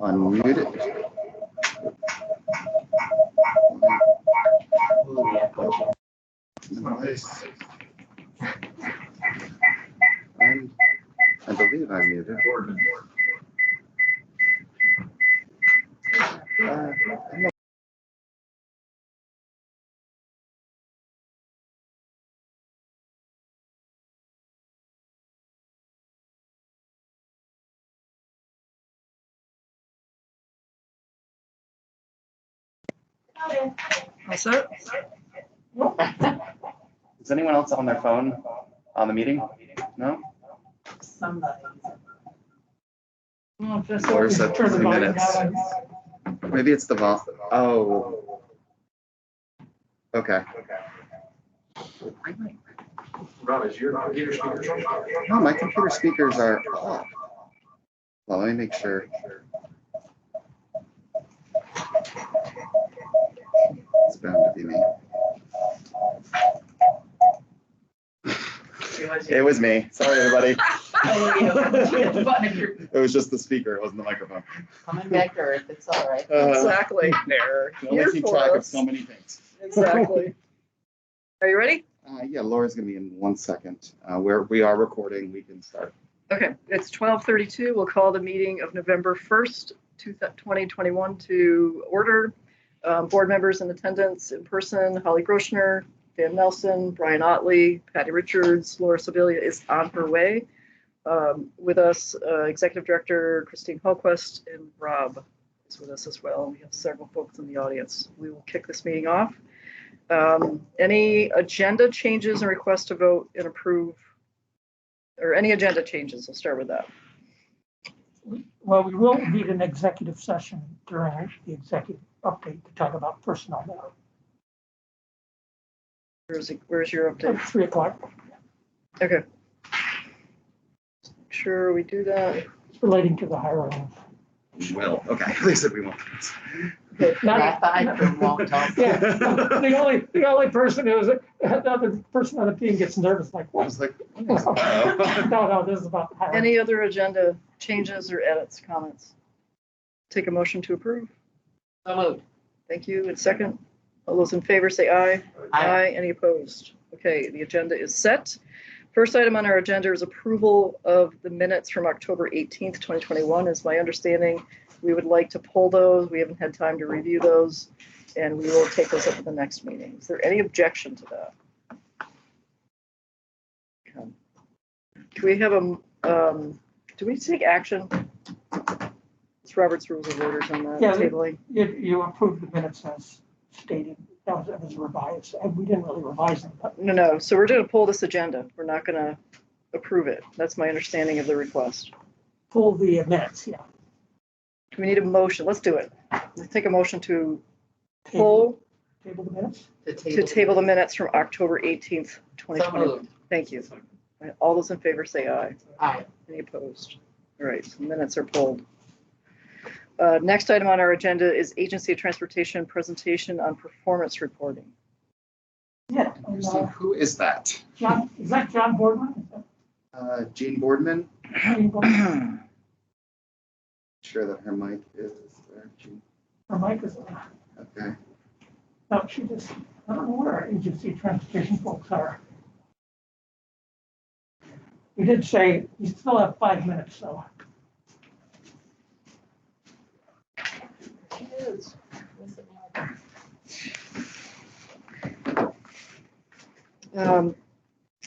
unmuted. Nice. I believe I'm muted. What's up? Is anyone else on their phone on the meeting? No? Somebody. Oh, just Laura so said turn the 3 volume minutes. down. Maybe it's the vol. Oh. Okay. Rob, is your computer speakers on? No, my computer speakers are off. Well, let me make sure. It's bound to be me. It was me. Sorry, everybody. It was just the speaker. It wasn't the microphone. Coming back to earth, it's all right. Exactly. There. Can only keep track of so many things. Exactly. Are you ready? Yeah, Laura's going to be in 1 second. We are recording. We can start. Okay, it's 12:32. We'll call the meeting of November 1st, 2021 to order. Board members in attendance in person: Holly Groschner, Dan Nelson, Brian Otley, Patty Richards, Laura Sevilla is on her way. With us, Executive Director Christine Hallquist, and Rob is with us as well. We have several folks in the audience. We will kick this meeting off. Any agenda changes and requests to vote and approve, or any agenda changes? I'll start with that. Well, we will need an executive session during the executive update to talk about personnel matter. Where's your update? At 3 o'clock. Okay. Make sure we do that. It's relating to the hiring. Well, okay. They said we won't. Okay. Not- won't talk. Yeah, the only person who is, the other person on the team gets nervous, like, I what? was like, No, this is about hiring. Any other agenda changes or edits, comments? Take a motion to approve. So moved. Thank you. And second, all those in favor say aye. Aye. Any opposed? Okay, the agenda is set. First item on our agenda is approval of the minutes from October 18th, 2021. Is my understanding, we would like to pull those. We haven't had time to review those, and we will take those up at the next meeting. Is there any objection to that? Okay. Do we have do we take action? It's Robert's Rules of Orders on that Yeah, tabling. You approved the minutes as stated. That was revised, and we didn't really revise them, but No. So we're going to pull this agenda. We're not going to approve it. That's my understanding of the request. pull the minutes, yeah. Do we need a motion? Let's do it. Let's take a motion to pull, Table the minutes? to table the minutes from October 18th, So 2020. moved. Thank you. All those in favor say aye. Aye. Any opposed? All right, so minutes are pulled. Next item on our agenda is Agency of Transportation presentation on performance reporting. Yeah. Christine, who is that? John, is that John Boardman? Jean Boardman. Jean Boardman? Sure that her mic is there. Jean. Or Mike is, Okay. no, she just, I don't know where our agency transportation folks are. You did say you still have 5 minutes, so. She is.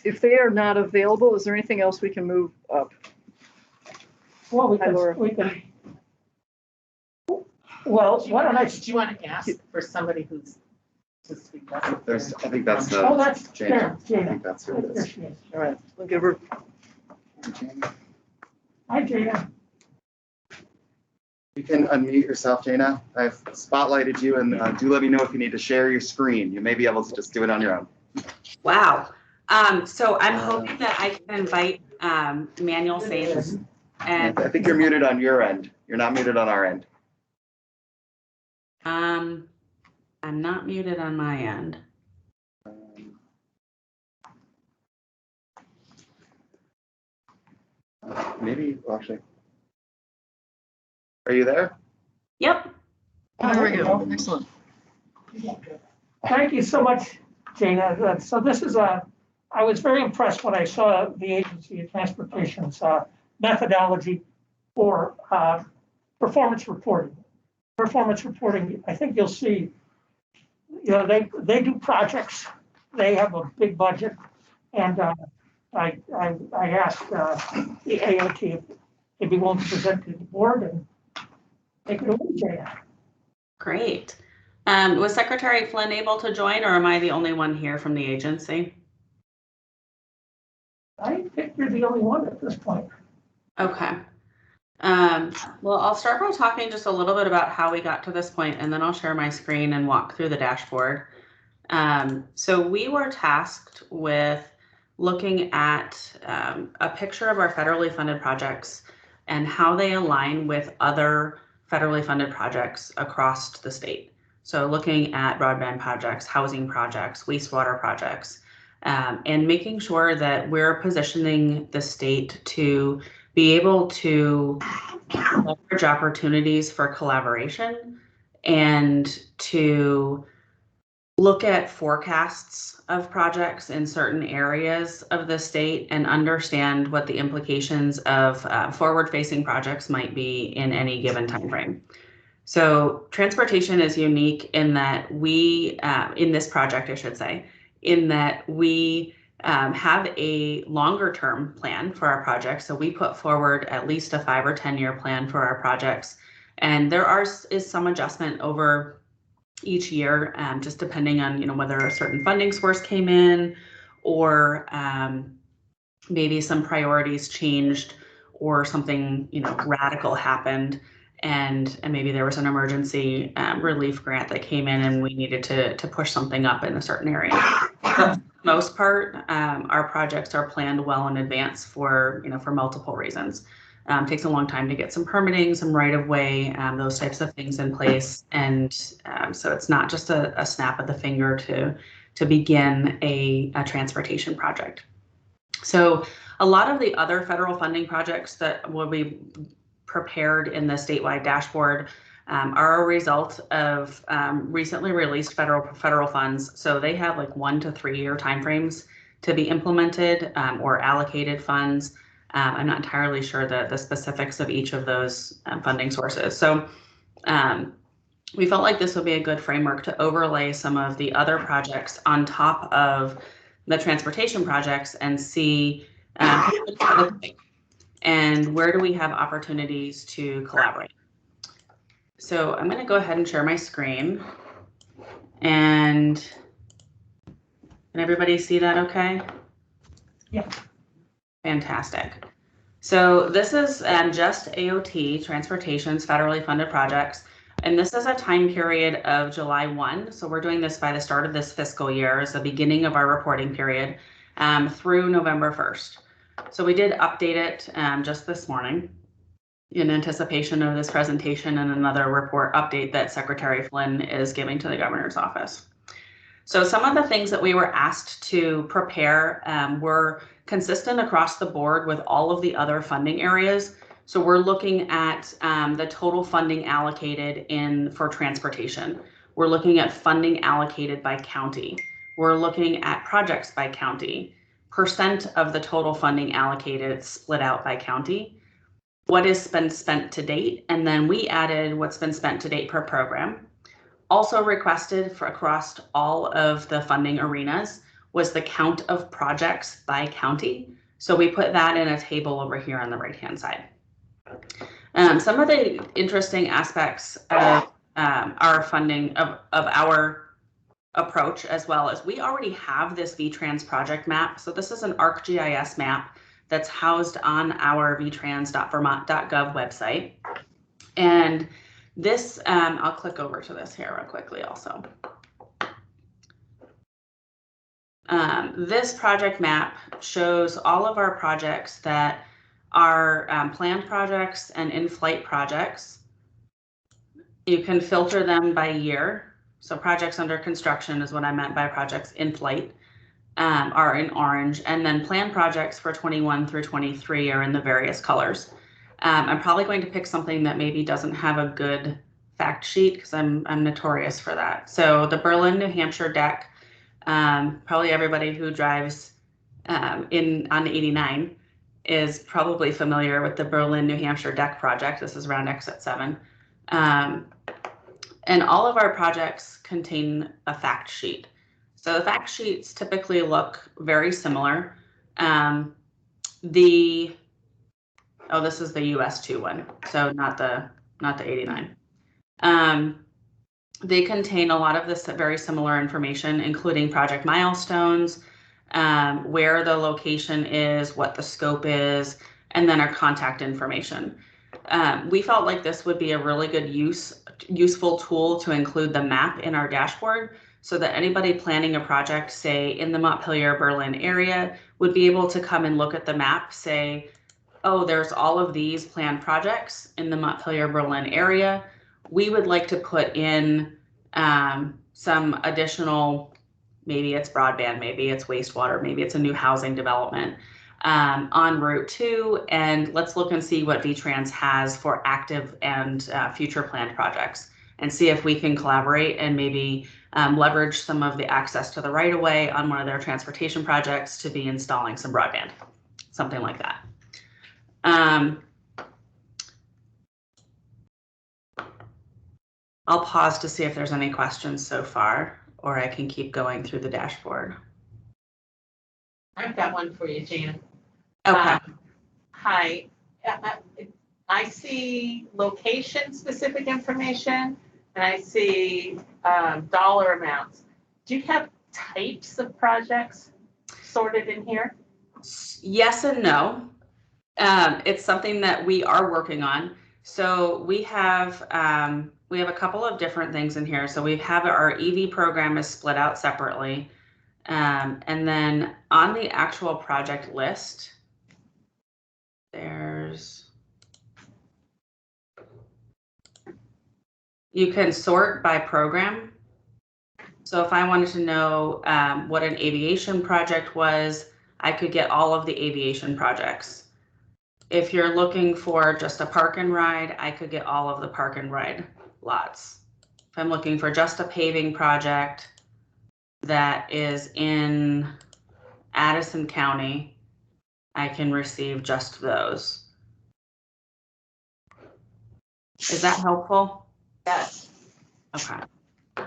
If they are not available, is there anything else we can move up? Well, Hi, Laura. Well, why don't I, Do you want to ask for somebody who's to speak up? There's, I think that's the. oh, that's Jane. there, I Jana. think that's who it There is. she is. All right, we'll give her. Jane. Hi, Jana. You can unmute yourself, Jana. I've spotlighted you, and do let me know if you need to share your screen. You may be able to just do it on your own. Wow. So I'm hoping that I can invite Manuel Sains. And I think you're muted on your end. You're not muted on our end. I'm not muted on my end. Maybe, well, actually. Are you there? Yep. Oh, there we go. Excellent. Thank you so much, Jana. So this is I was very impressed when I saw the Agency of Transportation's methodology for performance reporting. Performance reporting, I think you'll see, they do projects. They have a big budget. And I asked the AOT if they'd be willing to present to the board and take it away, Jana. Great. Was Secretary Flynn able to join, or am I the only one here from the agency? I think you're the only one at this point. Okay. Well, I'll start by talking just a little bit about how we got to this point, and then I'll share my screen and walk through the dashboard. So we were tasked with looking at a picture of our federally funded projects and how they align with other federally funded projects across the state. So looking at broadband projects, housing projects, wastewater projects, and making sure that we're positioning the state to be able to leverage opportunities for collaboration and to look at forecasts of projects in certain areas of the state and understand what the implications of forward-facing projects might be in any given time frame. So transportation is unique in that we, in this project, I should say, in that we have a longer term plan for our projects. So we put forward at least a 5 or 10 year plan for our projects. And there is some adjustment over each year, just depending on, whether a certain funding source came in or maybe some priorities changed or something, radical happened. And maybe there was an emergency relief grant that came in and we needed to push something up in a certain area. For the most part, our projects are planned well in advance for multiple reasons. Takes a long time to get some permitting, some right of way, those types of things in place. And so it's not just a snap of the finger to begin a transportation project. So a lot of the other federal funding projects that will be prepared in the statewide dashboard are a result of recently released federal funds. So they have like 1 to 3 year timeframes to be implemented or allocated funds. I'm not entirely sure the specifics of each of those funding sources. So we felt like this would be a good framework to overlay some of the other projects on top of the transportation projects and see and where do we have opportunities to collaborate. So I'm going to go ahead and share my screen. And can everybody see that okay? Yeah. Fantastic. So this is just AOT, Transportation's federally funded projects. And this is a time period of July 1. So we're doing this by the start of this fiscal year as the beginning of our reporting period through November 1st. So we did update it just this morning in anticipation of this presentation and another report update that Secretary Flynn is giving to the governor's office. So some of the things that we were asked to prepare were consistent across the board with all of the other funding areas. So we're looking at the total funding allocated for transportation. We're looking at funding allocated by county. We're looking at projects by county, percent of the total funding allocated split out by county, what has been spent to date, and then we added what's been spent to date per program. Also requested for across all of the funding arenas was the count of projects by county. So we put that in a table over here on the right-hand side. Some of the interesting aspects of our funding of our approach, as well as we already have this Vtrans Project Map. So this is an ArcGIS map that's housed on our vtrans.vermont.gov website. And this, I'll click over to this here real quickly also. This project map shows all of our projects that are planned projects and in-flight projects. You can filter them by year. So projects under construction is what I meant by projects in flight are in orange, and then planned projects for 21 through 23 are in the various colors. I'm probably going to pick something that maybe doesn't have a good fact sheet because I'm notorious for that. So the Berlin, New Hampshire deck, probably everybody who drives on 89 is probably familiar with the Berlin, New Hampshire deck project. This is around exit 7. And all of our projects contain a fact sheet. So the fact sheets typically look very similar. This is the US 2 one, so not the 89. They contain a lot of this very similar information, including project milestones, where the location is, what the scope is, and then our contact information. We felt like this would be a really good useful tool to include the map in our dashboard so that anybody planning a project, say in the Montpelier, Berlin area, would be able to come and look at the map, say, oh, there's all of these planned projects in the Montpelier, Berlin area. We would like to put in some additional, maybe it's broadband, maybe it's wastewater, maybe it's a new housing development on Route 2, and let's look and see what Vtrans has for active and future planned projects and see if we can collaborate and maybe leverage some of the access to the right-of-way on one of their transportation projects to be installing some broadband, something like that. I'll pause to see if there's any questions so far, or I can keep going through the dashboard. I've got one for you, Jana. Okay. Hi, I see location-specific information, and I see dollar amounts. Do you have types of projects sorted in here? Yes and no. It's something that we are working on. So we have a couple of different things in here. So we have our EV program is split out separately. And then on the actual project list, you can sort by program. So if I wanted to know what an aviation project was, I could get all of the aviation projects. If you're looking for just a park and ride, I could get all of the park and ride lots. If I'm looking for just a paving project that is in Addison County, I can receive just those. Is that helpful? Yes. Okay.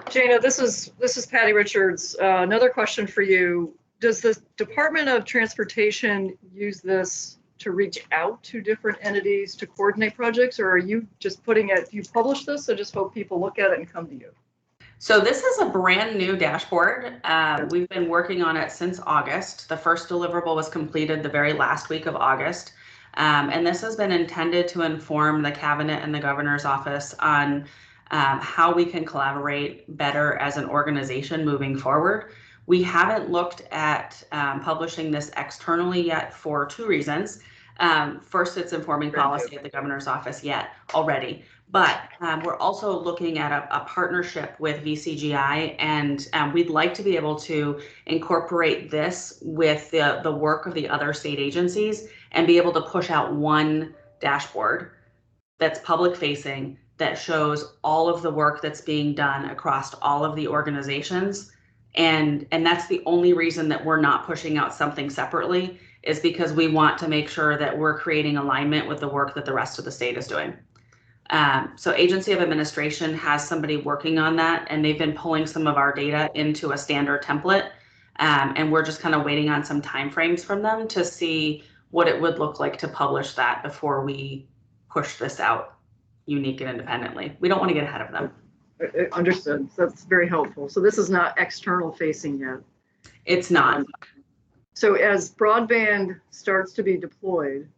Jana, this is Patty Richards. Another question for you. Does the Department of Transportation use this to reach out to different entities to coordinate projects, or are you just putting it, you publish this, so just hope people look at it and come to you? So this is a brand new dashboard. We've been working on it since August. The first deliverable was completed the very last week of August. And this has been intended to inform the cabinet and the governor's office on how we can collaborate better as an organization moving forward. We haven't looked at publishing this externally yet for 2 reasons. First, it's informing policy at the governor's office already. But we're also looking at a partnership with VCGI, and we'd like to be able to incorporate this with the work of the other state agencies and be able to push out one dashboard that's public facing that shows all of the work that's being done across all of the organizations. And that's the only reason that we're not pushing out something separately, is because we want to make sure that we're creating alignment with the work that the rest of the state is doing. So Agency of Administration has somebody working on that, and they've been pulling some of our data into a standard template. And we're just kind of waiting on some timeframes from them to see what it would look like to publish that before we push this out unique and independently. We don't want to get ahead of them. Understood. That's very helpful. So this is not external facing yet. It's not. So as broadband starts to be deployed,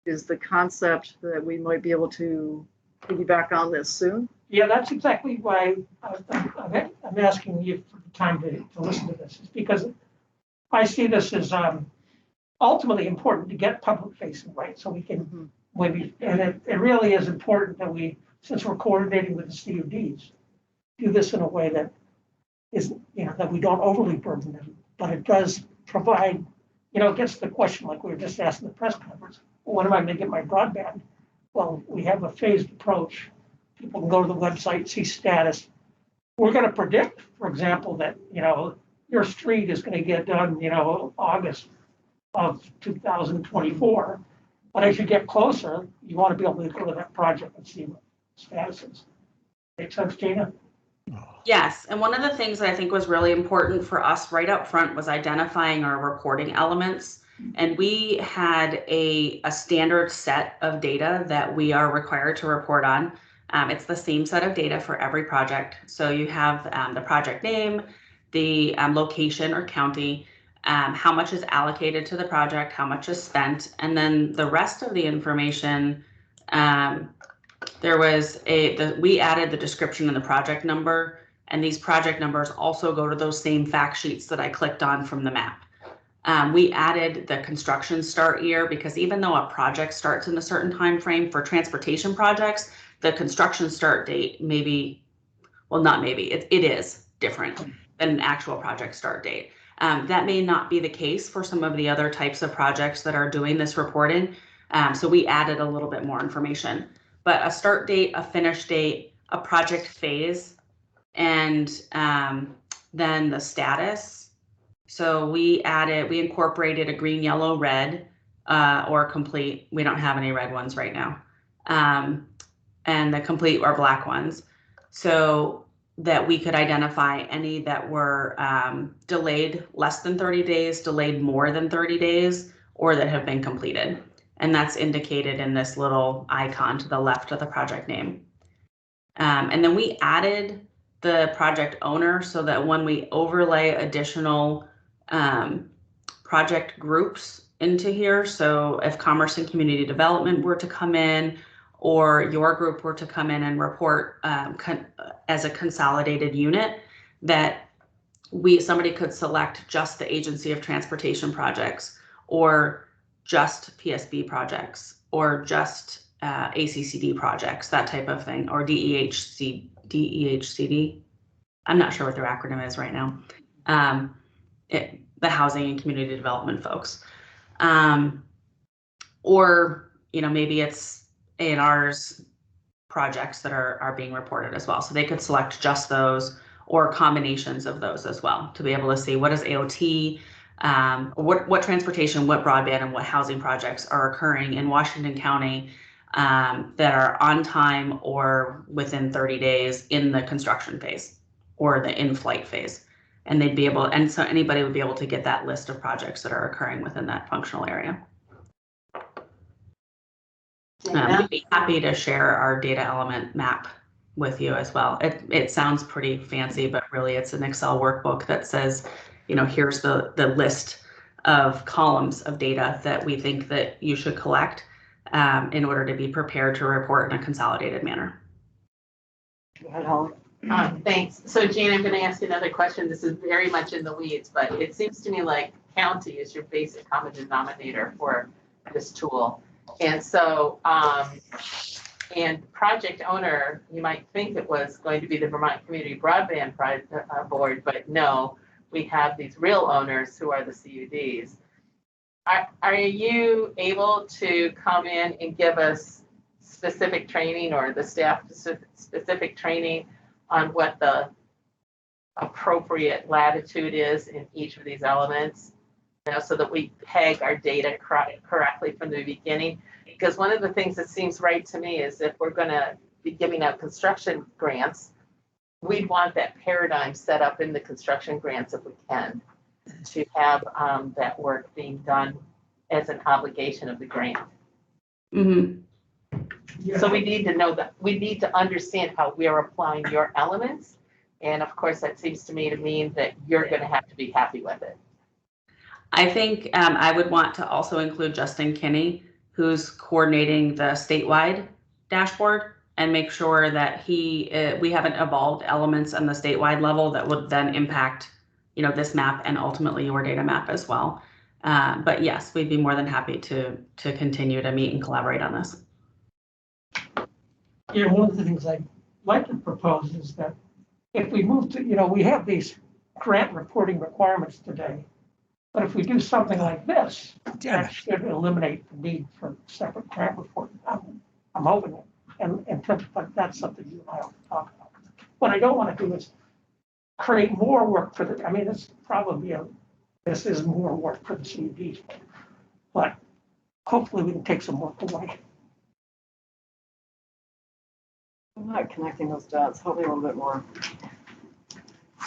is the concept that we might be able to piggyback on this soon? Yeah, that's exactly why I'm asking you for the time to listen to this. It's because I see this as ultimately important to get public facing, right? So we can, and it really is important that we, since we're coordinating with the CUDs, do this in a way that is, that we don't overly burden them, but it does provide, it gets to the question like we were just asking the press conference, well, when am I going to get my broadband? Well, we have a phased approach people can go to the website, see status. We're going to predict, for example, that, your street is going to get done, August of 2024. But as you get closer, you want to be able to go to that project and see what the status is. Make sense, Gina? Yes, and one of the things that I think was really important for us right up front was identifying our reporting elements. And we had a standard set of data that we are required to report on. It's the same set of data for every project. So you have the project name, the location or county, how much is allocated to the project, how much is spent, and then the rest of the information, we added the description and the project number, and these project numbers also go to those same fact sheets that I clicked on from the map. We added the construction start year because even though a project starts in a certain time frame for transportation projects, the construction start date it is different than an actual project start date. That may not be the case for some of the other types of projects that are doing this reporting. So we added a little bit more information, but a start date, a finish date, a project phase, and then the status. So we incorporated a green, yellow, red, or complete. We don't have any red ones right now. And the complete or black ones, so that we could identify any that were delayed less than 30 days, delayed more than 30 days, or that have been completed. And that's indicated in this little icon to the left of the project name. And then we added the project owner so that when we overlay additional project groups into here, so if Commerce and Community Development were to come in, or your group were to come in and report as a consolidated unit, that somebody could select just the Agency of Transportation projects, or just PSB projects, or just ACCD projects, that type of thing, or DEHCD. I'm not sure what their acronym is right now. The Housing and Community Development folks. Or, maybe it's A&R's projects that are being reported as well. So they could select just those or combinations of those as well to be able to see what is AOT, what transportation, what broadband, and what housing projects are occurring in Washington County that are on time or within 30 days in the construction phase or the in-flight phase. And they'd be able, and so anybody would be able to get that list of projects that are occurring within that functional area. We'd be happy to share our data element map with you as well. It sounds pretty fancy, but really it's an Excel workbook that says, here's the list of columns of data that we think that you should collect in order to be prepared to report in a consolidated manner. Go ahead, Holly. Thanks. So Jane, I'm going to ask you another question. This is very much in the weeds, but it seems to me like county is your basic common denominator for this tool. And so, and project owner, you might think it was going to be the Vermont Community Broadband Board, but no, we have these real owners who are the CUDs. Are you able to come in and give us specific training, or the staff specific training on what the appropriate latitude is in each of these elements? So that we peg our data correctly from the beginning. Because one of the things that seems right to me is if we're going to be giving out construction grants, we'd want that paradigm set up in the construction grants if we can, to have that work being done as an obligation of the grant. Mm-hmm. Yeah. So we need to know that, we need to understand how we are applying your elements. And of course, that seems to me to mean that you're going to have to be happy with it. I think I would want to also include Justin Kinney, who's coordinating the statewide dashboard, and make sure that we haven't evolved elements on the statewide level that would then impact, this map and ultimately your data map as well. But yes, we'd be more than happy to continue to meet and collaborate on this. Yeah, one of the things I'd like to propose is that if we move to, we have these grant reporting requirements today. But if we do something like this, that should eliminate the need for separate grant reporting. I'm hoping it. And but that's something you and I will talk about. What I don't want to do is create more work for the, I mean, this is more work for the CUDs, but hopefully we can take some work away. I'm not connecting those dots. Help me a little bit more.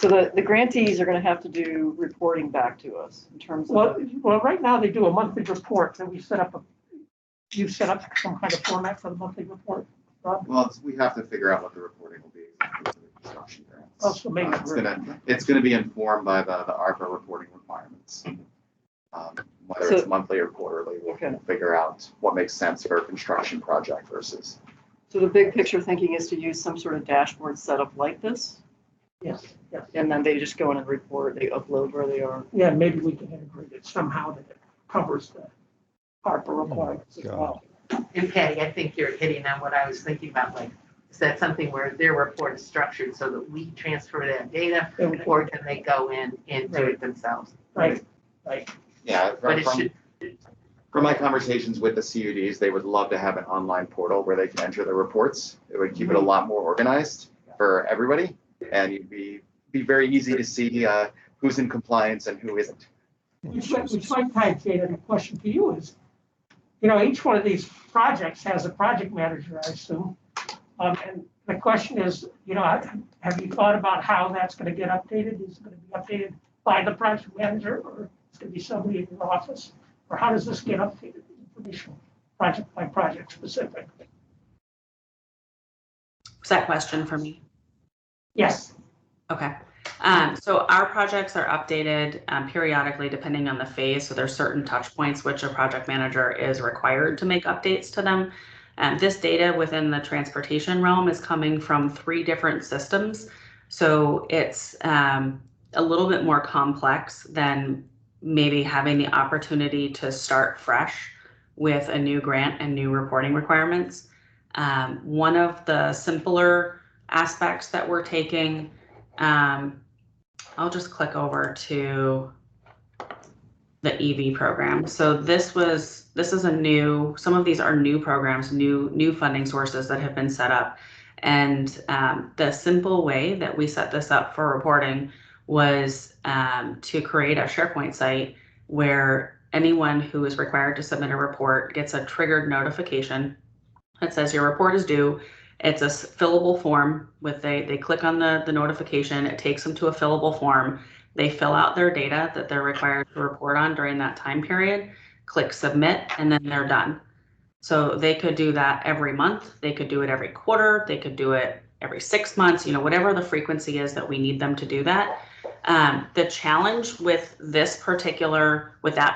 So the grantees are going to have to do reporting back to us in terms of. Well, right now they do a monthly report that we set up. You set up some kind of format for the monthly report, Rob? Well, we have to figure out what the reporting will be for the construction grants. Oh, so maybe It's gonna be informed by the ARPA reporting requirements. Whether it's So- monthly or quarterly, we'll Okay. figure out what makes sense for a construction project versus. So the big picture thinking is to use some sort of dashboard setup like this, Yes, yes. and then they just go in and report, they upload where they are. Yeah, maybe we can integrate it somehow that it covers the ARPA requirements as well. And Patty, I think you're hitting on what I was thinking about, like, is that something where their report is structured so that we transfer that data, or can they go in and do it themselves? Right. Yeah, But it should, from my conversations with the CUDs, they would love to have an online portal where they can enter their reports. It would keep it a lot more organized for everybody, and it'd be very easy to see who's in compliance and who isn't. Which might tie, Jada, the question to you is, each one of these projects has a project manager, I assume. And the question is, have you thought about how that's going to get updated? Is it going to be updated by the project manager, or it's going to be somebody in your office? Or how does this get updated, information, project by project specific? Was that question for me? Yes. Okay. So our projects are updated periodically depending on the phase. So there's certain touch points which a project manager is required to make updates to them. This data within the transportation realm is coming from 3 different systems. So it's a little bit more complex than maybe having the opportunity to start fresh with a new grant and new reporting requirements. One of the simpler aspects that we're taking, I'll just click over to the EV program. So this is a new, some of these are new programs, new funding sources that have been set up. And the simple way that we set this up for reporting was to create a SharePoint site where anyone who is required to submit a report gets a triggered notification that says your report is due. It's a fillable form with they click on the notification. It takes them to a fillable form. They fill out their data that they're required to report on during that time period, click submit, and then they're done. So they could do that every month. They could do it every quarter. They could do it every 6 months, whatever the frequency is that we need them to do that. The challenge with that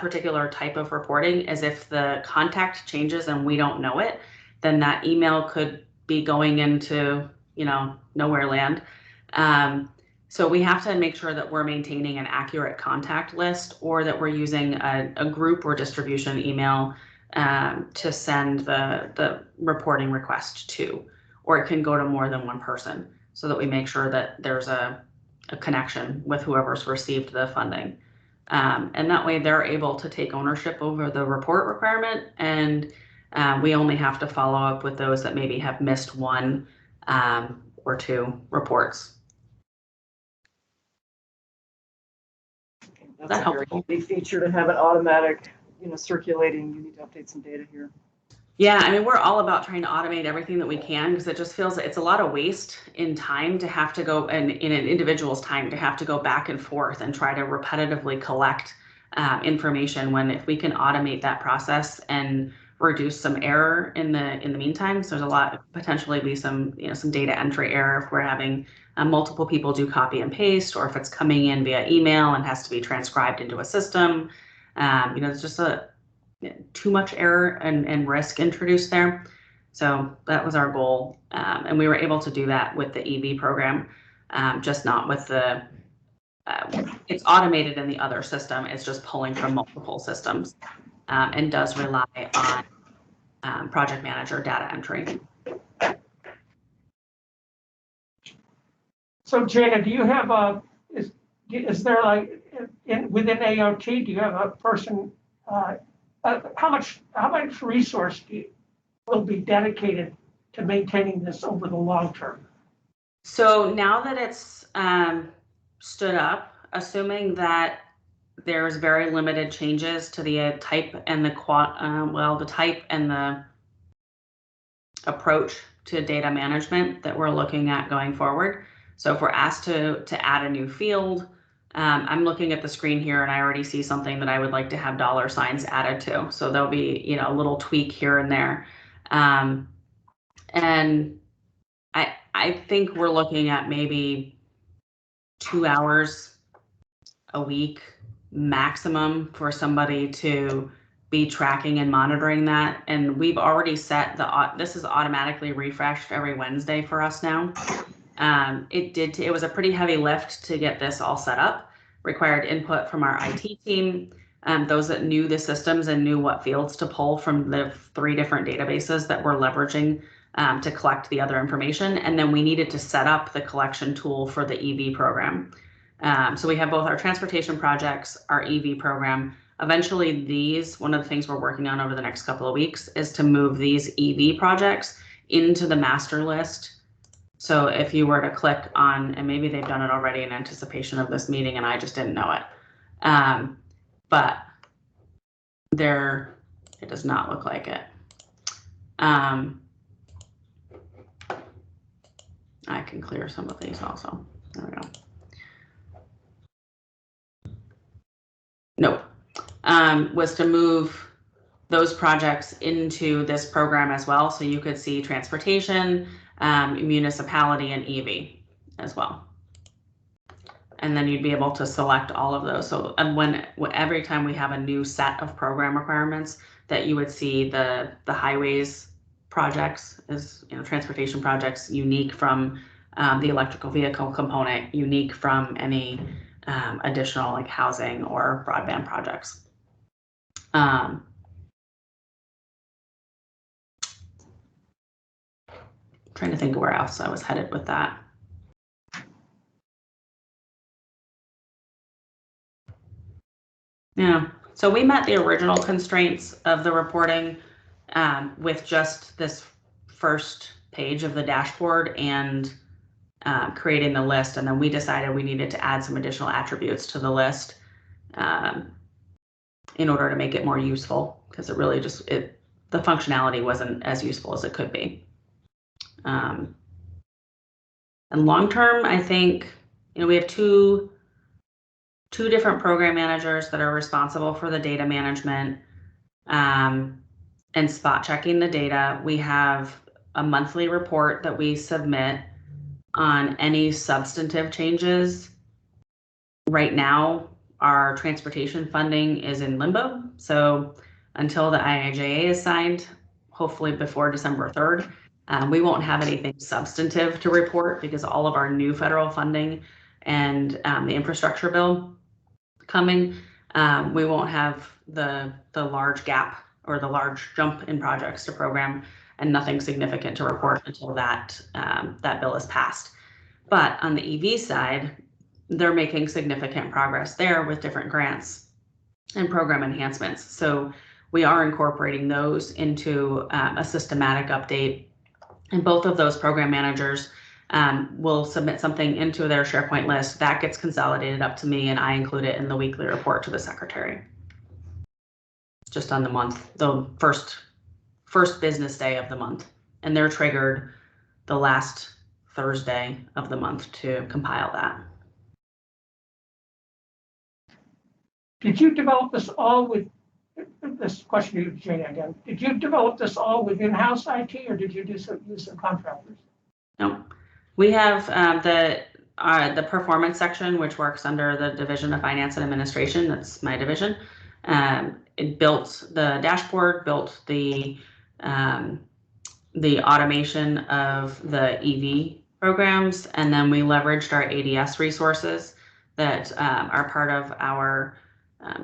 particular type of reporting is if the contact changes and we don't know it, then that email could be going into, nowhere land. So we have to make sure that we're maintaining an accurate contact list, or that we're using a group or distribution email to send the reporting request to, or it can go to more than one person, so that we make sure that there's a connection with whoever's received the funding. And that way they're able to take ownership over the report requirement, and we only have to follow up with those that maybe have missed 1 or 2 reports. That's That a very handy feature to have an automatic, circulating. You need to update some data here. Yeah, we're all about trying to automate everything that we can, because it just feels it's a lot of waste in time to have to go, and in an individual's time to have to go back and forth and try to repetitively collect information, when if we can automate that process and reduce some error in the meantime. So there's a lot, potentially be some data entry error if we're having multiple people do copy and paste, or if it's coming in via email and has to be transcribed into a system. It's just too much error and risk introduced there. So that was our goal. And we were able to do that with the EV program, just not with the, it's automated in the other system. It's just pulling from multiple systems, and does rely on project manager data entry. So Jana, do you have is there within AOT, do you have a person, how much resource will be dedicated to maintaining this over the long term? So now that it's stood up, assuming that there's very limited changes to the type and the the type and the approach to data management that we're looking at going forward. So if we're asked to add a new field, I'm looking at the screen here and I already see something that I would like to have $signs added to. So there'll be, you know, a little tweak here and there. And I think we're looking at maybe 2 hours a week maximum for somebody to be tracking and monitoring that. And we've already set this is automatically refreshed every Wednesday for us now. It was a pretty heavy lift to get this all set up, required input from our IT team, those that knew the systems and knew what fields to pull from the 3 different databases that we're leveraging to collect the other information. And then we needed to set up the collection tool for the EV program. So we have both our transportation projects, our EV program. Eventually one of the things we're working on over the next couple of weeks is to move these EV projects into the master list. So if you were to click on, and maybe they've done it already in anticipation of this meeting and I just didn't know it. But it does not look like it. I can clear some of these also. There we go. Nope. Was to move those projects into this program as well. So you could see transportation, municipality, and EV as well. And then you'd be able to select all of those. So every time we have a new set of program requirements, that you would see the highways projects is, you know, transportation projects unique from the electrical vehicle component, unique from any additional like housing or broadband projects. Trying to think of where else I was headed with that. Yeah, so we met the original constraints of the reporting with just this first page of the dashboard and creating the list. And then we decided we needed to add some additional attributes to the list in order to make it more useful, because it really the functionality wasn't as useful as it could be. And long term, I think, you know, we have two different program managers that are responsible for the data management and spot checking the data. We have a monthly report that we submit on any substantive changes. Right now, our transportation funding is in limbo. So until the IIJA is signed, hopefully before December 3rd, we won't have anything substantive to report, because all of our new federal funding and the infrastructure bill coming, we won't have the large gap or the large jump in projects to program, and nothing significant to report until that bill is passed. But on the EV side, they're making significant progress there with different grants and program enhancements. So we are incorporating those into a systematic update. And both of those program managers will submit something into their SharePoint list that gets consolidated up to me, and I include it in the weekly report to the secretary. Just on the month, the first business day of the month, and they're triggered the last Thursday of the month to compile that. Did you develop this all with, this question to you, Jane, again, did you develop this all with in-house IT, or did you use some contractors? No, we have the performance section, which works under the Division of Finance and Administration. That's my division. It built the dashboard, built the automation of the EV programs, and then we leveraged our ADS resources that are part of our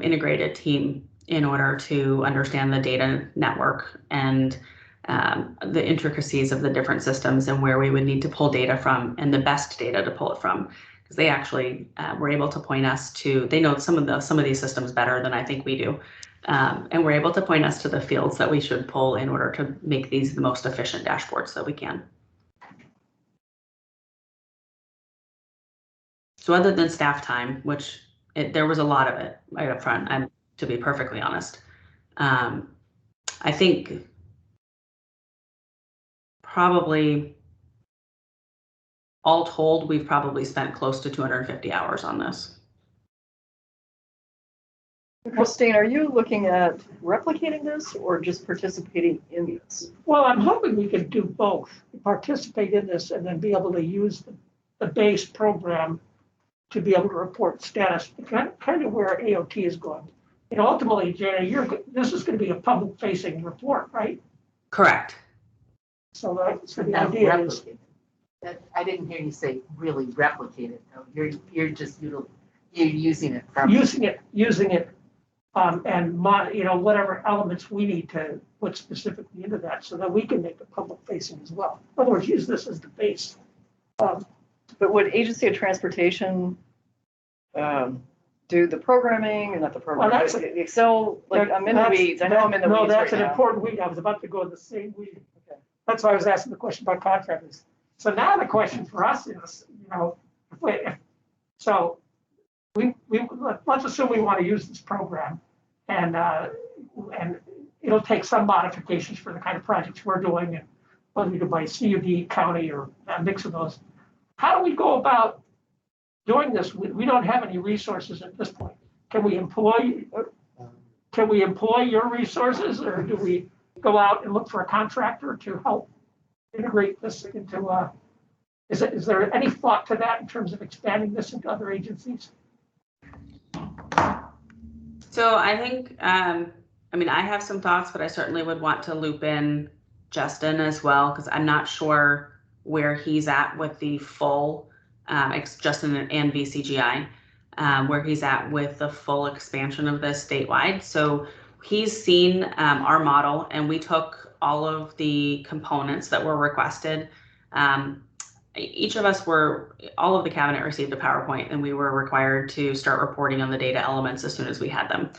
integrated team in order to understand the data network and the intricacies of the different systems and where we would need to pull data from and the best data to pull it from. because they actually were able to point us to, they know some of these systems better than I think we do. And we're able to point us to the fields that we should pull in order to make these the most efficient dashboards that we can. So other than staff time, which there was a lot of it right up front, and to be perfectly honest, I think probably all told, we've probably spent close to 250 hours on this. Christine, are you looking at replicating this or just participating in this? Well, I'm hoping we can do both, participate in this and then be able to use the base program to be able to report status, kind of where AOT is going. And ultimately, Jana, this is going to be a public-facing report, right? Correct. So that's the Not idea is. replicate. I didn't hear you say really replicate it, though. You're just you're using it from. Using it, and whatever elements we need to put specifically into that so that we can make it public-facing as well. In other words, use this as the base. But would Agency of Transportation do the programming and not the programming? Well, that's the Excel, like I'm in the weeds. I know I'm in the weeds. No, that's right an now. important weed. I was about to go in the same weed. Okay. That's why I was asking the question about contractors. So now the question for us is, let's assume we want to use this program, and it'll take some modifications for the kind of projects we're doing, and whether we do by CUD, county, or a mix of those. How do we go about doing this? We don't have any resources at this point. Can we employ your resources, or do we go out and look for a contractor to help integrate this into is there any thought to that in terms of expanding this into other agencies? So I think, I have some thoughts, but I certainly would want to loop in Justin as well, because I'm not sure where he's at with the full, Justin and VCGI, where he's at with the full expansion of this statewide. So he's seen our model, and we took all of the components that were requested. All of the cabinet received a PowerPoint, and we were required to start reporting on the data elements as soon as we had them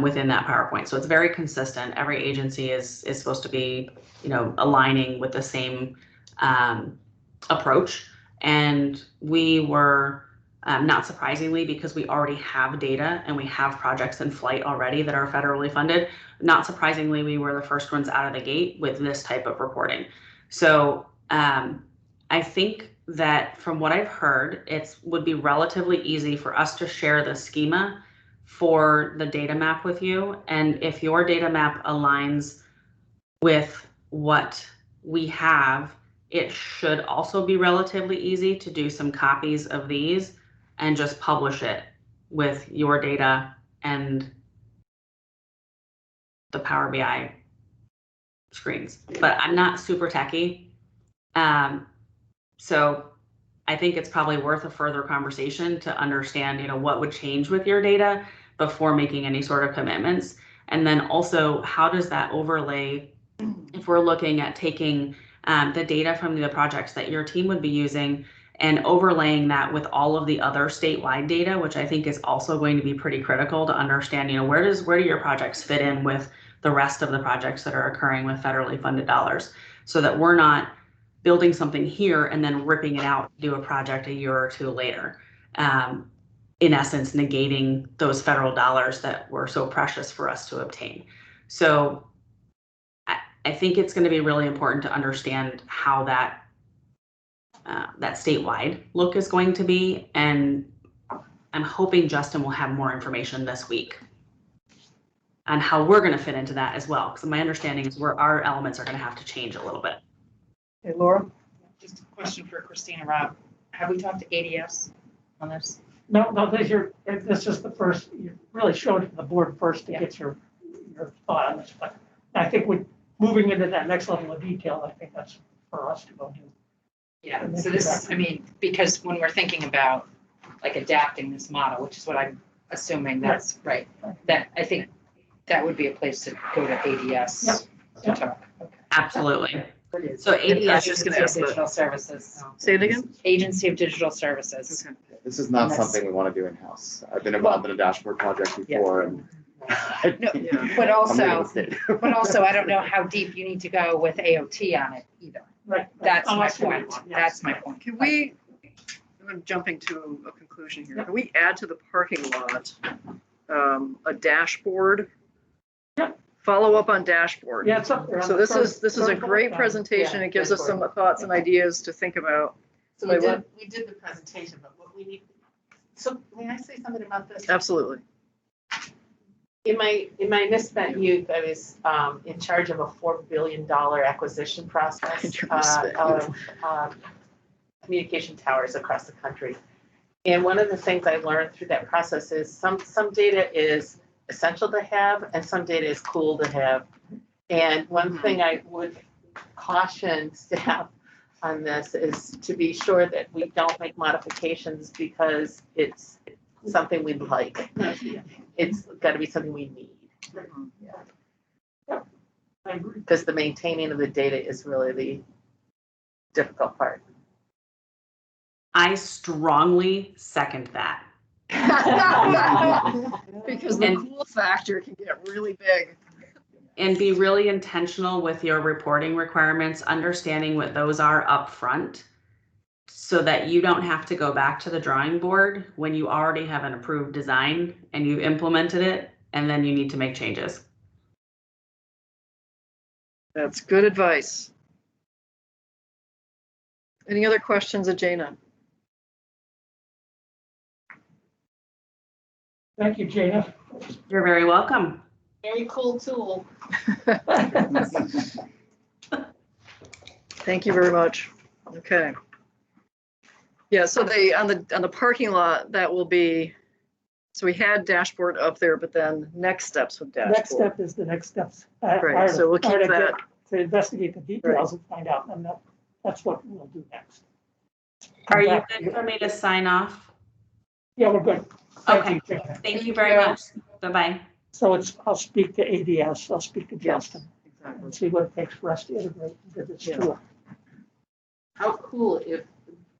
within that PowerPoint. So it's very consistent. Every agency is supposed to be, aligning with the same approach. And we were, not surprisingly, because we already have data and we have projects in flight already that are federally funded, not surprisingly, we were the first ones out of the gate with this type of reporting. So I think that from what I've heard, it would be relatively easy for us to share the schema for the data map with you. And if your data map aligns with what we have, it should also be relatively easy to do some copies of these and just publish it with your data and the Power BI screens. But I'm not super techie. So I think it's probably worth a further conversation to understand, what would change with your data before making any sort of commitments. And then also, how does that overlay if we're looking at taking the data from the projects that your team would be using and overlaying that with all of the other statewide data, which I think is also going to be pretty critical to understand, where do your projects fit in with the rest of the projects that are occurring with federally funded dollars, so that we're not building something here and then ripping it out to do a project a year or two later. In essence, negating those federal dollars that were so precious for us to obtain. So I think it's going to be really important to understand how that statewide look is going to be. And I'm hoping Justin will have more information this week on how we're going to fit into that as well. Because my understanding is our elements are going to have to change a little bit. Hey, Laura? Just a question for Christina, Rob. Have we talked to ADS on this? No, this is the first, you really showed it to the board first to get your thought on this. But I think moving into that next level of detail, I think that's for us to go do. Yeah, so this, because when we're thinking about like adapting this model, which is what I'm assuming that's right, that I think that would be a place to go to ADS to talk. Absolutely. What is? So ADS just gonna ask the- Digital Services. Say it again? Agency of Digital Services. Okay. This is not Yes. something we want to do in-house. I've been involved in a dashboard project before and. No, Yeah. But I'm leaving the also, state. but also, I don't know how deep you need to go with AOT on it either. Right. That's Oh, my I see what you point. want, yes. That's my point. Can we, I'm jumping to a conclusion here. Can we add to the parking lot a dashboard? Yep. Follow up on dashboard. Yeah, it's up there. on So the this is a third great bullet. presentation. Yeah, It gives us some dashboard. thoughts and ideas to think about. So Wait, we did the presentation, but what we need, so may I say something about this? Absolutely. In my misspent youth, I was in charge of a $4 billion acquisition process In your misspent of communication towers across the country. And one of the things I learned through that process is some data is essential to have and some data is cool to have. And one thing I would caution staff on this is to be sure that we don't make modifications because it's something we'd like. It's got to be something we need, I agree. because the maintaining of the data is really the difficult part. I strongly second that. Because the And- cool factor can get really big. And be really intentional with your reporting requirements, understanding what those are up front, so that you don't have to go back to the drawing board when you already have an approved design and you've implemented it, and then you need to make changes. That's good advice. Any other questions of Jana? Thank you, Jana. You're very welcome. Very cool tool. Thank you very much. Okay. Yeah, so on the parking lot, that will be, so we had dashboard up there, but then next steps with dashboard. Next step is the next steps. Right, so we'll keep that. To investigate the details and find out, and that's what we'll do next. Are you Back- good for me to sign off? Yeah, we're good. Thank Okay. you, Jana. Thank you very much. Bye-bye. So I'll speak to ADS, I'll speak to Justin, Exactly. and see what it takes for us to integrate into this Yeah. tool. How cool if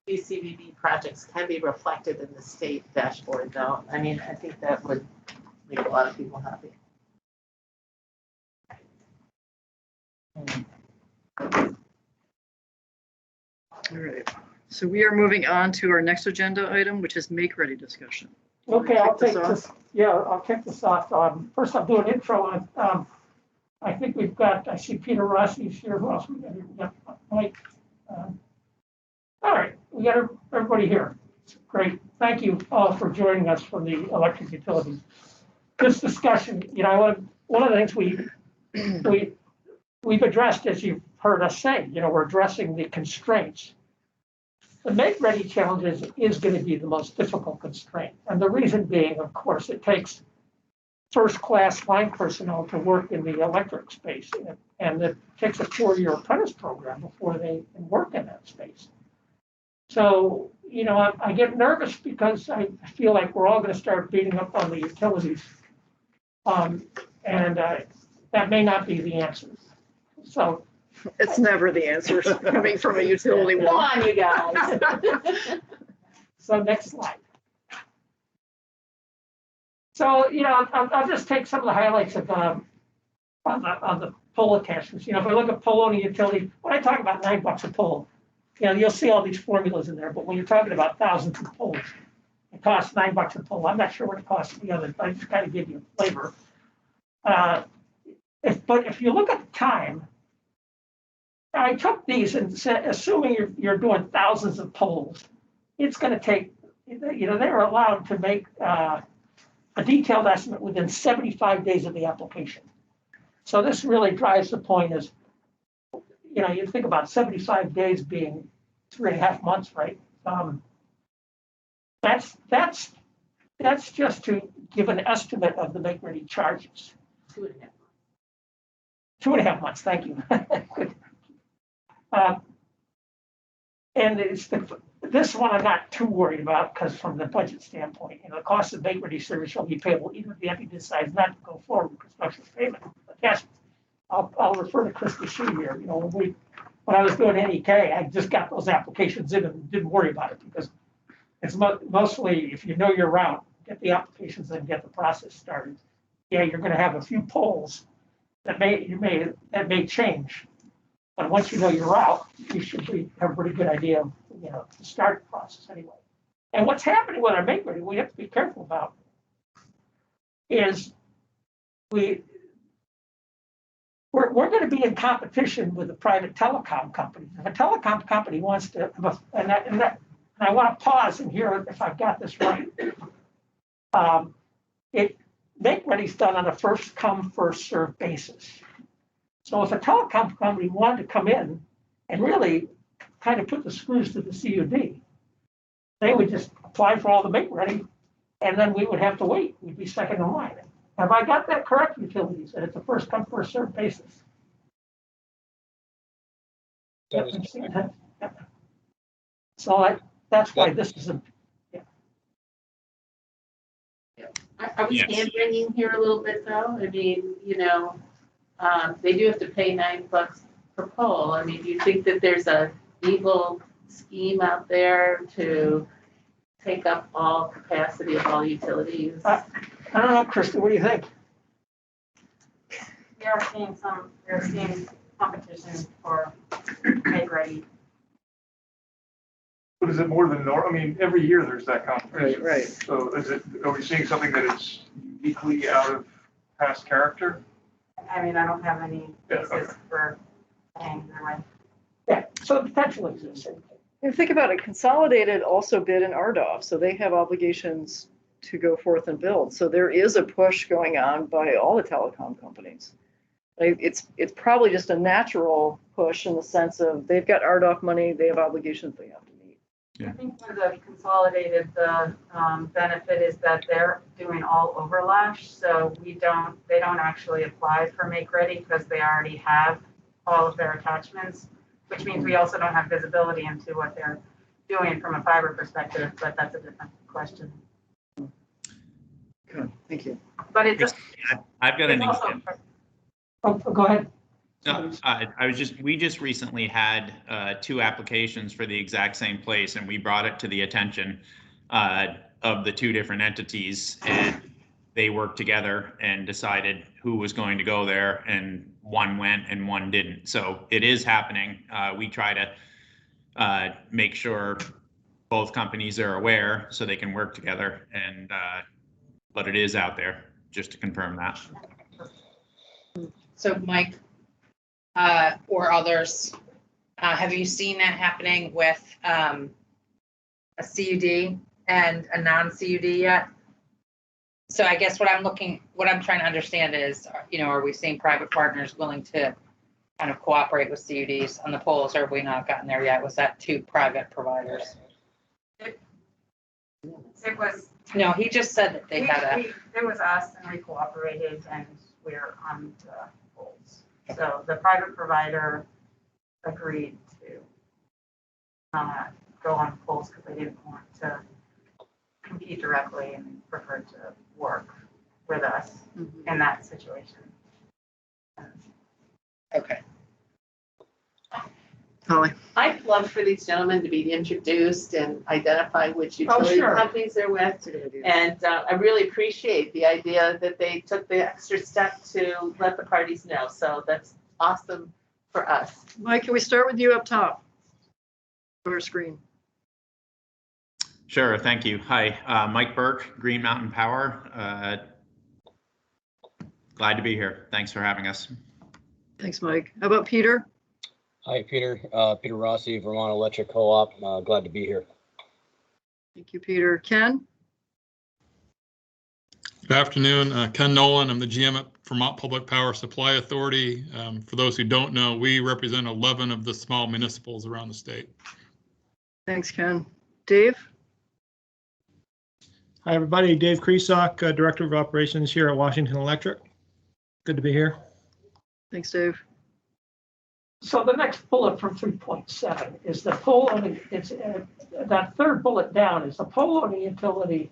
VCBB projects can be reflected in the state dashboard though. I mean, I think that would make a lot of people happy. All right. So we are moving on to our next agenda item, which is make-ready discussion. Okay, I'll Kick this take off? this, yeah, I'll kick this off. First I'll do an intro on, I think we've got, I see Peter Rossi's here, who else we got here? Yeah, Mike. All right, we got everybody here. Great, thank you all for joining us from the electric utilities. This discussion, one of the things we've addressed, as you've heard us say, we're addressing the constraints. The make-ready challenge is going to be the most difficult constraint. And the reason being, of course, it takes first-class line personnel to work in the electric space. And it takes a 4-year apprentice program before they can work in that space. So, I get nervous because I feel like we're all going to start beating up on the utilities. And that may not be the answer. So, It's never the answer coming from a utility Come wall. on, you guys. So next slide. So, I'll just take some of the highlights of on the pole attachments. If I look at pole owning utility, when I talk about $9 a pole, you'll see all these formulas in there, but when you're talking about thousands of poles, it costs $9 a pole. I'm not sure what it costs the others, but I just kind of give you a flavor. But if you look at the time, I took these and said, assuming you're doing thousands of poles, it's going to take, they're allowed to make a detailed estimate within 75 days of the application. So this really drives the point is, you think about 75 days being 3.5 months, right? That's just to give an estimate of the make-ready charges. 2.5. 2.5 months, thank you. Good. And this one I'm not too worried about because from the budget standpoint, the cost of make-ready service shall be payable even if the FE decides not to go forward with construction payment. But yes, I'll refer to Chris Shue here. When when I was doing NEK, I just got those applications in and didn't worry about it because it's mostly, if you know your route, get the applications and get the process started. Yeah, you're going to have a few polls that may change, but once you know your route, you should have a pretty good idea of, to start the process anyway. And what's happening with our make ready, we have to be careful about, is we're going to be in competition with the private telecom companies. If a telecom company wants to, and I want to pause and hear if I've got this right. Make ready's done on a first come, first served basis. So if a telecom company wanted to come in and really kind of put the screws to the CUD, they would just apply for all the make ready, and then we would have to wait. We'd be second in line. Have I got that correct, utilities? That it's a first come, first served basis? So that's why this is a. Are we hand wringing here a little bit though? I mean, they do have to pay $9 per poll. I mean, do you think that there's a evil scheme out there to take up all capacity of all utilities? I don't know, Krista, what do you think? We're seeing competition for make ready. But is it more than normal? I mean, every year there's that competition. Right. So are we seeing something that is uniquely out of past character? I mean, I don't have any basis for saying either way. Yeah, so the potential exists. And think about it, Consolidated also bid in RDOF, so they have obligations to go forth and build. So there is a push going on by all the telecom companies. It's probably just a natural push in the sense of they've got RDOF money, they have obligations they have to meet. I think for the Consolidated, the benefit is that they're doing all overlash. So they don't actually apply for make ready because they already have all of their attachments, which means we also don't have visibility into what they're doing from a fiber perspective, but that's a different question. Good, thank you. But it's I've got an also, example. Oh, go ahead. No, we just recently had 2 applications for the exact same place, and we brought it to the attention of the 2 different entities, and they worked together and decided who was going to go there, and one went and one didn't. So it is happening. We try to make sure both companies are aware so they can work together, and but it is out there, just to confirm that. So Mike, or others, have you seen that happening with a CUD and a non-CUD yet? So I guess what I'm trying to understand is, are we seeing private partners willing to kind of cooperate with CUDs on the polls, or have we not gotten there yet? Was that 2 private providers? it was. No, he just said that they had It was us and we cooperated and we're on the polls. So the private provider agreed to go on polls because they didn't want to compete directly and preferred to work with us in that situation. Okay. Holly. I'd love for these gentlemen to be introduced and identify which utility sure. companies they're with. And I really appreciate the idea that they took the extra step to let the parties know. So that's awesome for us. Mike, can we start with you up top? Our screen. Sure, thank you. Hi, Mike Burke, Green Mountain Power. Glad to be here. Thanks for having us. Thanks, Mike. How about Peter? Hi, Peter. Peter Rossi, Vermont Electric Co-op. Glad to be here. Thank you, Peter. Ken? Good afternoon. Ken Nolan. I'm the GM at Vermont Public Power Supply Authority. For those who don't know, we represent 11 of the small municipals around the state. Thanks, Ken. Dave? Hi, everybody. Dave Kresak, Director of Operations here at Washington Electric. Good to be here. Thanks, Dave. So the next bullet from 3.7 is the poll owning. It's that third bullet down is the poll owning utility.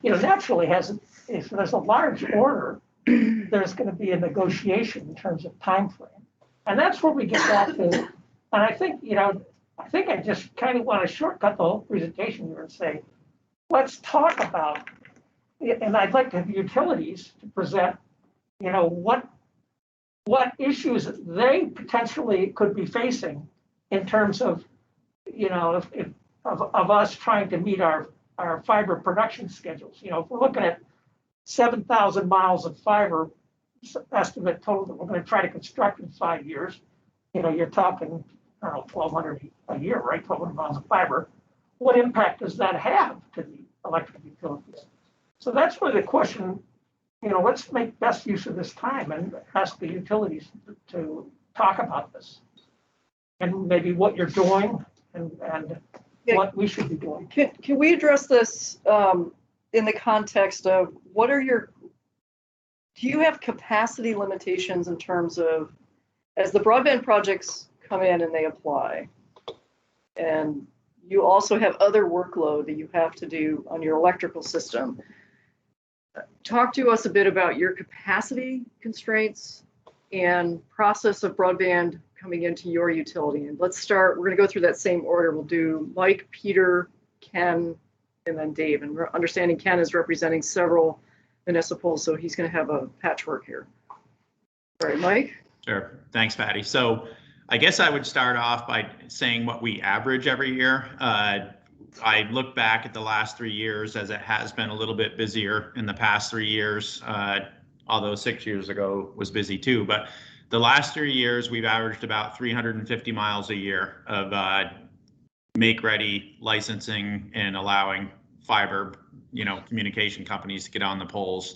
Naturally if there's a large order, there's going to be a negotiation in terms of time frame, and that's where we get back to And I think, I just kind of want to shortcut the whole presentation here and say, let's talk about, and I'd like to have utilities to present, what issues they potentially could be facing in terms of, of us trying to meet our fiber production schedules. If we're looking at 7,000 miles of fiber estimate total that we're going to try to construct in 5 years, you're talking, I don't know, 1,200 a year, right? 1,200 miles of fiber. What impact does that have to the electric utilities? So that's where the question, let's make best use of this time and ask the utilities to talk about this. And maybe what you're doing and what we should be doing. Can we address this in the context of do you have capacity limitations in terms of, as the broadband projects come in and they apply, and you also have other workload that you have to do on your electrical system? Talk to us a bit about your capacity constraints and process of broadband coming into your utility. And let's start, we're going to go through that same order. We'll do Mike, Peter, Ken, and then Dave. And we're understanding Ken is representing several municipals, so he's going to have a patchwork here. All right, Mike? Sure. Thanks, Patty. So I guess I would start off by saying what we average every year. I look back at the last 3 years, as it has been a little bit busier in the past 3 years, although 6 years ago was busy too. But the last 3 years, we've averaged about 350 miles a year of make-ready licensing and allowing fiber, communication companies to get on the poles.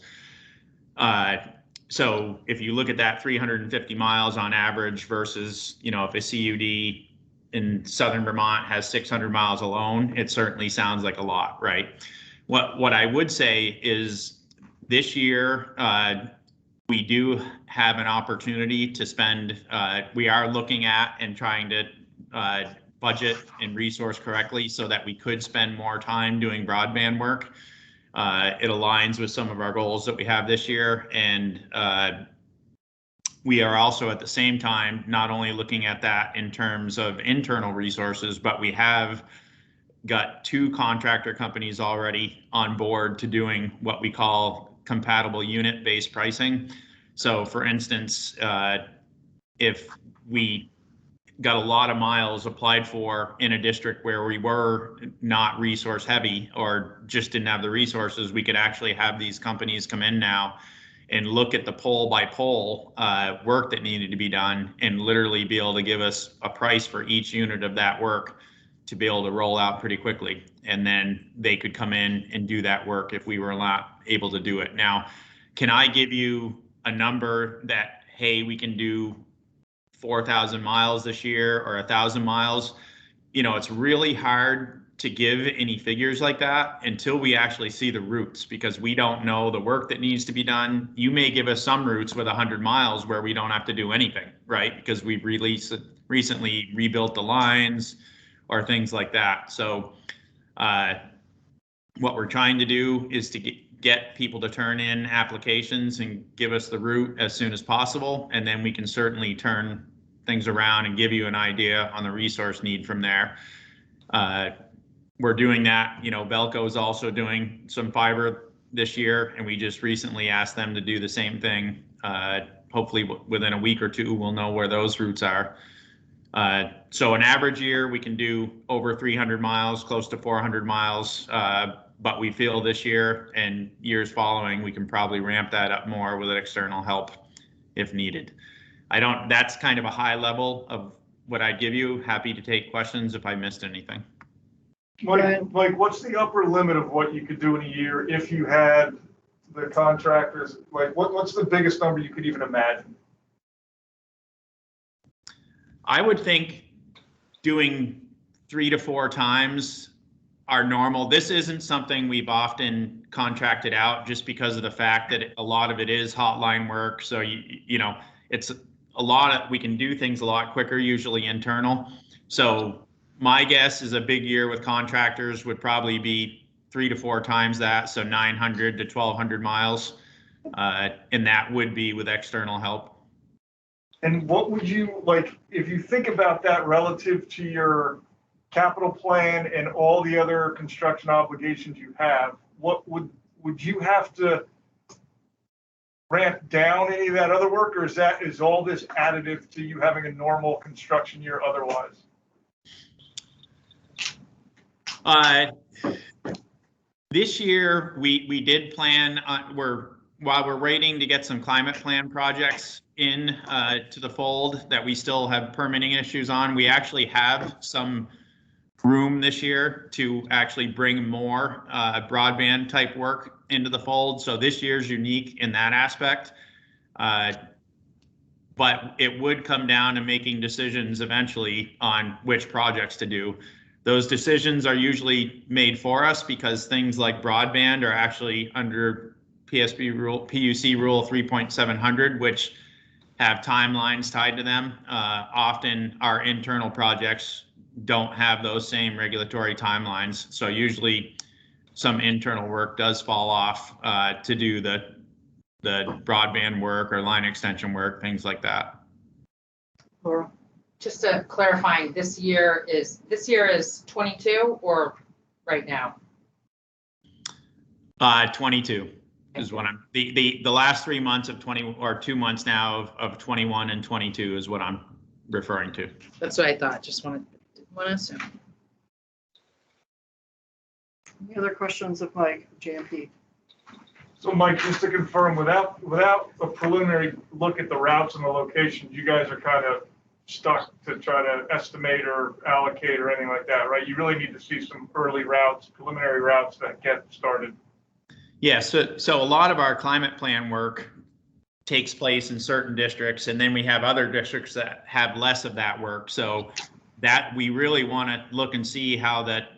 So if you look at that 350 miles on average versus, if a CUD in southern Vermont has 600 miles alone, it certainly sounds like a lot, right? What I would say is this year, we do have an opportunity to spend, we are looking at and trying to budget and resource correctly so that we could spend more time doing broadband work. It aligns with some of our goals that we have this year. And we are also at the same time not only looking at that in terms of internal resources, but we have got 2 contractor companies already on board to doing what we call compatible unit-based pricing. So for instance, if we got a lot of miles applied for in a district where we were not resource heavy or just didn't have the resources, we could actually have these companies come in now and look at the pole by pole work that needed to be done and literally be able to give us a price for each unit of that work to be able to roll out pretty quickly. And then they could come in and do that work if we were not able to do it. Now, can I give you a number that, hey, we can do 4,000 miles this year or 1,000 miles? It's really hard to give any figures like that until we actually see the routes, because we don't know the work that needs to be done. You may give us some routes with 100 miles where we don't have to do anything, right? Because we've recently rebuilt the lines or things like that. So what we're trying to do is to get people to turn in applications and give us the route as soon as possible. And then we can certainly turn things around and give you an idea on the resource need from there. We're doing that. Belco is also doing some fiber this year, and we just recently asked them to do the same thing. Hopefully within a week or two, we'll know where those routes are. So an average year, we can do over 300 miles, close to 400 miles. But we feel this year and years following, we can probably ramp that up more with external help if needed. That's kind of a high level of what I'd give you. Happy to take questions if I missed anything. Mike, what's the upper limit of what you could do in a year if you had the contractors? Like, what's the biggest number you could even imagine? I would think doing 3 to 4 times our normal. This isn't something we've often contracted out just because of the fact that a lot of it is hotline work. So, it's a lot of, we can do things a lot quicker, usually internal. So my guess is a big year with contractors would probably be 3 to 4 times that. So 900 to 1,200 miles. And that would be with external help. And what would you, like, if you think about that relative to your capital plan and all the other construction obligations you have, what would you have to ramp down any of that other work, or is all this additive to you having a normal construction year otherwise? This year, we did plan, while we're waiting to get some climate plan projects in to the fold that we still have permitting issues on, we actually have some room this year to actually bring more broadband type work into the fold. So this year's unique in that aspect. But it would come down to making decisions eventually on which projects to do. Those decisions are usually made for us because things like broadband are actually under PUC rule 3.700, which have timelines tied to them. Often our internal projects don't have those same regulatory timelines. So usually some internal work does fall off to do the broadband work or line extension work, things like that. Laura? Just to clarifying, this year is 22 or right now? 22 is what I'm, the last 3 months of 20, or 2 months now of 21 and 22 is what I'm referring to. That's what I thought. Just want to assume. Any other questions of Mike, JMP? So Mike, just to confirm, without a preliminary look at the routes and the locations, you guys are kind of stuck to try to estimate or allocate or anything like that, right? You really need to see some early routes, preliminary routes that get started. Yeah, so a lot of our climate plan work takes place in certain districts, and then we have other districts that have less of that work. So that we really want to look and see how that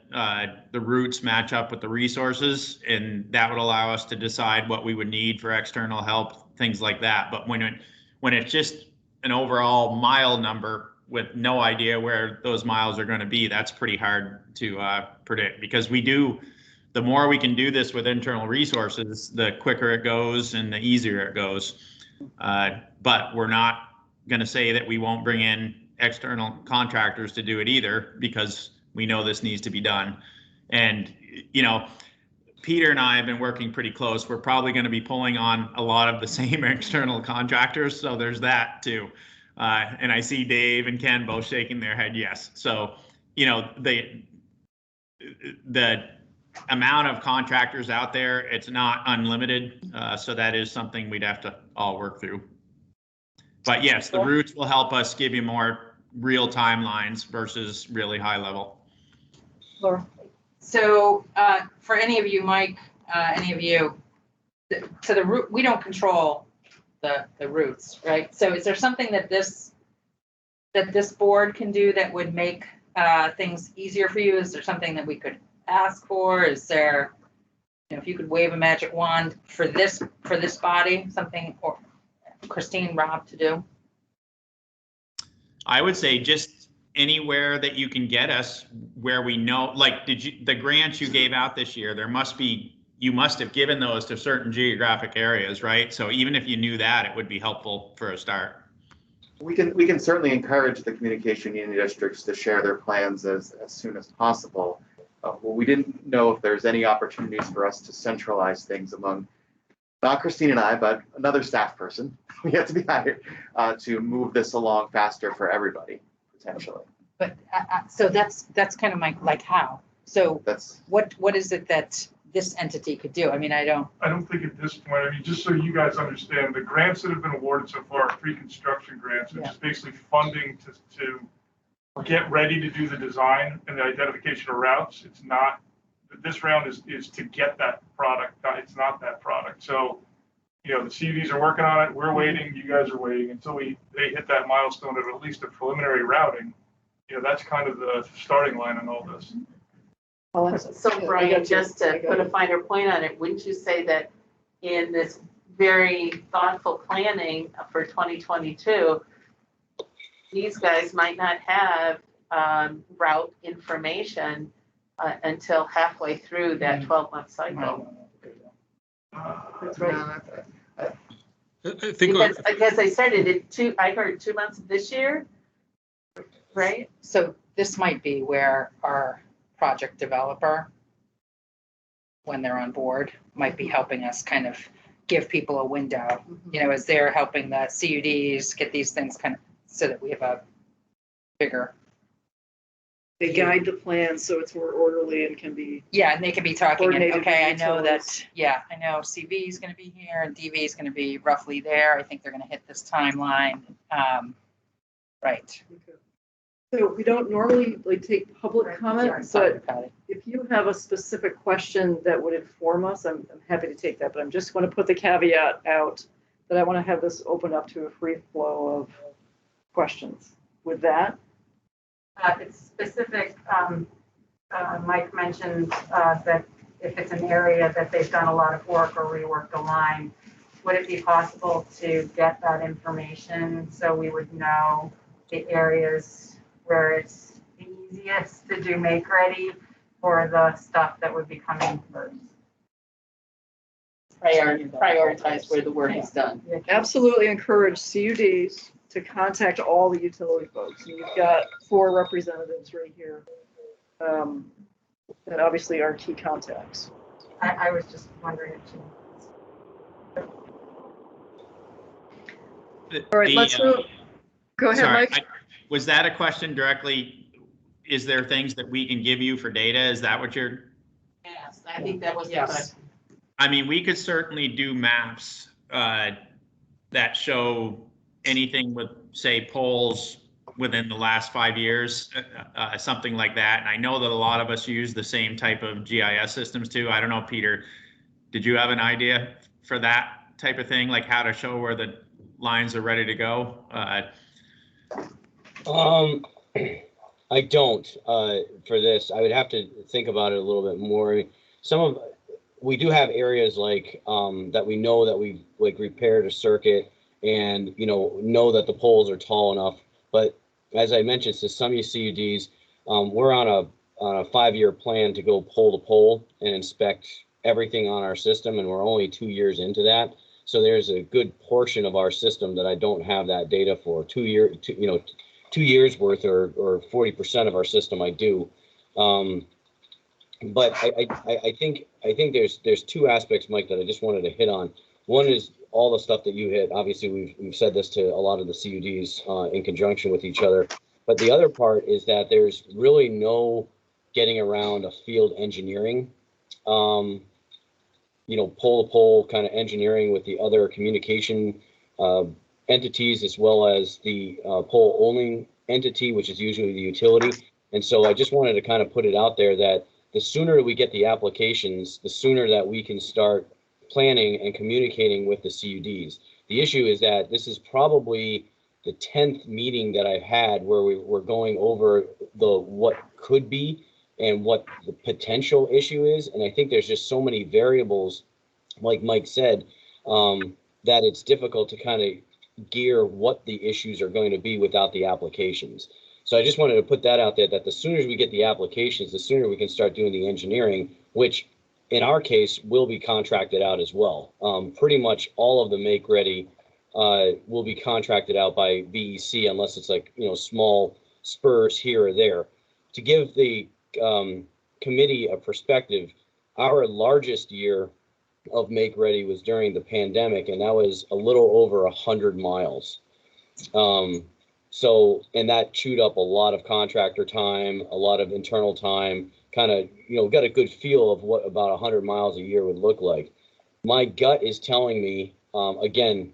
the routes match up with the resources, and that would allow us to decide what we would need for external help, things like that. But when it's just an overall mile number with no idea where those miles are going to be, that's pretty hard to predict, because the more we can do this with internal resources, the quicker it goes and the easier it goes. But we're not going to say that we won't bring in external contractors to do it either, because we know this needs to be done. And, you know, Peter and I have been working pretty close. We're probably going to be pulling on a lot of the same external contractors. So there's that too. And I see Dave and Ken both shaking their head yes. So, you know, the amount of contractors out there, it's not unlimited. So that is something we'd have to all work through. But yes, the routes will help us give you more real timelines versus really high level. Laura? So for any of you, Mike, any of you, so the route, we don't control the routes, right? So is there something that this board can do that would make things easier for you? Is there something that we could ask for? Is there, you know, if you could wave a magic wand for this body, something, or Christine, Rob, to do? I would say just anywhere that you can get us where we know, like, the grants you gave out this year, you must have given those to certain geographic areas, right? So even if you knew that, it would be helpful for a start. We can certainly encourage the communication union districts to share their plans as soon as possible. Well, we didn't know if there's any opportunities for us to centralize things among, not Christine and I, but another staff person we have to be hired to move this along faster for everybody, potentially. But so that's kind of like how? So That's what is it that this entity could do? I mean, I don't think at this point, I mean, just so you guys understand, the grants that have been awarded so far are pre-construction grants, which is basically funding to get ready to do the design and the identification of routes. It's not, this round is to get that product. It's not that product. So, you know, the CVs are working on it. We're waiting. You guys are waiting until they hit that milestone of at least a preliminary routing. You know, that's kind of the starting line on all this. So Brian, just to put a finer point on it, wouldn't you say that in this very thoughtful planning for 2022, these guys might not have route information until halfway through that 12-month cycle? That's right. I think Because they started it I heard 2 months of this year, right? So this might be where our project developer, when they're on board, might be helping us kind of give people a window, as they're helping the CUDs get these things kind of, so that we have a bigger. They guide the plan so it's more orderly and can be. Yeah, and they can be talking, Coordinated okay, I with know utilities. that, I know CV is gonna be here and DV is gonna be roughly there. I think they're gonna hit this timeline. Right. Okay. So we don't normally take public comment, but Patty. if you have a specific question that would inform us, I'm happy to take that, but I'm just going to put the caveat out that I want to have this open up to a free flow of questions. With that, It's specific, Mike mentioned that if it's an area that they've done a lot of work or reworked the line, would it be possible to get that information so we would know the areas where it's the easiest to do make ready for the stuff that would be coming first? Prioritize where the work is done. absolutely encourage CUDs to contact all the utility folks. And you've got 4 representatives right here that obviously are key contacts. I was just wondering if you. All right, let's move. Go ahead, Sorry, Mike. was that a question directly? Is there things that we can give you for data? Is that what you're? Yes, I think that was the Yes. question. I mean, we could certainly do maps that show anything with, say, polls within the last 5 years, something like that. And I know that a lot of us use the same type of GIS systems too. I don't know, Peter, did you have an idea for that type of thing, like how to show where the lines are ready to go? I don't, for this. I would have to think about it a little bit more. We do have areas like, that we know that we've like repaired a circuit and, know that the poles are tall enough. But as I mentioned, to some CUDs, we're on a 5-year plan to go pole to pole and inspect everything on our system. And we're only 2 years into that. So there's a good portion of our system that I don't have that data for. 2 years worth or 40% of our system I do. But I think there's 2 aspects, Mike, that I just wanted to hit on. One is all the stuff that you hit. Obviously, we've said this to a lot of the CUDs in conjunction with each other. But the other part is that there's really no getting around a field engineering, pole to pole kind of engineering with the other communication entities, as well as the pole owning entity, which is usually the utility. And so I just wanted to kind of put it out there that the sooner we get the applications, the sooner that we can start planning and communicating with the CUDs. The issue is that this is probably the 10th meeting that I've had where we're going over what could be and what the potential issue is. And I think there's just so many variables, like Mike said, that it's difficult to kind of gear what the issues are going to be without the applications. So I just wanted to put that out there, that the sooner we get the applications, the sooner we can start doing the engineering, which in our case will be contracted out as well. Pretty much all of the make ready will be contracted out by VEC, unless it's like, small spurs here or there. To give the committee a perspective, our largest year of make ready was during the pandemic, and that was a little over 100 miles. And that chewed up a lot of contractor time, a lot of internal time, kind of, got a good feel of what about 100 miles a year would look like. My gut is telling me, again,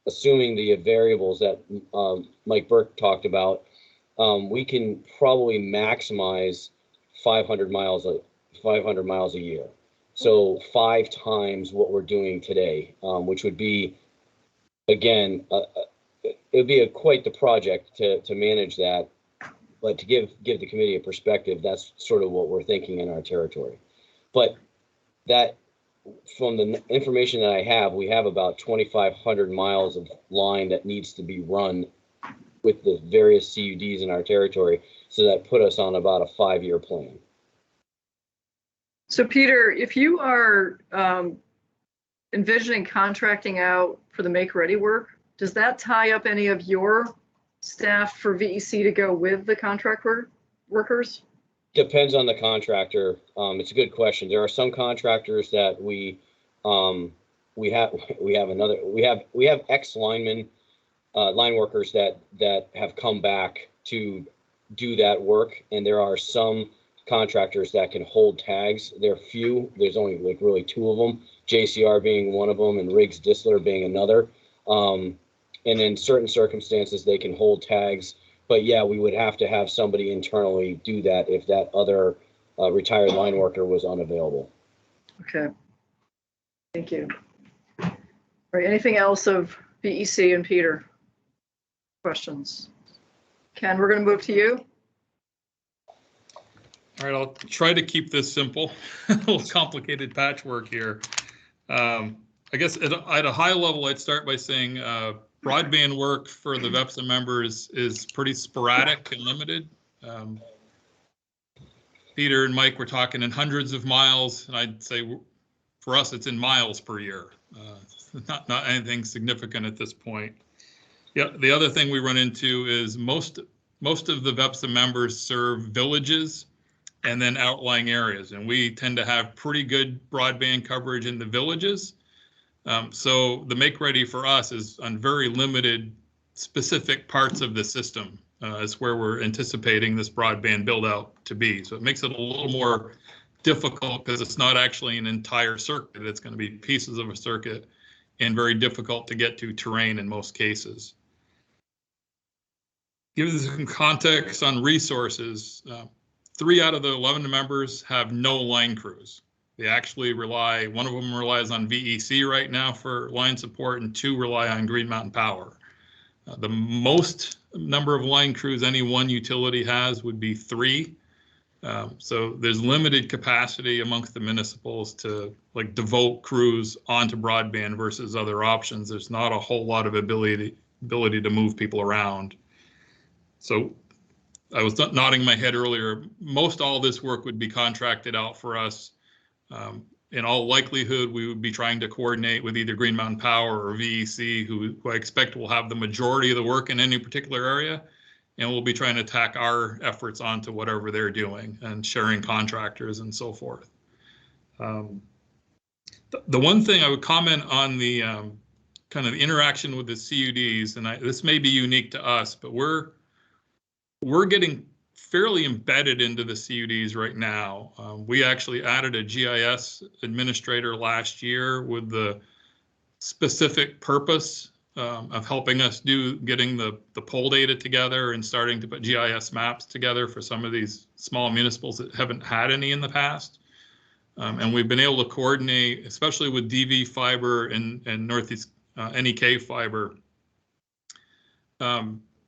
assuming the variables that Mike Burke talked about, we can probably maximize 500 miles a year. So 5 times what we're doing today, which would be, again, it would be quite the project to manage that. But to give the committee a perspective, that's sort of what we're thinking in our territory. But that, from the information that I have, we have about 2,500 miles of line that needs to be run with the various CUDs in our territory. So that put us on about a 5-year plan. So Peter, if you are envisioning contracting out for the make ready work. Does that tie up any of your staff for VEC to go with the contract workers? Depends on the contractor. It's a good question. There are some contractors that we have ex-linemen, line workers that have come back to do that work, and there are some contractors that can hold tags. They're few. There's only like really two of them, JCR being one of them and Riggs Disler being another. And in certain circumstances, they can hold tags. But yeah, we would have to have somebody internally do that if that other retired line worker was unavailable. Okay. Thank you. All right, anything else of VEC and Peter? Questions? Ken, we're going to move to you. All right, I'll try to keep this simple. A little complicated patchwork here. I guess at a high level, I'd start by saying broadband work for the VEPSA members is pretty sporadic and limited. Peter and Mike were talking in hundreds of miles, and I'd say for us, it's in miles per year. Not anything significant at this point. Yeah, the other thing we run into is most of the VEPSA members serve villages and then outlying areas, and we tend to have pretty good broadband coverage in the villages. So the make ready for us is on very limited specific parts of the system. Is where we're anticipating this broadband build out to be. So it makes it a little more difficult because it's not actually an entire circuit. It's going to be pieces of a circuit and very difficult to get to terrain in most cases. Give you some context on resources. 3 out of the 11 members have no line crews. They actually rely, one of them relies on VEC right now for line support, and 2 rely on Green Mountain Power. The most number of line crews any one utility has would be 3. So there's limited capacity amongst the municipals to like devote crews onto broadband versus other options. There's not a whole lot of ability to move people around. So I was nodding my head earlier. Most all this work would be contracted out for us. In all likelihood, we would be trying to coordinate with either Green Mountain Power or VEC, who I expect will have the majority of the work in any particular area. And we'll be trying to tack our efforts onto whatever they're doing and sharing contractors and so forth. The one thing I would comment on the kind of interaction with the CUDs, and this may be unique to us, but we're getting fairly embedded into the CUDs right now. We actually added a GIS administrator last year with the specific purpose of helping us getting the poll data together and starting to put GIS maps together for some of these small municipals that haven't had any in the past. And we've been able to coordinate, especially with DV fiber and Northeast NEK fiber,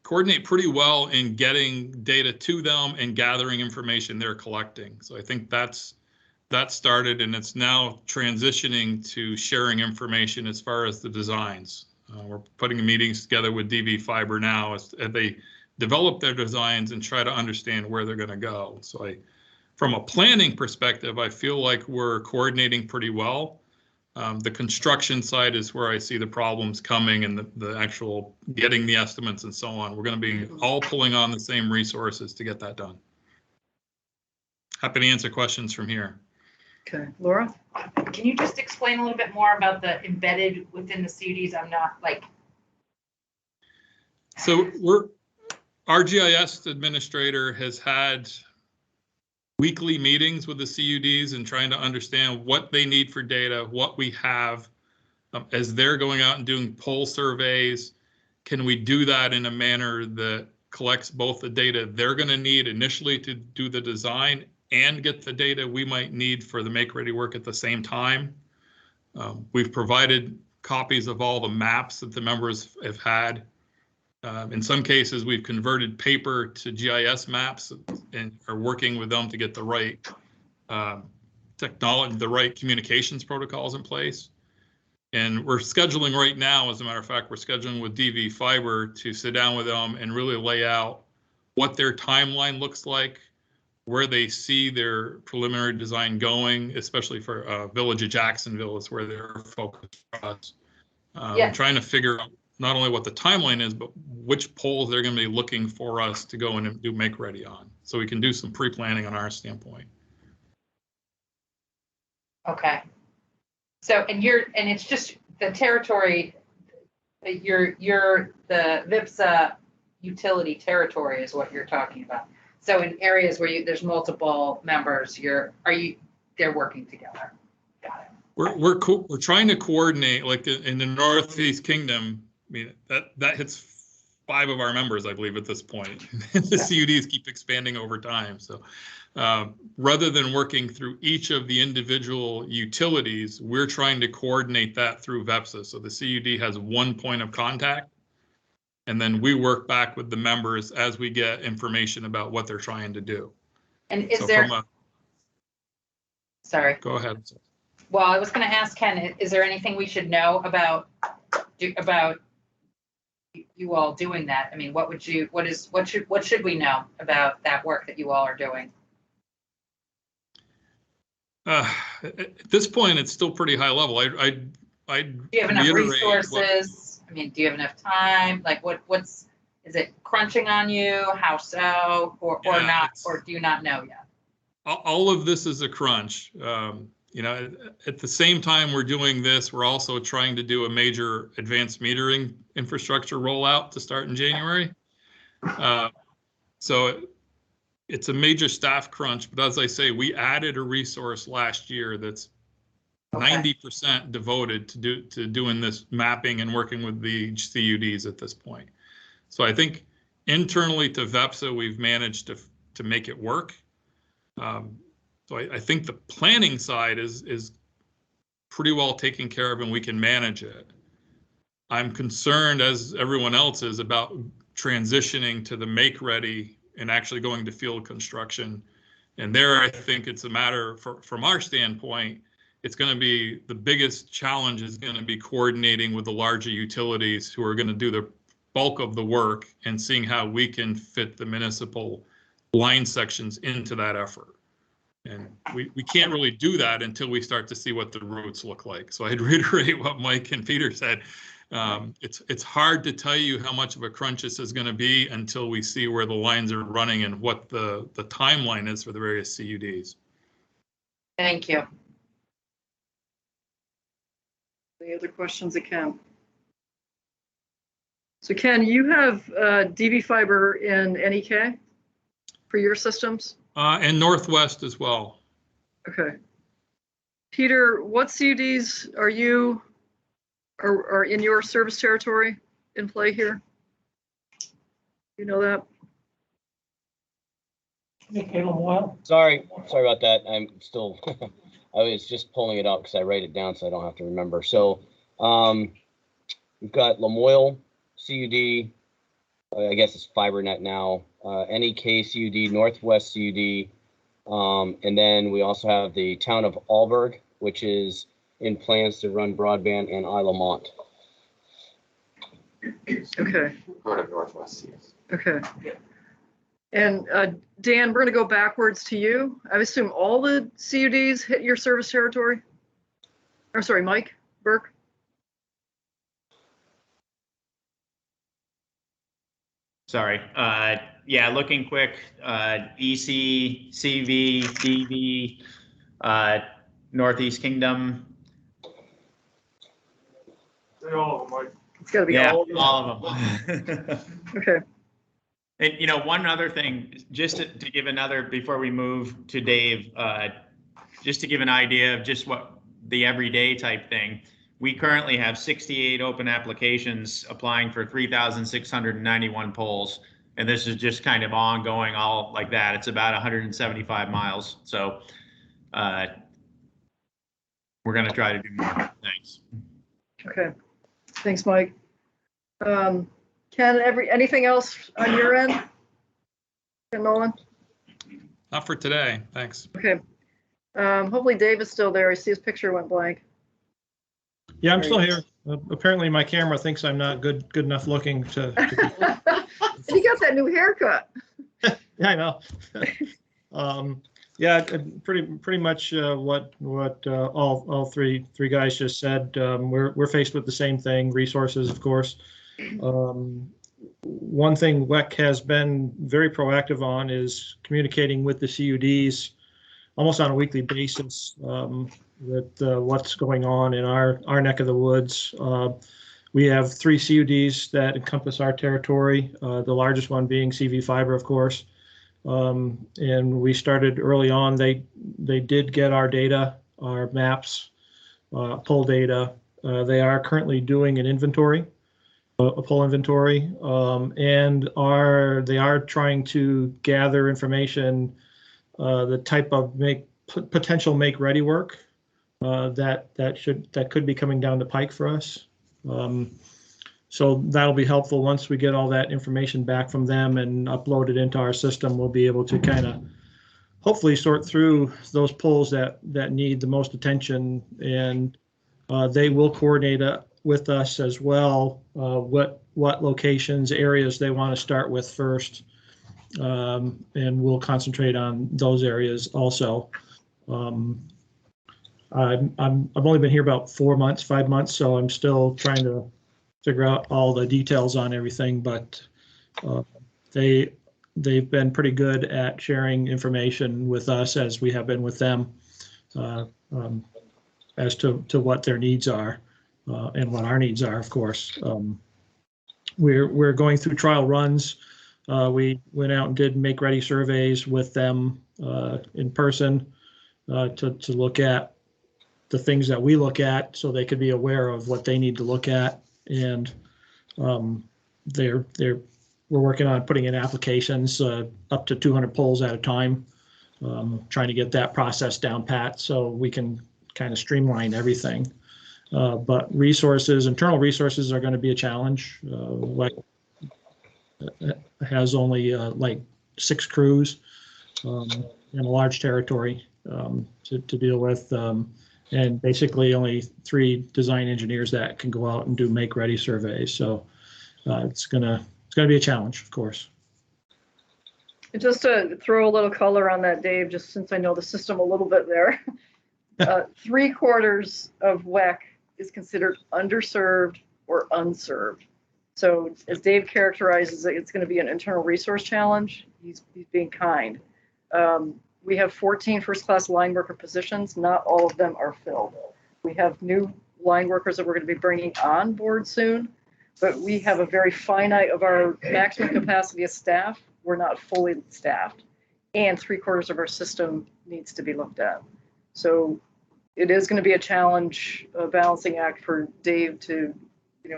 coordinate pretty well in getting data to them and gathering information they're collecting. So I think that started, and it's now transitioning to sharing information as far as the designs. We're putting meetings together with DV Fiber now as they develop their designs and try to understand where they're going to go. So from a planning perspective, I feel like we're coordinating pretty well. The construction side is where I see the problems coming, and the actual getting the estimates and so on. We're going to be all pulling on the same resources to get that done. Happy to answer questions from here. Okay, Laura? Can you just explain a little bit more about the embedded within the CUDs? I'm not like. So our GIS administrator has had weekly meetings with the CUDs and trying to understand what they need for data, what we have, as they're going out and doing poll surveys. Can we do that in a manner that collects both the data they're going to need initially to do the design and get the data we might need for the make ready work at the same time? We've provided copies of all the maps that the members have had. In some cases, we've converted paper to GIS maps and are working with them to get the right technology, the right communications protocols in place. And we're scheduling right now, as a matter of fact, we're scheduling with DV Fiber to sit down with them and really lay out what their timeline looks like, where they see their preliminary design going, especially for Village of Jacksonville is where they're focused for us. Yeah. Trying to figure out not only what the timeline is, but which poles they're going to be looking for us to go in and do make ready on, so we can do some pre-planning on our standpoint. Okay. So, and it's just the territory, you're the VIPSA utility territory is what you're talking about. So in areas where there's multiple members, they're working together. Got it. We're trying to coordinate, like in the Northeast Kingdom. I mean, that hits 5 of our members, I believe, at this point. The CUDs keep expanding over time. So rather than working through each of the individual utilities, we're trying to coordinate that through VEPSA. So the CUD has one point of contact, and then we work back with the members as we get information about what they're trying to do. And is So there, sorry. Go ahead. Well, I was going to ask Ken, is there anything we should know about you all doing that? I mean, what should we know about that work that you all are doing? At this point, it's still pretty high level. I do you have enough resources? I mean, do you have enough time? Like, is it crunching on you? How so, or not, or do you not know yet? All of this is a crunch. You know, at the same time we're doing this, we're also trying to do a major advanced metering infrastructure rollout to start in January. So it's a major staff crunch, but as I say, we added a resource last year that's 90% devoted to doing this mapping and working with the CUDs at this point. So I think internally to VEPSA, we've managed to make it work. So I think the planning side is pretty well taken care of and we can manage it. I'm concerned, as everyone else is, about transitioning to the make ready and actually going to field construction. And there, I think it's a matter from our standpoint, it's going to be the biggest challenge is going to be coordinating with the larger utilities who are going to do the bulk of the work and seeing how we can fit the municipal line sections into that effort. And we can't really do that until we start to see what the routes look like. So I'd reiterate what Mike and Peter said. It's hard to tell you how much of a crunch this is going to be until we see where the lines are running and what the timeline is for the various CUDs. Thank you. Any other questions of Ken? So Ken, you have DV fiber in NEK for your systems? And Northwest as well. Okay. Peter, what CUDs are in your service territory in play here? You know that? Sorry about that. I'm still, I was just pulling it out because I write it down so I don't have to remember. So we've got Lamoille CUD, I guess it's FiberNet now, NEK CUD, Northwest CUD, and then we also have the town of Alburg, which is in plans to run broadband, and Isle Mont. Okay. Part of Northwest, yes. Okay. And Dan, we're going to go backwards to you. I assume all the CUDs hit your service territory? I'm sorry, Mike Burke? Sorry. Yeah, looking quick. EC, CV, DV, Northeast Kingdom. Say all of them, Mike. It's got to be all of them. All of them. Okay. And you know, one other thing, just to give another, before we move to Dave, just to give an idea of just what the everyday type thing. We currently have 68 open applications applying for 3,691 polls. And this is just kind of ongoing, all like that. It's about 175 miles. So we're going to try to do more. Thanks. Okay. Thanks, Mike. Ken, anything else on your end? Ken Nolan? Not for today. Thanks. Okay. Hopefully Dave is still there. I see his picture went blank. Yeah, I'm still here. Apparently my camera thinks I'm not good enough looking to You got that new haircut. Yeah, I know. Yeah, pretty much what all three guys just said. We're faced with the same thing, resources, of course. One thing WEC has been very proactive on is communicating with the CUDs almost on a weekly basis with what's going on in our neck of the woods. We have 3 CUDs that encompass our territory, the largest one being CV Fiber, of course. And we started early on. They did get our data, our maps, poll data. They are currently doing an inventory, a poll inventory, and they are trying to gather information, the type of potential make ready work that could be coming down the pike for us. So that'll be helpful. Once we get all that information back from them and upload it into our system, we'll be able to kind of hopefully sort through those polls that need the most attention, and they will coordinate with us as well what locations, areas they want to start with first, and we'll concentrate on those areas also. I've only been here about 5 months, so I'm still trying to figure out all the details on everything, but they've been pretty good at sharing information with us as we have been with them as to what their needs are and what our needs are, of course. We're going through trial runs. We went out and did make ready surveys with them in person to look at the things that we look at so they could be aware of what they need to look at. And we're working on putting in applications up to 200 polls at a time, trying to get that process down pat so we can kind of streamline everything. But internal resources are going to be a challenge. Like has only like 6 crews in a large territory to deal with. And basically only 3 design engineers that can go out and do make ready surveys. So it's gonna be a challenge, of course. And just to throw a little color on that, Dave, just since I know the system a little bit there, 3/4 of WEC is considered underserved or unserved. So as Dave characterizes it, it's going to be an internal resource challenge. He's being kind. We have 14 first-class line worker positions. Not all of them are filled. We have new line workers that we're going to be bringing on board soon, but we have a very finite of our maximum capacity of staff. We're not fully staffed, and 3/4 of our system needs to be looked at. So it is going to be a challenge, a balancing act for Dave to,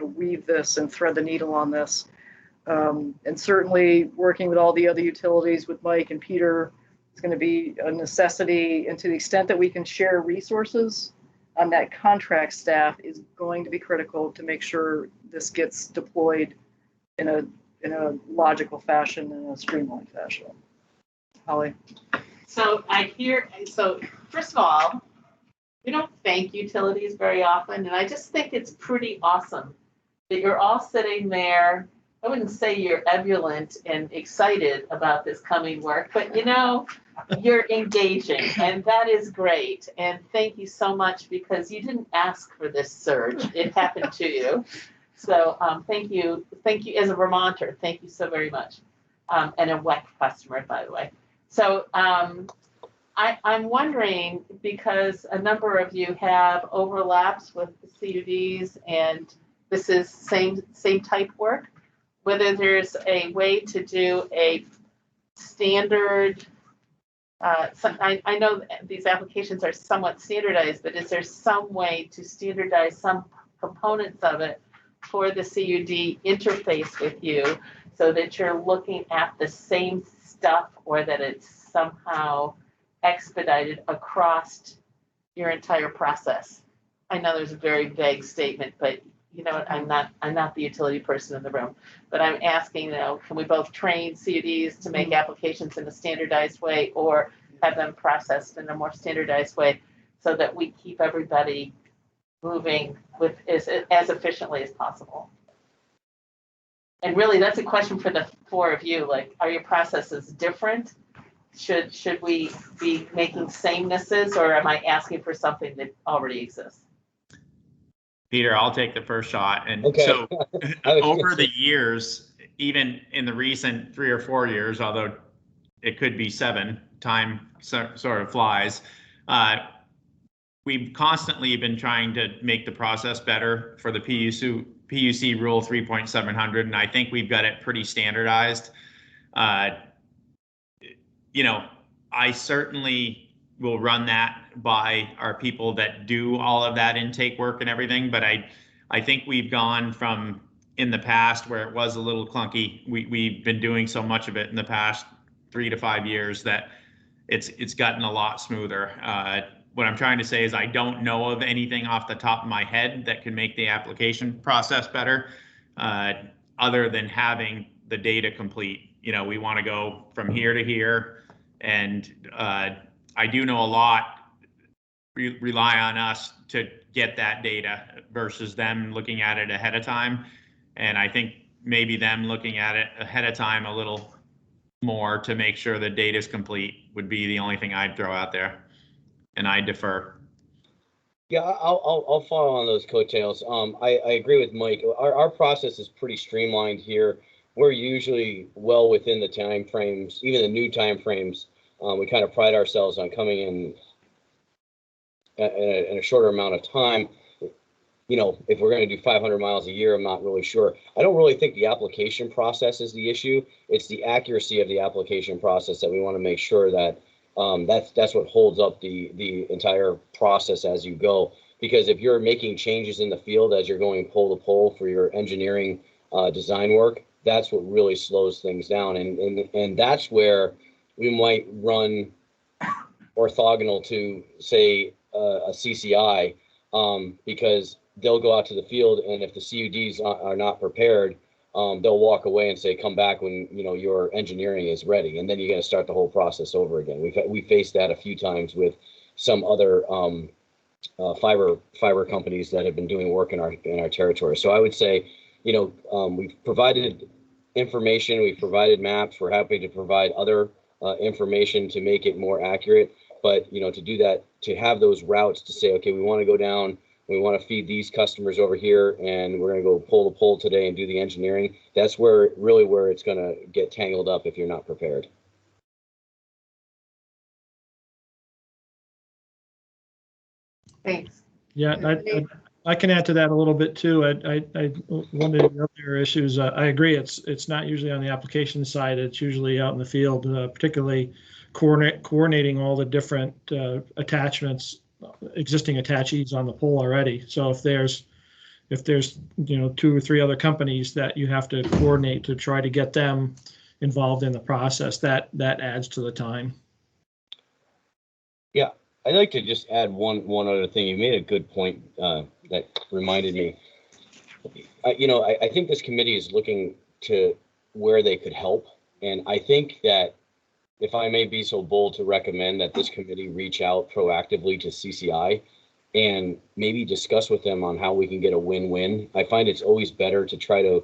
weave this and thread the needle on this. And certainly working with all the other utilities with Mike and Peter, it's going to be a necessity, and to the extent that we can share resources on that contract staff is going to be critical to make sure this gets deployed in a logical fashion, in a streamlined fashion. Holly? So first of all, we don't thank utilities very often, and I just think it's pretty awesome that you're all sitting there. I wouldn't say you're ebullient and excited about this coming work, but you're engaging, and that is great. And thank you so much, because you didn't ask for this surge. It happened to you. So thank you as a Vermonter. Thank you so very much. And a WEC customer, by the way. So I'm wondering, because a number of you have overlaps with the CUDs, and this is same type work, whether there's a way to do a standard, I know these applications are somewhat standardized, but is there some way to standardize some components of it for the CUD interface with you so that you're looking at the same stuff, or that it's somehow expedited across your entire process? I know there's a very vague statement, but I'm not the utility person in the room, but I'm asking, can we both train CUDs to make applications in a standardized way, or have them processed in a more standardized way, so that we keep everybody moving with as efficiently as possible? And really, that's a question for the 4 of you. Like, are your processes different should we be making samenesses, or am I asking for something that already exists? Peter, I'll take the first shot. And Okay. so I was over gonna the years, even in the recent 3 or 4 years, although it could be 7, time sort of flies, we've constantly been trying to make the process better for the PUC rule 3.700, and I think we've got it pretty standardized. You know, I certainly will run that by our people that do all of that intake work and everything, but I think we've gone from in the past where it was a little clunky. We've been doing so much of it in the past 3 to 5 years that it's gotten a lot smoother. What I'm trying to say is I don't know of anything off the top of my head that can make the application process better, other than having the data complete. You know, we want to go from here to here, and I do know a lot rely on us to get that data versus them looking at it ahead of time. And I think maybe them looking at it ahead of time a little more to make sure the data is complete would be the only thing I'd throw out there. And I defer. Yeah, I'll follow on those coattails. I agree with Mike. Our process is pretty streamlined here. We're usually well within the time frames, even the new time frames. We kind of pride ourselves on coming in a shorter amount of time. You know, if we're going to do 500 miles a year, I'm not really sure. I don't really think the application process is the issue. It's the accuracy of the application process that we want to make sure that that's what holds up the entire process as you go. Because if you're making changes in the field as you're going pole to pole for your engineering design work, that's what really slows things down. And that's where we might run orthogonal to, say, a CCI, because they'll go out to the field, and if the CUDs are not prepared, they'll walk away and say, come back when your engineering is ready, and then you got to start the whole process over again. We faced that a few times with some other fiber companies that have been doing work in our territory. So I would say, we've provided information, we've provided maps, we're happy to provide other information to make it more accurate. But to do that, to have those routes to say, okay, we want to go down, we want to feed these customers over here, and we're going to go pole to pole today and do the engineering. That's where it's going to get tangled up if you're not prepared. Thanks. Yeah, I can add to that a little bit too. One of the other issues, I agree, it's not usually on the application side. It's usually out in the field, particularly coordinating all the different attachments, existing attachees on the pole already. So if there's 2 or 3 other companies that you have to coordinate to try to get them involved in the process, that adds to the time. Yeah, I'd like to just add one other thing. You made a good point that reminded me. I think this committee is looking to where they could help, and I think that, if I may be so bold to recommend, that this committee reach out proactively to CCI and maybe discuss with them on how we can get a win-win. I find it's always better to try to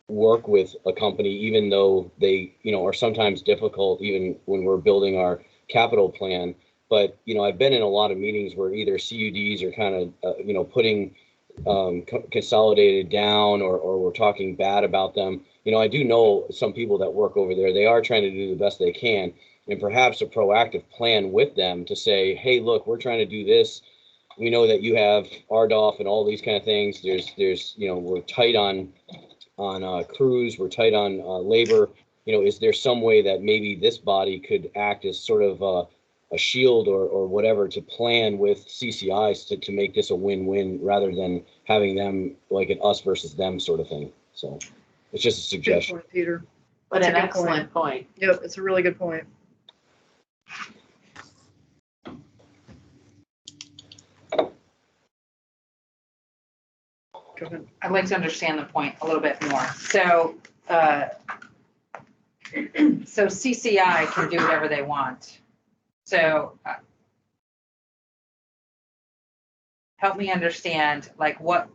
work with a company, even though they, are sometimes difficult, even when we're building our capital plan. But, I've been in a lot of meetings where either CUDs are kind of, putting Consolidated down, or we're talking bad about them. I do know some people that work over there. They are trying to do the best they can, and perhaps a proactive plan with them to say, hey, look, we're trying to do this. We know that you have RDOF and all these kind of things. There's we're tight on crews, we're tight on labor. Is there some way that maybe this body could act as sort of a shield or whatever to plan with CCIs to make this a win-win, rather than having them like an us versus them sort of thing. So it's just a suggestion. Good point, Peter. But That's an a good excellent point. Yep, it's a really good point. Go ahead. I'd like to understand the point a little bit more. So, so CCI can do whatever they want. So, help me understand, like, what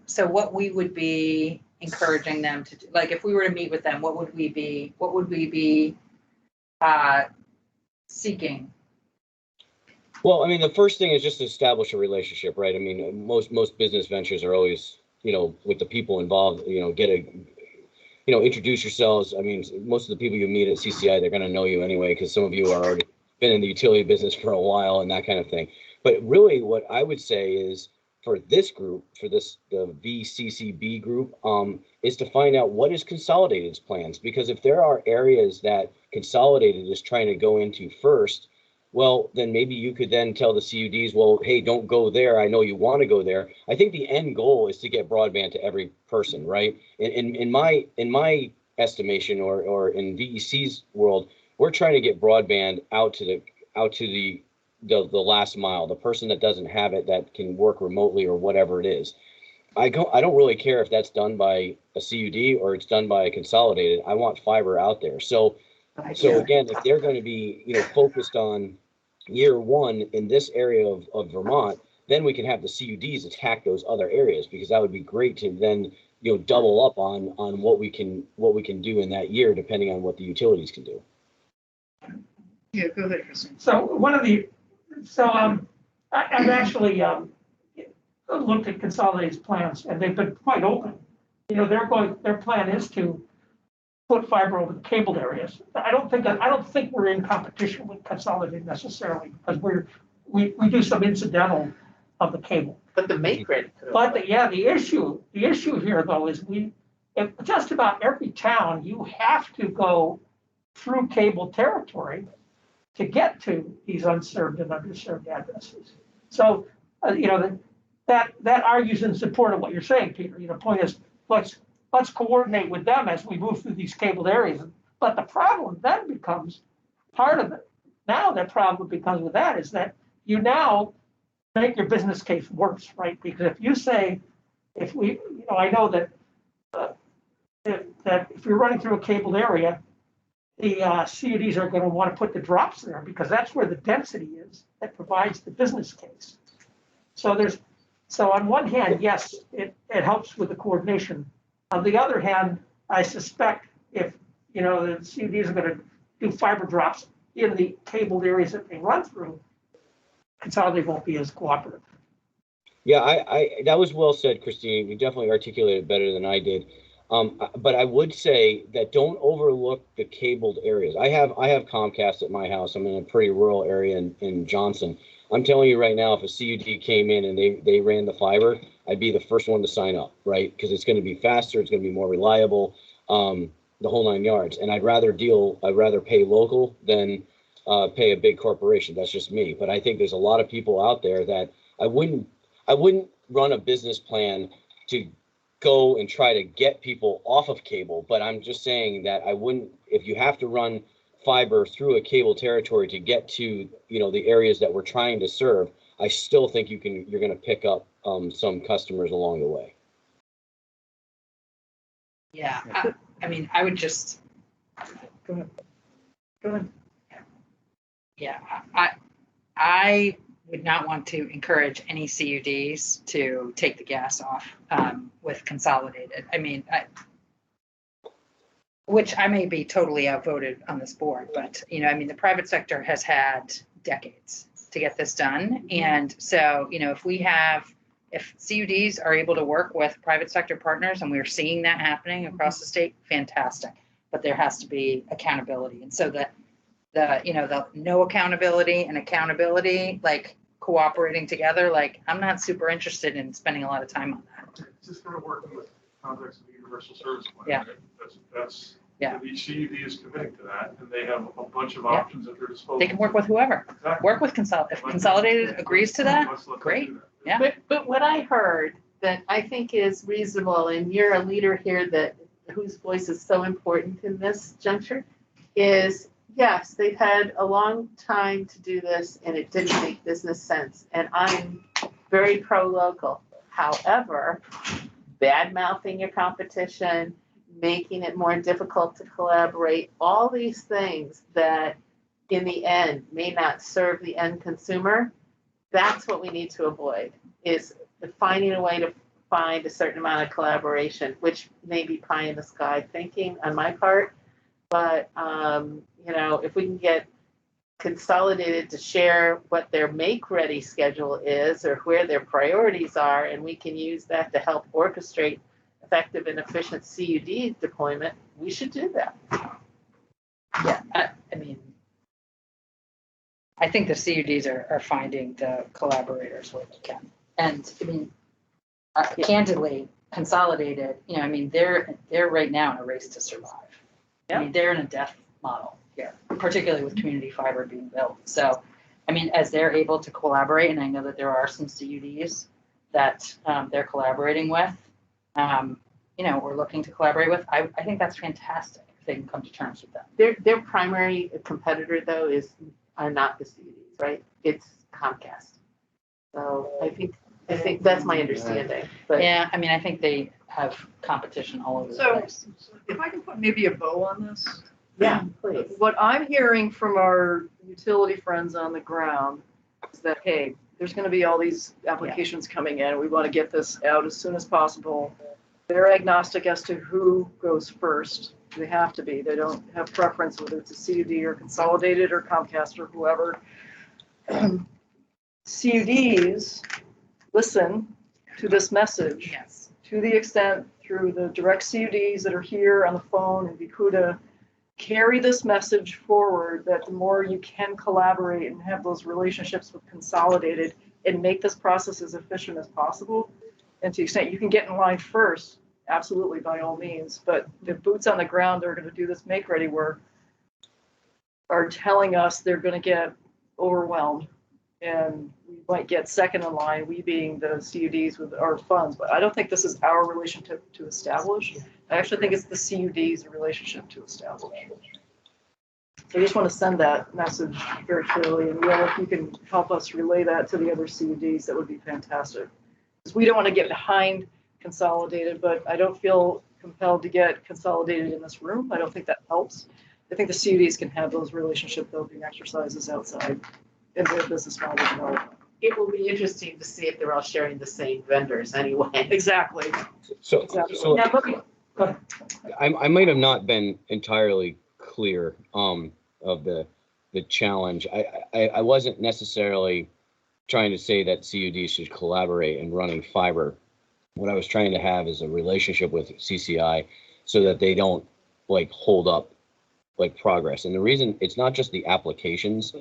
we would be encouraging them to do. Like, if we were to meet with them, what would we be seeking? Well, I mean, the first thing is just to establish a relationship, right? I mean, most business ventures are always, with the people involved, introduce yourselves. I mean, most of the people you meet at CCI, they're going to know you anyway, because some of you are already been in the utility business for a while and that kind of thing. But really what I would say is for this group, the VCCB group, is to find out what is Consolidated's plans. Because if there are areas that Consolidated is trying to go into first, well, then maybe you could then tell the CUDs, well, hey, don't go there. I know you want to go there. I think the end goal is to get broadband to every person, right? In my estimation, or in VEC's world, we're trying to get broadband out to the last mile, the person that doesn't have it, that can work remotely or whatever it is. I don't really care if that's done by a CUD or it's done by a Consolidated. I want fiber out there. So again, if they're going to be, focused on year one in this area of Vermont, then we can have the CUDs attack those other areas, because that would be great to then, double up on what we can do in that year, depending on what the utilities can do. Yeah, go ahead, Kristen. So I've actually looked at Consolidated's plans, and they've been quite open. Their plan is to put fiber over the cabled areas. I don't think we're in competition with Consolidated necessarily, because we do some incidental of the cable. But the make ready. But the issue here though is if just about every town, you have to go through cable territory to get to these unserved and underserved addresses. So that argues in support of what you're saying, Peter. Point is, let's coordinate with them as we move through these cabled areas. But the problem then becomes part of it. Now the problem becomes with that is that you now make your business case worse, right? Because if you say, I know that that if you're running through a cabled area, the CUDs are going to want to put the drops there, because that's where the density is that provides the business case. So on one hand, yes, it helps with the coordination. On the other hand, I suspect if the CUDs are going to do fiber drops in the cabled areas that they run through, Consolidated won't be as cooperative. Yeah, I that was well said, Christine. You definitely articulated it better than I did. But I would say that don't overlook the cabled areas. I have Comcast at my house. I'm in a pretty rural area in Johnson. I'm telling you right now, if a CUD came in and they ran the fiber, I'd be the first one to sign up, right? Because it's going to be faster, it's going to be more reliable, the whole 9 yards. And I'd rather pay local than pay a big corporation. That's just me. But I think there's a lot of people out there that I wouldn't run a business plan to go and try to get people off of cable. But I'm just saying that I wouldn't, if you have to run fiber through a cable territory to get to the areas that we're trying to serve, I still think you're going to pick up some customers along the way. Yeah, I would just. Go ahead. Yeah, I would not want to encourage any CUDs to take the gas off with Consolidated. Which I may be totally outvoted on this board, but the private sector has had decades to get this done. And so, if CUDs are able to work with private sector partners, and we're seeing that happening across the state, fantastic. But there has to be accountability. And so the no accountability and accountability, like cooperating together, like I'm not super interested in spending a lot of time on that. It's just going to work in the context of the universal service plan. Yeah. Right? That's Yeah. The CUD is committing to that, and they have a bunch of options at their disposal. They can work with whoever. Exactly. Work with If Consolidated agrees to that, Let's let them great. do that. Yeah. But what I heard that I think is reasonable, and you're a leader here whose voice is so important in this juncture, is yes, they've had a long time to do this and it didn't make business sense. And I'm very pro-local. However, bad-mouthing your competition, making it more difficult to collaborate, all these things that in the end may not serve the end consumer, that's what we need to avoid, is finding a way to find a certain amount of collaboration, which may be pie in the sky thinking on my part. But, if we can get Consolidated to share what their make-ready schedule is or where their priorities are, and we can use that to help orchestrate effective and efficient CUD deployment, we should do that. Yeah, I mean, I think the CUDs are finding the collaborators where they can. And I mean, candidly, Consolidated, you know, I mean, they're right now in a race to survive. I mean, they're in a death model here, particularly with community fiber being built. So, I mean, as they're able to collaborate, and I know that there are some CUDs that they're collaborating with, you know, we're looking to collaborate with. I think that's fantastic if they can come to terms with them. Their primary competitor, though, are not the CUDs, right? It's Comcast. So I think that's my understanding. But Yeah, I mean, I think they have competition all over the So- place. If I can put maybe a bow on this. yeah, please. What I'm hearing from our utility friends on the ground is that, hey, there's going to be all these applications coming in. We want to get this out as soon as possible. They're agnostic as to who goes first. They have to be. They don't have preference whether it's a CUD or Consolidated or Comcast or whoever. CUDs listen to this message Yes. to the extent through the direct CUDs that are here on the phone and Vicuda, carry this message forward that the more you can collaborate and have those relationships with Consolidated and make this process as efficient as possible. And to the extent you can get in line first, absolutely, by all means. But the boots on the ground that are going to do this make-ready work are telling us they're going to get overwhelmed. And we might get second in line, we being the CUDs with our funds. But I don't think this is our relationship to establish. I actually think it's the CUD's relationship to establish. So I just want to send that message very clearly. And Will, if you can help us relay that to the other CUDs, that would be fantastic. Because we don't want to get behind Consolidated, but I don't feel compelled to get Consolidated in this room. I don't think that helps. I think the CUDs can have those relationship building exercises outside in their business model development. It will be interesting to see if they're all sharing the same vendors anyway. Exactly. So, Exactly. so Now, look, go ahead. I might have not been entirely clear of the challenge. I wasn't necessarily trying to say that CUD should collaborate in running fiber. What I was trying to have is a relationship with CCI so that they don't like hold up like progress. And the reason it's not just the applications,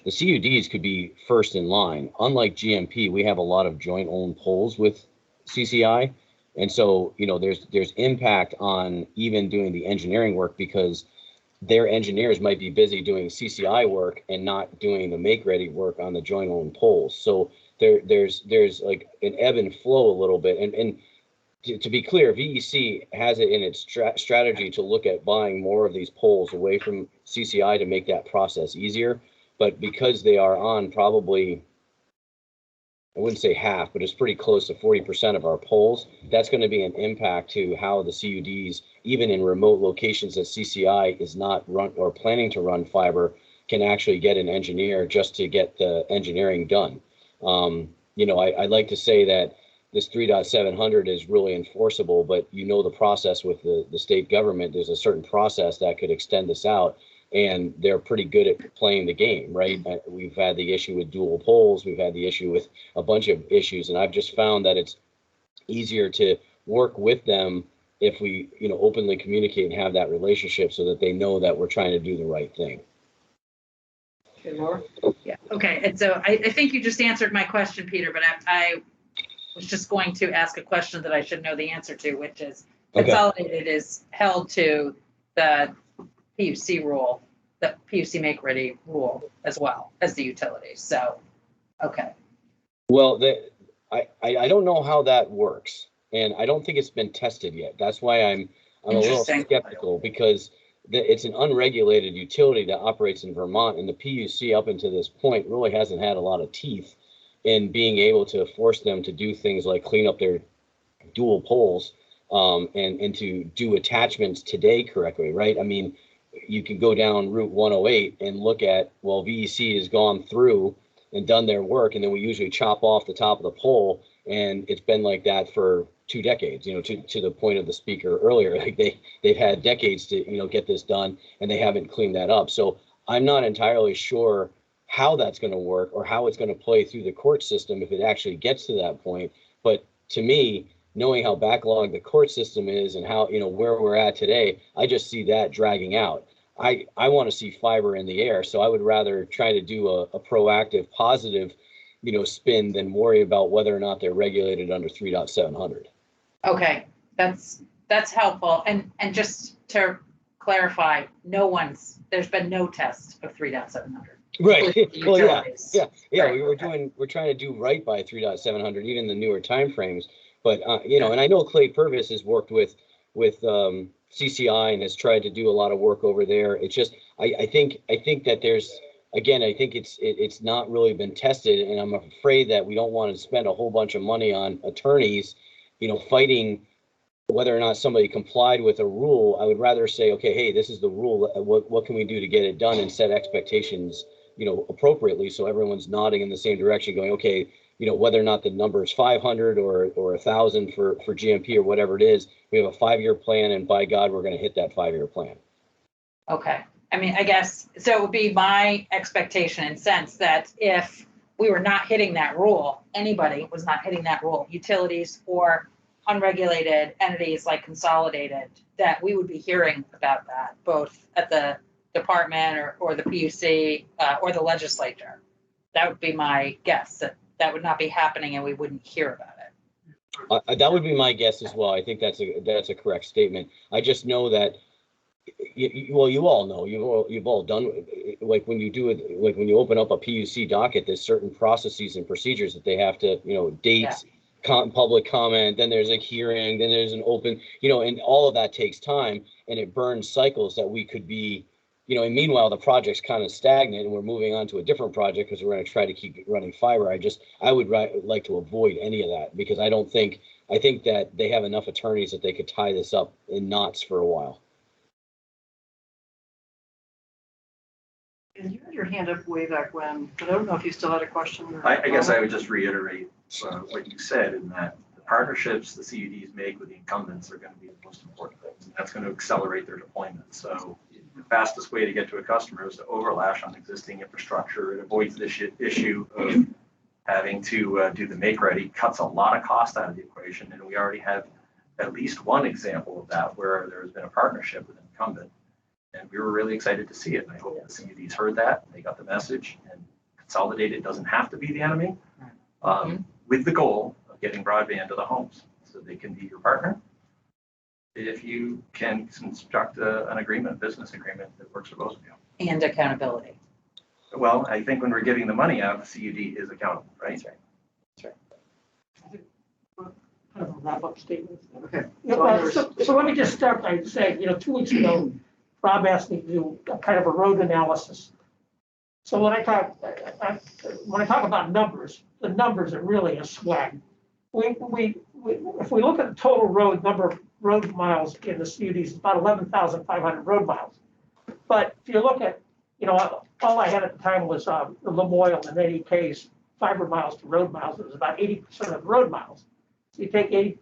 the CUDs could be first in line. Unlike GMP, we have a lot of joint owned poles with CCI. And so, you know, there's impact on even doing the engineering work because their engineers might be busy doing CCI work and not doing the make ready work on the joint owned poles. So there's like an ebb and flow a little bit. And to be clear, VEC has it in its strategy to look at buying more of these poles away from CCI to make that process easier. But because they are on probably, I wouldn't say half, but it's pretty close to 40% of our poles, that's going to be an impact to how the CUDs, even in remote locations that CCI is not run or planning to run fiber, can actually get an engineer just to get the engineering done. You know, I like to say that this 3.700 is really enforceable, but you know the process with the state government, there's a certain process that could extend this out, and they're pretty good at playing the game, right? We've had the issue with dual poles, we've had the issue with a bunch of issues, and I've just found that it's easier to work with them if we, you know, openly communicate and have that relationship so that they know that we're trying to do the right thing. Okay, Laura? Yeah, okay, and so I think you just answered my question, Peter, but I was just going to ask a question that I should know the answer to, which is Consolidated is held to the PUC rule, the PUC make ready rule as well as the utilities. So, okay. Well, I don't know how that works, and I don't think it's been tested yet. That's why I'm a little skeptical because it's an unregulated utility that operates in Vermont, and the PUC up until this point really hasn't had a lot of teeth in being able to force them to do things like clean up their dual poles and to do attachments today correctly, right? I mean, you can go down Route 108 and look at, well, VEC has gone through and done their work, and then we usually chop off the top of the pole, and it's been like that for 2 decades, you know, to the point of the speaker earlier, like they've had decades to, you know, get this done, and they haven't cleaned that up. So I'm not entirely sure how that's going to work or how it's going to play through the court system if it actually gets to that point. But to me, knowing how backlogged the court system is and how, where we're at today, I just see that dragging out. I want to see fiber in the air. So I would rather try to do a proactive, positive, spin than worry about whether or not they're regulated under 3.700. Okay, that's helpful. And just to clarify, there's been no test of 3.700. Right. Well, yeah. Right. We're trying to do right by 3.700, even the newer timeframes. But and I know Clay Purvis has worked with CCI and has tried to do a lot of work over there. It's just I think that there's, again, I think it's not really been tested, and I'm afraid that we don't want to spend a whole bunch of money on attorneys, fighting whether or not somebody complied with a rule. I would rather say, okay, hey, this is the rule. What can we do to get it done and set expectations, appropriately, so everyone's nodding in the same direction, going, okay, whether or not the number is 500 or 1,000 for GMP or whatever it is, we have a 5-year plan, and by God, we're going to hit that 5-year plan. Okay. I mean, I guess, so it would be my expectation and sense that if we were not hitting that rule, anybody was not hitting that rule, utilities or unregulated entities like Consolidated, that we would be hearing about that, both at the department or the PUC or the legislature. That would be my guess, that would not be happening and we wouldn't hear about it. That would be my guess as well. I think that's a correct statement. I just know that, you all know, you've all done, like when you do it, like when you open up a PUC docket, there's certain processes and procedures that they have to, dates, public comment, then there's a hearing, then there's an open, and all of that takes time, and it burns cycles that we could be, and meanwhile the project's kind of stagnant and we're moving on to a different project because we're going to try to keep running fiber. I would like to avoid any of that, because I think that they have enough attorneys that they could tie this up in knots for a while. And you had your hand up way back when, but I don't know if you still had a question. I guess I would just reiterate what you said, in that the partnerships the CUDs make with the incumbents are going to be the most important things, and that's going to accelerate their deployment. So the fastest way to get to a customer is to overlash on existing infrastructure. It avoids this issue of having to do the make ready, cuts a lot of cost out of the equation, and we already have at least one example of that where there has been a partnership with an incumbent. And we were really excited to see it. And I hope the CUDs heard that. They got the message. And Consolidated doesn't have to be the enemy, with the goal of getting broadband to the homes, so they can be your partner if you can construct an agreement, business agreement that works for both of you. And accountability. Well, I think when we're giving the money out, the CUD is accountable, right? That's right. Kind of a wrap-up statement. Okay. So let me just start by saying, 2 weeks ago, Rob asked me to do a kind of a road analysis. So when I talk about numbers, the numbers are really a swag. If we look at the total number of road miles in the CUDs, it's about 11,500 road miles. But if you look at, all I had at the time was the Lamoille and NEK's fiber miles to road miles. It was about 80% of road miles. So you take 80%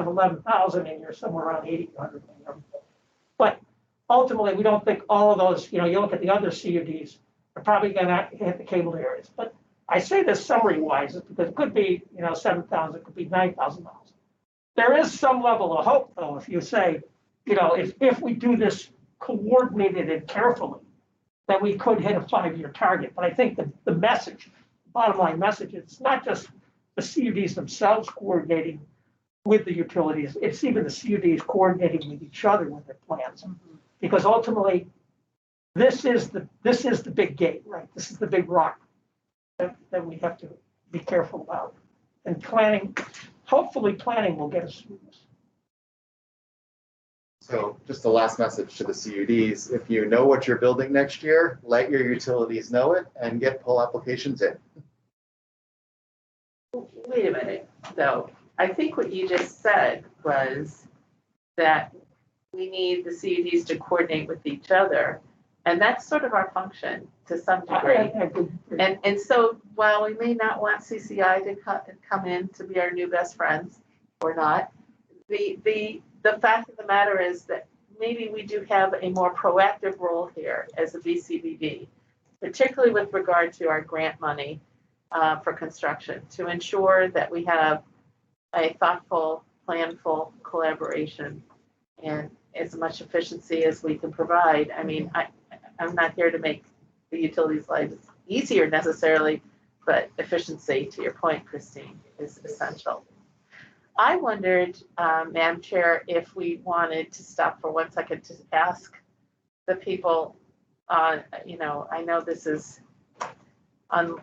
of 11,000 and you're somewhere around 8,800. But ultimately, we don't think all of those, you look at the other CUDs, are probably going to hit the cable areas. But I say this summary-wise because it could be, 7,000, it could be 9,000 miles. There is some level of hope, though, if you say, if we do this coordinated and carefully, that we could hit a 5-year target. But I think the message, bottom line message, it's not just the CUDs themselves coordinating with the utilities, it's even the CUDs coordinating with each other with their plans. Mm-hmm. Because ultimately, this is the big gate, right? This is the big rock that we have to be careful about. And hopefully planning will get us through this. So just the last message to the CUDs, if you know what you're building next year, let your utilities know it and get pull applications in. Wait a minute, though. I think what you just said was that we need the CUDs to coordinate with each other. And that's sort of our function to some degree. And so while we may not want CCI to come in to be our new best friends or not, the fact of the matter is that maybe we do have a more proactive role here as a VCBB, particularly with regard to our grant money for construction, to ensure that we have a thoughtful, planful collaboration and as much efficiency as we can provide. I mean, I'm not here to make the utilities' lives easier necessarily, but efficiency, to your point, Christine, is essential. I wondered, Madam Chair, if we wanted to stop for 1 second to ask the people, you know, I know this is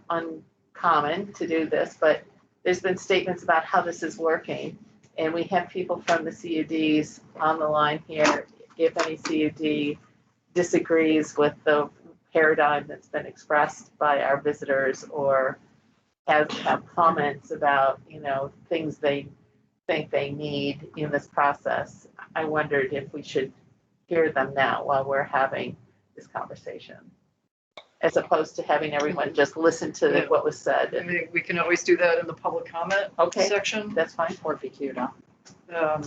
uncommon to do this, but there's been statements about how this is working. And we have people from the CUDs on the line here. If any CUD disagrees with the paradigm that's been expressed by our visitors or have comments about, you know, things they think they need in this process, I wondered if we should hear them now while we're having this conversation, as opposed to having everyone just listen to what was said. I mean, we can always do that in the public comment section. That's fine. Or VQ, no? I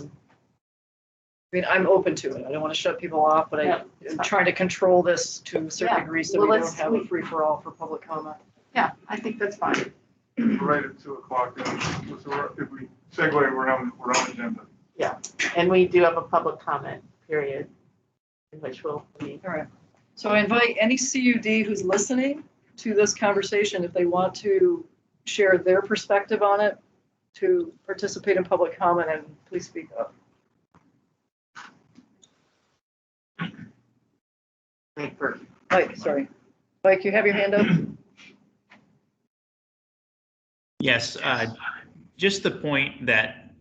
mean, I'm open to it. I don't want to shut people off, but I'm trying to control this to a certain degree so we don't have a free-for-all for public comment. Yeah, I think that's fine. Right at 2 o'clock, then, so if we segue, we're on agenda. Yeah, and we do have a public comment period in which we'll be. All right. So I invite any CUD who's listening to this conversation, if they want to share their perspective on it, to participate in public comment, and please speak up. Mike, sorry. Mike, you have your hand up? Yes, just the point that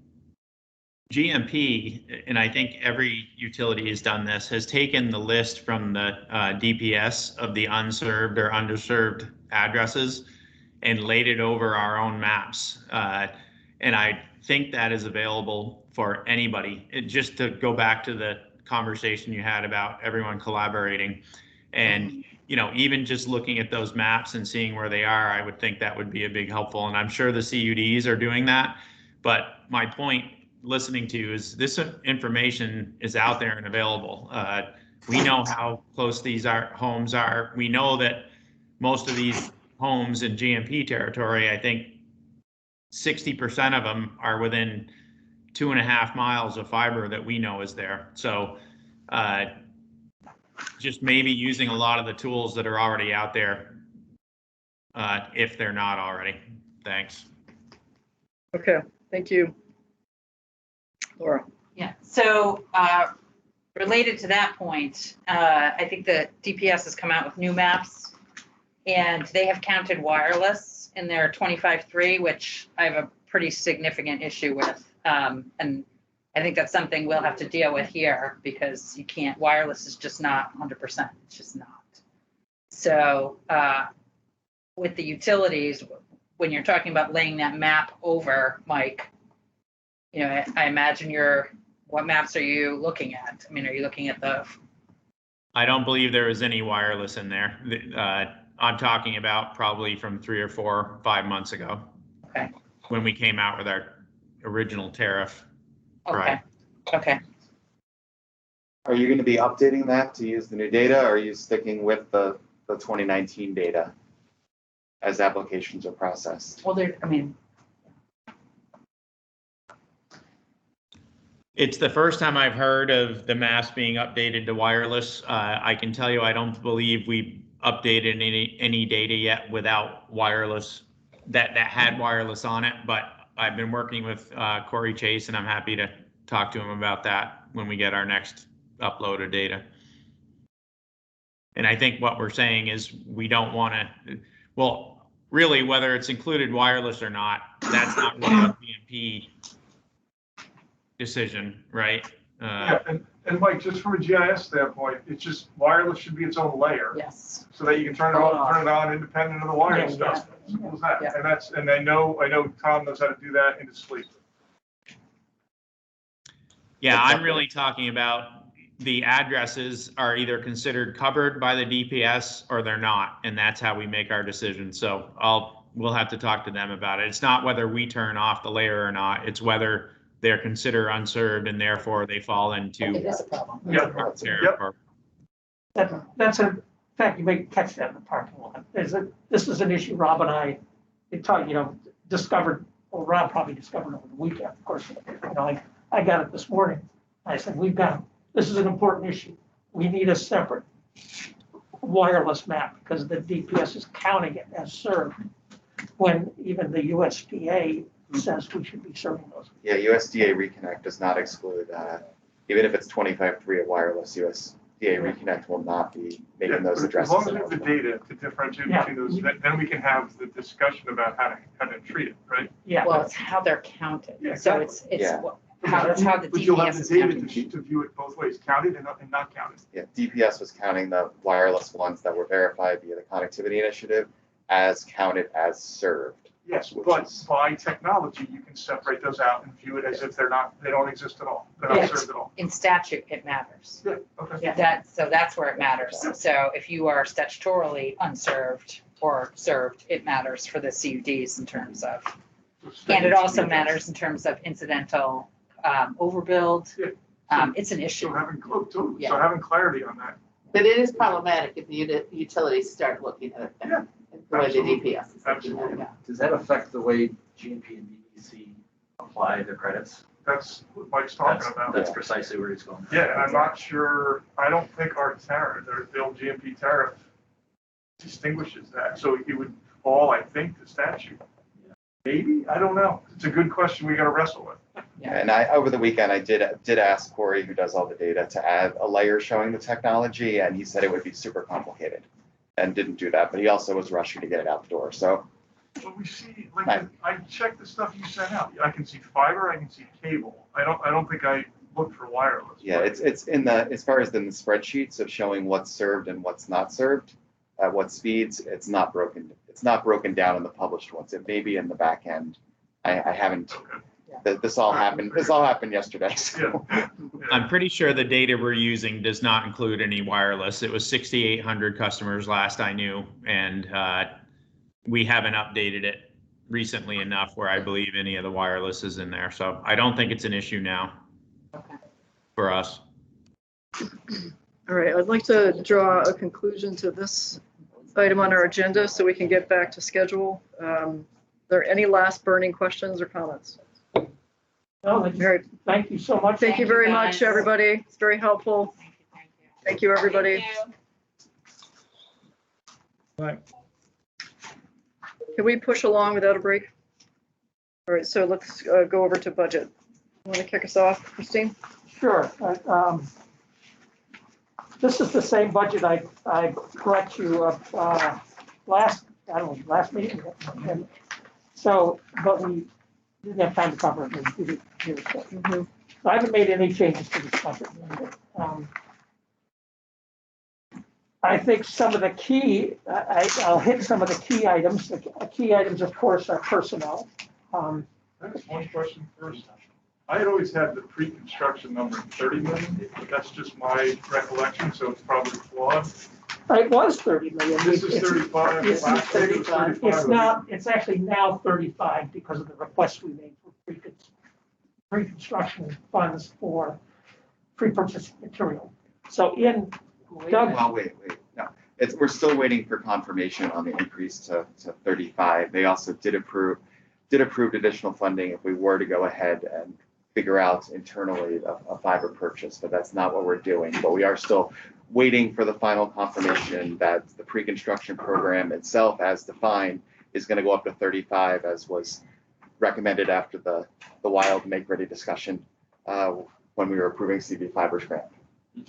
GMP, and I think every utility has done this, has taken the list from the DPS of the unserved or underserved addresses and laid it over our own maps. And I think that is available for anybody. Just to go back to the conversation you had about everyone collaborating, and you know, even just looking at those maps and seeing where they are, I would think that would be a big helpful. And I'm sure the CUDs are doing that. But my point, listening to you, is this information is out there and available. We know how close these homes are. We know that most of these homes in GMP territory, I think 60% of them are within 2.5 miles of fiber that we know is there. So just maybe using a lot of the tools that are already out there, if they're not already. Thanks. Okay, thank you. Laura. Yeah, so related to that point, I think the DPS has come out with new maps, and they have counted wireless in their 25.3, which I have a pretty significant issue with. And I think that's something we'll have to deal with here, because you can't, wireless is just not 100%, it's just not. So with the utilities, when you're talking about laying that map over, Mike, you know, I imagine what maps are you looking at? I mean, are you looking at the? I don't believe there is any wireless in there. I'm talking about probably from 3 or 4, 5 months ago. Okay. When we came out with our original tariff. Okay. Right. Okay. Are you going to be updating that to use the new data, or are you sticking with the 2019 data as applications are processed? Well, I mean. It's the first time I've heard of the maps being updated to wireless. I can tell you, I don't believe we updated any data yet without wireless that had wireless on it, but I've been working with Corey Chase, and I'm happy to talk to him about that when we get our next upload of data. And I think what we're saying is we don't want to, well, really, whether it's included wireless or not, that's not really a BMP decision, right? Yeah, and Mike, just from a GIS standpoint, it's just wireless should be its own layer. Yes. So that you can turn it on, turn it on independent of the wire stuff. Simple as that. Yeah. And I know Tom knows how to do that in his sleep. Yeah, I'm really talking about the addresses are either considered covered by the DPS or they're not, and that's how we make our decision. So we'll have to talk to them about it. It's not whether we turn off the layer or not, it's whether they're considered unserved and therefore they fall It into. is a problem. Yeah. tariff or- That's a fact, you may catch that in the parking lot. This is an issue Rob and I, discovered, well, Rob probably discovered over the weekend, of course. I got it this morning. I said, this is an important issue. We need a separate wireless map because the DPS is counting it as served when even the USDA says we should be serving those. Yeah, USDA Reconnect does not exclude, even if it's 25.3 of wireless, USDA Reconnect will not be making those As addresses. long as we have the data to differentiate between those, then we can have the discussion about how to treat it, right? Yeah. Well, it's how they're counted. Yeah, So exactly. Yeah. That's how the But you'll have DPS the is data counted. to view it both ways, counted and not counted. Yeah, DPS was counting the wireless ones that were verified via the connectivity initiative as counted as served. Yes, Which but is- by technology, you can separate those out and view it as if they don't exist at all. They're not Yes. served at all. In statute, it matters. Yeah, okay. That's where it matters. So if you are statutorily unserved or served, it matters for the CUDs in terms of, and it also matters in terms of incidental overbuild. Yeah. It's an issue. So Yeah. having clarity on that. But it is problematic if the utilities start looking at it. Yeah. The way the Absolutely. DPS is looking at it. Absolutely. Does that affect the way GMP and DEC apply their credits? That's what Mike's talking That's, about. that's precisely where he's going. Yeah, and I'm not sure, I don't think our tariff, the old GMP tariff distinguishes that. So it would fall, I think, to statute. Maybe, I don't know. It's a good question we gotta wrestle with. And over the weekend, I did ask Corey, who does all the data, to add a layer showing the technology, and he said it would be super complicated, and didn't do that. But he also was rushing to get it out the door. So But we see, like, I checked the stuff you sent out. I can see fiber, I can see cable. I don't think I looked for wireless. yeah, it's in the, as far as in the spreadsheets of showing what's served and what's not served, at what speeds, it's not broken down in the published ones. It may be in the back end. I haven't. Okay. This all happened yesterday. So. Yeah. I'm pretty sure the data we're using does not include any wireless. It was 6,800 customers last I knew, and we haven't updated it recently enough where I believe any of the wireless is in there. So I don't think it's an issue now for us. All right, I'd like to draw a conclusion to this item on our agenda so we can get back to schedule. Are there any last burning questions or comments? No, All right, thank you so much. thank you very guys. much, everybody. It's very helpful. Thank you, everybody. Thank you. Right. Can we push along without a break? All right, so let's go over to budget. You want to kick us off, Christine? Sure. This is the same budget I correct you of last meeting. And so, but we didn't have time to cover it. We did it here. So I haven't made any changes to this budget. I think some of the key, I'll hit some of the key items. The key items, of course, are personnel. I have one question first. I had always had the pre-construction number 30 million, but that's just my recollection, so it's probably flawed. It was 30 million. This is 35. It's last year it was 35. 35. It's not, it's actually now 35 because of the request we made for pre-construction funds for pre-purchase material. So in Doug, Well, wait, no. We're still waiting for confirmation on the increase to 35. They also did approve additional funding if we were to go ahead and figure out internally a fiber purchase, but that's not what we're doing. But we are still waiting for the final confirmation that the pre-construction program itself, as defined, is going to go up to 35, as was recommended after the wild make-ready discussion when we were approving CV Fiber's grant.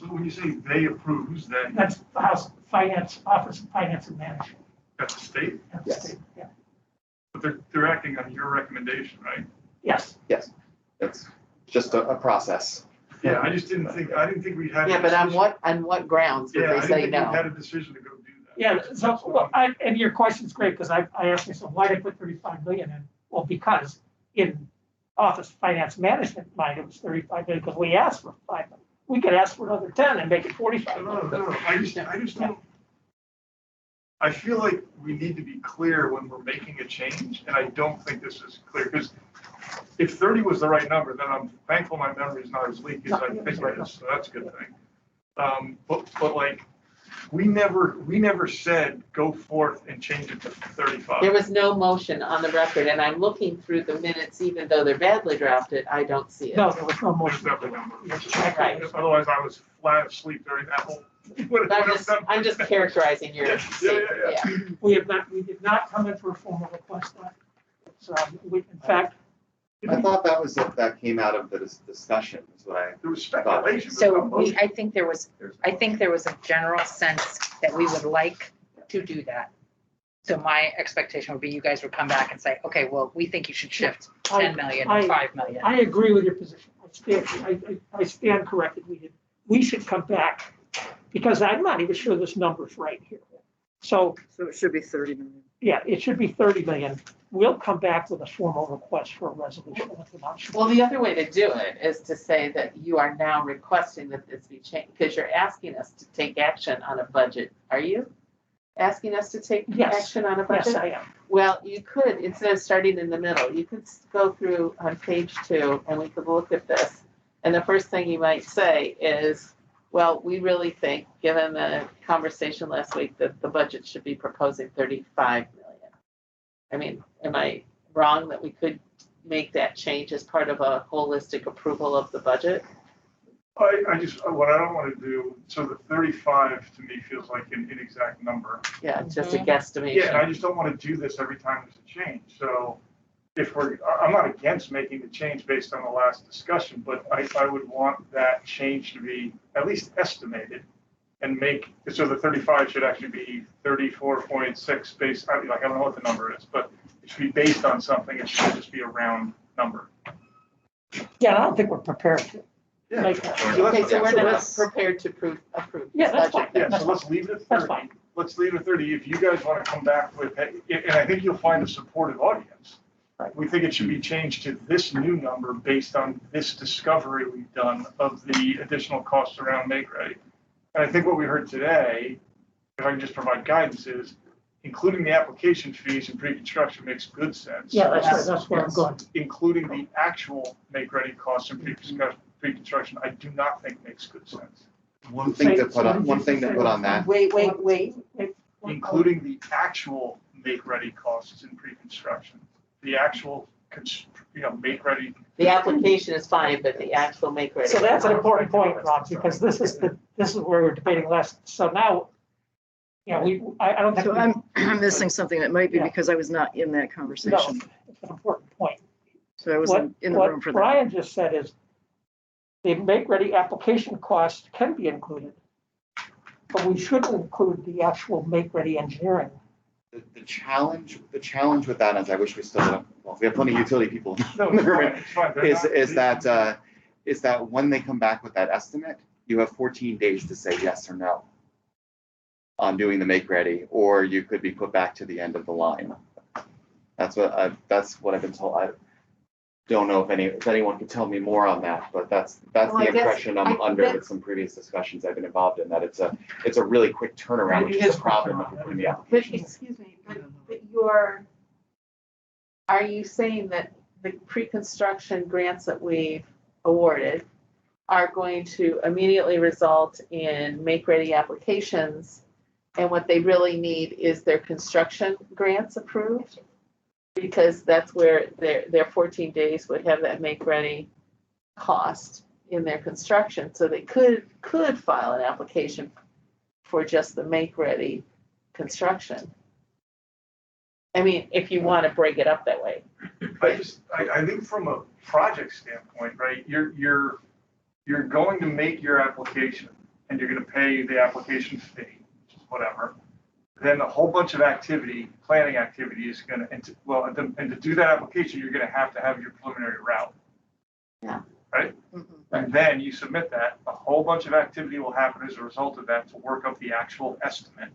When you say they approve, who's they? that's the House Finance, Office of Finance and Management. At the state? That's the Yes. state, yeah. But they're acting on your recommendation, right? Yes, It's just a process. Yeah, I didn't think we had. Yeah, a but on decision. what grounds would Yeah, I they didn't say think we had no? a decision to go do that. yeah, so, well, and your question's great, because I asked myself, why did I put 35 million in? Well, because in Office Finance Management line, it was 35 million, because we asked for 5 million. We could ask for another 10 and make it 45 million. No, I just don't. I feel like we need to be clear when we're making a change, and I don't think this is clear, because if 30 was the right number, then I'm thankful my memory is not as leaky as I think it is, so that's a good thing. But like, we never said go forth and change it to 35. There was no motion on the record, and I'm looking through the minutes, even though they're badly drafted, I don't see it. No, there was no There's motion. definitely no motion. Right. Otherwise, I was flat asleep during that whole. I'm just characterizing your Yeah, statement, yeah. yeah. We did not come in for a formal request. It's, in fact, I thought that came out of the discussion, is what I. There was speculation. but So no motion. I think there was a general sense that we would like to do that. So my expectation would be you guys would come back and say, okay, well, we think you should shift 10 million or 5 million. I agree with your position. I stand corrected. We should come back because I'm not even sure this number's right here. So it should be 30 million. yeah, it should be 30 million. We'll come back with a formal request for a resolution. Well, the other way to do it is to say that you are now requesting that this be changed, because you're asking us to take action on a budget. Are you asking us to take Yes. action on a budget? Yes, I am. Well, you could, instead of starting in the middle, you could go through on page 2 and we could look at this. And the first thing you might say is, well, we really think, given the conversation last week, that the budget should be proposing 35 million. I mean, am I wrong that we could make that change as part of a holistic approval of the budget? What I don't want to do, so the 35 to me feels like an inexact number. Yeah, it's just a guesstimation. Yeah, and I just don't want to do this every time there's a change. So I'm not against making the change based on the last discussion, but I would want that change to be at least estimated and so the 35 should actually be 34.6 based, I don't know what the number is, but it should be based on something. It should just be a round number. Yeah, I don't think we're prepared to make that. Okay, so we're So not let's- prepared to approve Yeah, this that's budget. fine. Yeah, so let's leave it at 30. That's fine. Let's leave it at 30. If you guys want to come back with, and I think you'll find a supportive audience. We think it should be changed to this new number based on this discovery we've done of the additional costs around make ready. And I think what we heard today, if I can just provide guidance, is including the application fees and pre-construction makes good sense. Yeah, that's right. That's where I'm going. Including the actual make ready costs and pre-construction, I do not think makes good sense. One thing to put on that, Wait. Including the actual make ready costs in pre-construction, the actual, make ready. The application is fine, but the actual make ready. So that's an important point, Rob, because this is where we're debating last. So now, I don't think. So I'm missing something that might be because I was not in that No, conversation. it's an important point. So I wasn't in the room for What that. Brian just said is the make-ready application cost can be included, but we shouldn't include the actual make-ready engineering. the challenge with that is I wish we still had, well, we have plenty of utility people No, in the room, it's fine. They're not- is that when they come back with that estimate, you have 14 days to say yes or no on doing the make ready, or you could be put back to the end of the line. That's what I've been told. I don't know if anyone could tell me more on that, but that's Well, the I guess impression I'm under that- with some previous discussions I've been involved in, that it's a really quick turnaround, which is a problem if you're putting the But, application. excuse me, but are you saying that the pre-construction grants that we've awarded are going to immediately result in make-ready applications, and what they really need is their construction grants approved? Because that's where their 14 days would have that make-ready cost in their construction, so they could file an application for just the make-ready construction. I mean, if you want to break it up that way. I think from a project standpoint, right, you're going to make your application and you're going to pay the application fee, which is whatever. Then a whole bunch of planning activity is going to, and to do that application, you're going to have your preliminary route. Yeah. Right? Mhm. And then you submit that, a whole bunch of activity will happen as a result of that to work up the actual estimate.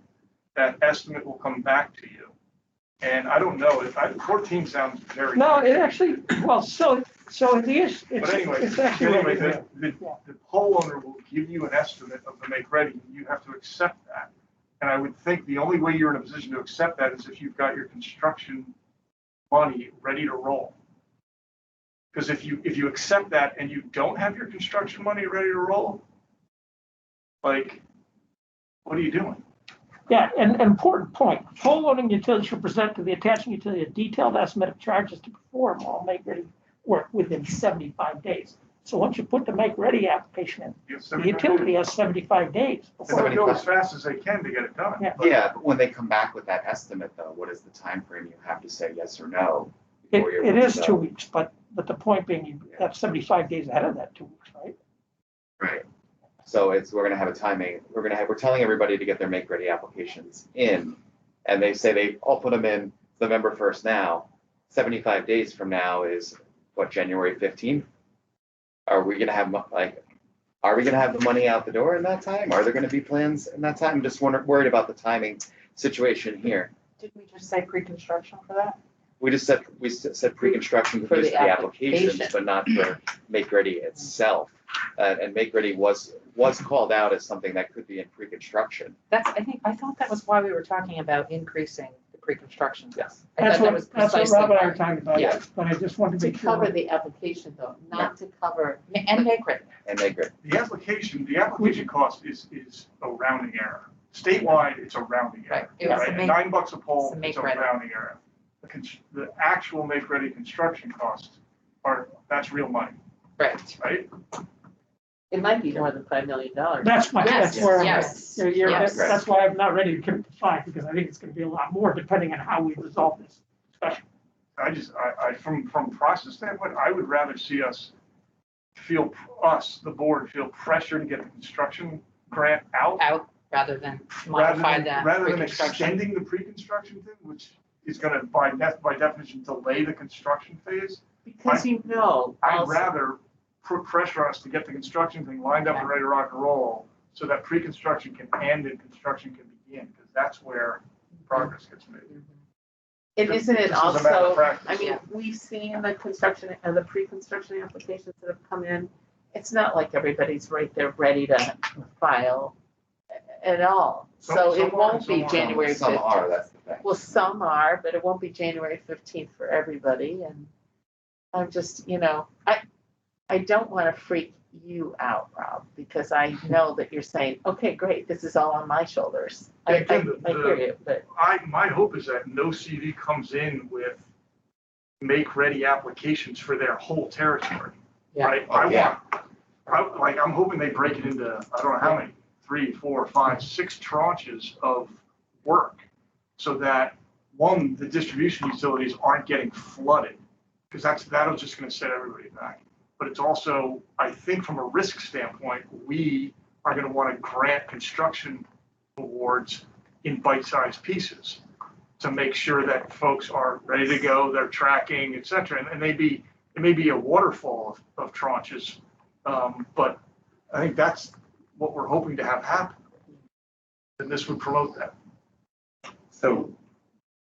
That estimate will come back to you. And I don't know, 14 sounds very. No, it actually, well, so it is. But anyway, it's actually. the poll owner will give you an estimate of the make ready, and you have to accept that. And I would think the only way you're in a position to accept that is if you've got your construction money ready to roll. Because if you accept that and you don't have your construction money ready to roll, like, what are you doing? Yeah, and an important point, full loading utilities should present to the attaching utility a detailed estimate of charges to perform all make-ready work within 75 days. So once you put the make-ready application in, You have the 75 utility days. has 75 days. And they'll go as fast as they can to get it done. Yeah. But Yeah, but when they come back with that estimate though, what is the time frame you have to say yes or no? It, before you're it able is to 2 go? weeks, but the point being, you have 75 days ahead of that 2 weeks, right? Right. So we're gonna have a timing, we're telling everybody to get their make-ready applications in, and they say they all put them in November 1st now. 75 days from now is what, January 15th? Are we gonna have are we gonna have the money out the door in that time? Are there gonna be plans in that time? I'm just worried about the timing situation here. Did we just say pre-construction for that? We said pre-construction For for the the applications, application. but not for make-ready itself. And make-ready was called out as something that could be in pre-construction. I thought that was why we were talking about increasing the pre-construction. Yes. I thought that was That's what precisely Rob and I were why. talking about, Yeah. but I just wanted to To make sure. cover the application though, not to cover, and make ready. And make-ready. the application cost is a rounding error. Statewide, it's a rounding Right. error. It was Right? a make- $9 a pole, it's a make it's a ready. rounding error. The actual make-ready construction costs that's real money, Right. right? It might be more than $5 million. That's why, Yes, that's where, yes, that's yes. why I'm not ready to commit to 5, because I think it's gonna be a lot more depending on how we resolve this discussion. From process standpoint, I would rather see the board feel pressure to get the construction grant out. Out rather than modify that Rather than pre-construction. extending the pre-construction thing, which is gonna by definition delay the construction phase. Because I'd also, rather put pressure on us to get the construction thing lined up and ready to rock and roll so that pre-construction can end and construction can begin, because that's where progress gets made. and isn't it Just as a matter of also, practice. I mean, we've seen the construction and the pre-construction applications that have come in. It's not like everybody's right there ready to file at all. Some- So some it are won't and some be aren't. January Some 15th. are, that's the thing. Well, some are, but it won't be January 15th for everybody. And I'm just, I don't want to freak you out, Rob, because I know that you're saying, okay, great, this is all on my shoulders. I Again, hear you, but My hope is that no CD comes in with make-ready applications for their whole territory, Yeah. right? Oh, yeah. I'm hoping they break it into, I don't know how many, 3, 4, 5, 6 tranches of work, so that, one, the distribution utilities aren't getting flooded, because that'll just gonna set everybody back. But it's also, I think from a risk standpoint, we are gonna wanna grant construction awards in bite-sized pieces to make sure that folks are ready to go, they're tracking, et cetera. And it may be a waterfall of tranches, but I think that's what we're hoping to have happen. And this would promote that. So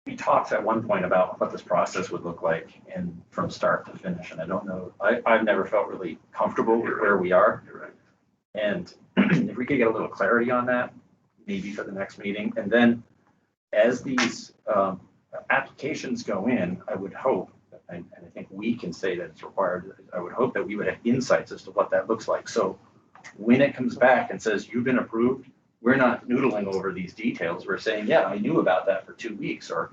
we talked at one point about what this process would look like and from start to finish. And I don't know, I've never felt really comfortable with where we are. You're right. And if we could get a little clarity on that, maybe for the next meeting. And then as these applications go in, I would hope, and I think we can say that it's required, I would hope that we would have insights as to what that looks like. So when it comes back and says, you've been approved, we're not noodling over these details. We're saying, yeah, I knew about that for 2 weeks or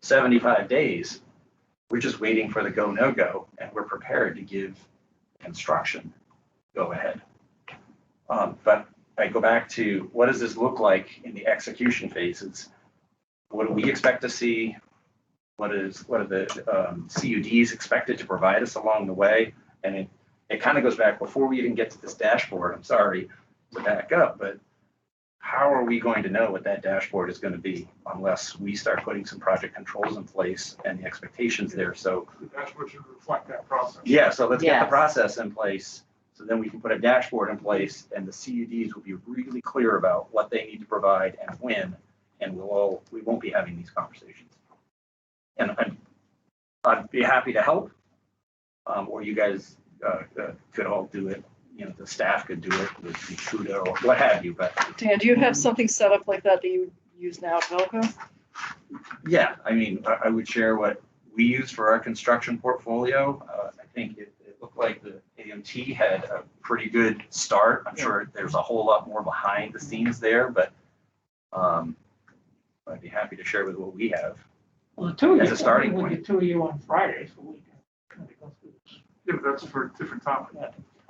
75 days. We're just waiting for the go, no go, and we're prepared to give construction go ahead. But I go back to, what does this look like in the execution phases? What do we expect to see? What are the CUDs expected to provide us along the way? And it kind of goes back before we even get to this dashboard. I'm sorry to back up, but how are we going to know what that dashboard is going to be unless we start putting some project controls in place and the expectations there? So The dashboard should reflect that process. yeah, so let's get the Yes. process in place. So then we can put a dashboard in place and the CUDs will be really clear about what they need to provide and when, and we won't be having these conversations. And I'd be happy to help, or you guys could all do it. The staff could do it with Trudeau or what have you, but Dan, do you have something set up like that you use now at Velco? yeah, I mean, I would share what we use for our construction portfolio. think it looked like the AMT had a pretty good start. I'm sure there's a whole lot more behind the scenes there, but I'd be happy to share with what we have. Well, the two of As you, a starting with the point. two of you on Friday, so we can kind of go through this. Yeah, but that's for a different topic.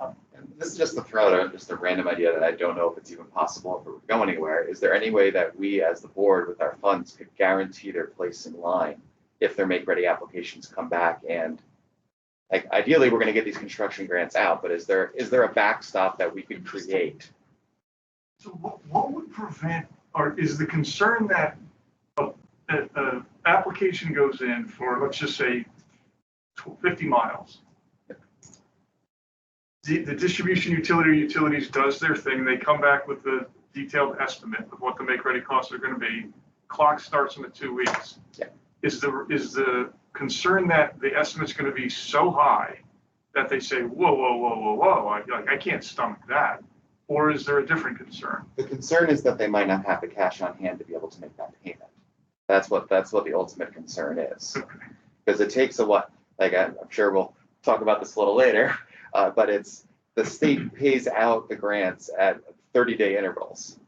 And this is just to throw out just a random idea that I don't know if it's even possible if it would go anywhere. Is there any way that we as the board with our funds could guarantee their place in line if their make-ready applications come back? And like ideally, we're going to get these construction grants out, but is there a backstop that we could create? So what would prevent, or is the concern that a application goes in for, let's just say, 50 miles? The distribution utilities does their thing. They come back with the detailed estimate of what the make-ready costs are going to be. Clock starts in the 2 weeks. Yeah. Is the concern that the estimate's going to be so high that they say, whoa, I can't stomach that? Or is there a different concern? The concern is that they might not have the cash on hand to be able to make that payment. That's what the ultimate concern is. Because it takes a what, like I'm sure we'll talk about this a little later, but it's the state pays out the grants at 30-day intervals.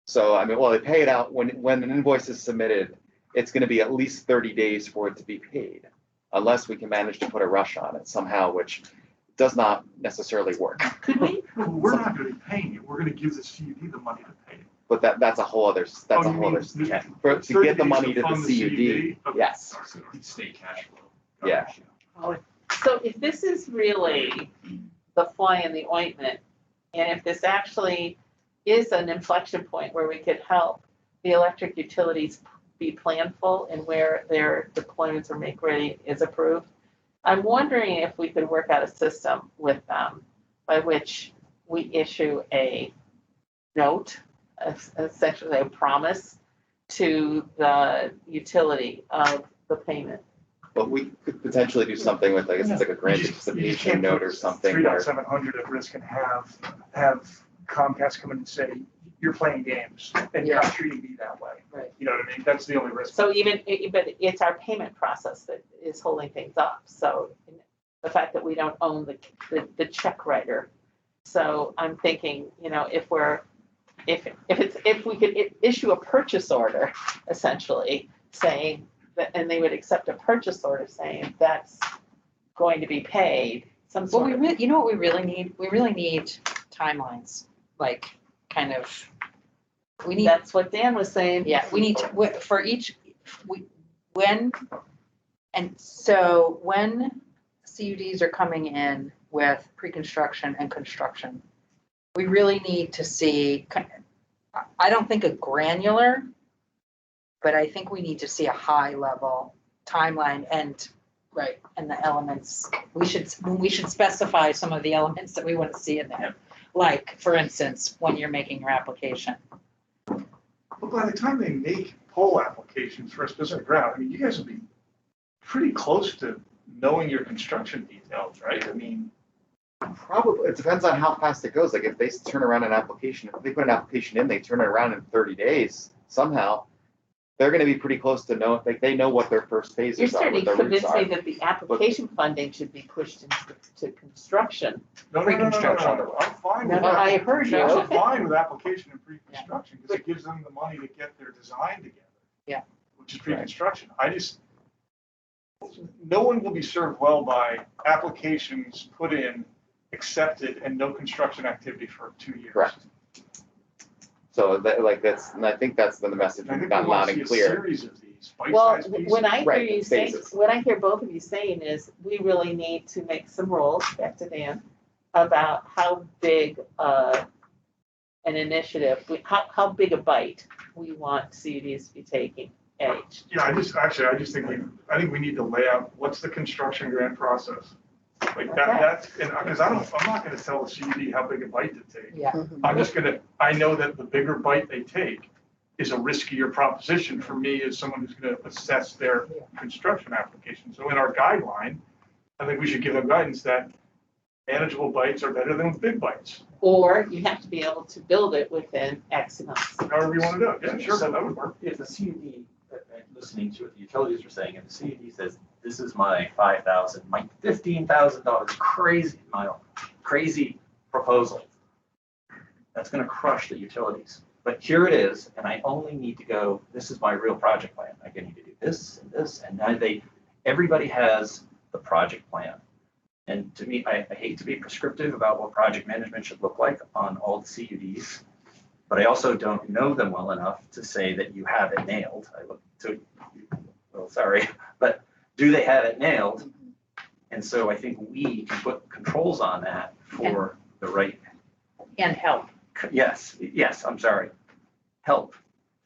So I mean, well, they pay it out when an invoice is submitted, it's going to be at least 30 days for it to be paid, unless we can manage to put a rush on it somehow, which does not necessarily work. Could we? We're not going to be paying it. We're going to give the CUD the money to pay it. But that's a whole other to get the money to the CUD. Yes. State cash flow. Yeah. So if this is really the fly in the ointment, and if this actually is an inflection point where we could help the electric utilities be planful in where their deployments or make ready is approved, I'm wondering if we could work out a system with them by which we issue a note, essentially a promise to the utility of the payment. But we could potentially do something with, I guess it's like a grant anticipation note or something. 3.700 at risk and have Comcast come in and say, you're playing games and you're not treating me that way. Right. You know what I mean? That's the only risk. So but it's our payment process that is holding things up. So the fact that we don't own the check writer. So I'm thinking, if we could issue a purchase order, essentially saying that, and they would accept a purchase order saying that's going to be paid. Well, what we really need? We really need timelines, like kind of. We need. That's what Dan was saying. Yeah, we need to, for each, when CUDs are coming in with pre-construction and construction, we really need to see, I don't think a granular, but I think we need to see a high level timeline and the elements. We should specify some of the elements that we want to see in there. Like, for instance, when you're making your application. But by the time they make poll applications for a specific route, I mean, you guys will be pretty close to knowing your construction details, right? I mean, probably it depends on how fast it goes. Like if they turn around an application, if they put an application in, they turn it around in 30 days somehow. They're going to be pretty close to know, like they know what their first phases You're are. starting to convince me that the application funding should be pushed into construction. No. I'm fine with No, that. I heard you. I'm Okay. fine with application and pre-construction because it gives them the money to get their design together. Yeah. Which is pre-construction. No one will be served well by applications put in, accepted, and no construction activity for 2 years. Correct. So and I think that's been the message I we've think gotten we want loud to see and a clear. series of these Well, bite-sized pieces. when I hear you say, phases. when I hear both of you saying is, we really need to make some rules, back to Dan, about how big an initiative, how big a bite we want CUDs to be taking at each. Yeah, I just think we need to lay out what's the construction grant process. Like that's, and because I'm not gonna tell the CUD how big a bite to take. Yeah. I know that the bigger bite they take is a riskier proposition for me as someone who's gonna assess their construction application. So in our guideline, I think we should give them guidance that manageable bites are better than big bites. Or you have to be able to build it within X months. However you wanna do it, yeah, sure, that would work. If the CUD, listening to what the utilities are saying, if the CUD says this is my $5,000, my $15,000 crazy proposal. That's gonna crush the utilities. But here it is, and I only need to go, this is my real project plan. I need to do this and this, and now everybody has the project plan. And to me, I hate to be prescriptive about what project management should look like on all the CUDs, but I also don't know them well enough to say that you have it nailed. I look to, well, sorry, but do they have it nailed? And so I think we can put controls on that for the right. And help. Yes, I'm sorry. Help.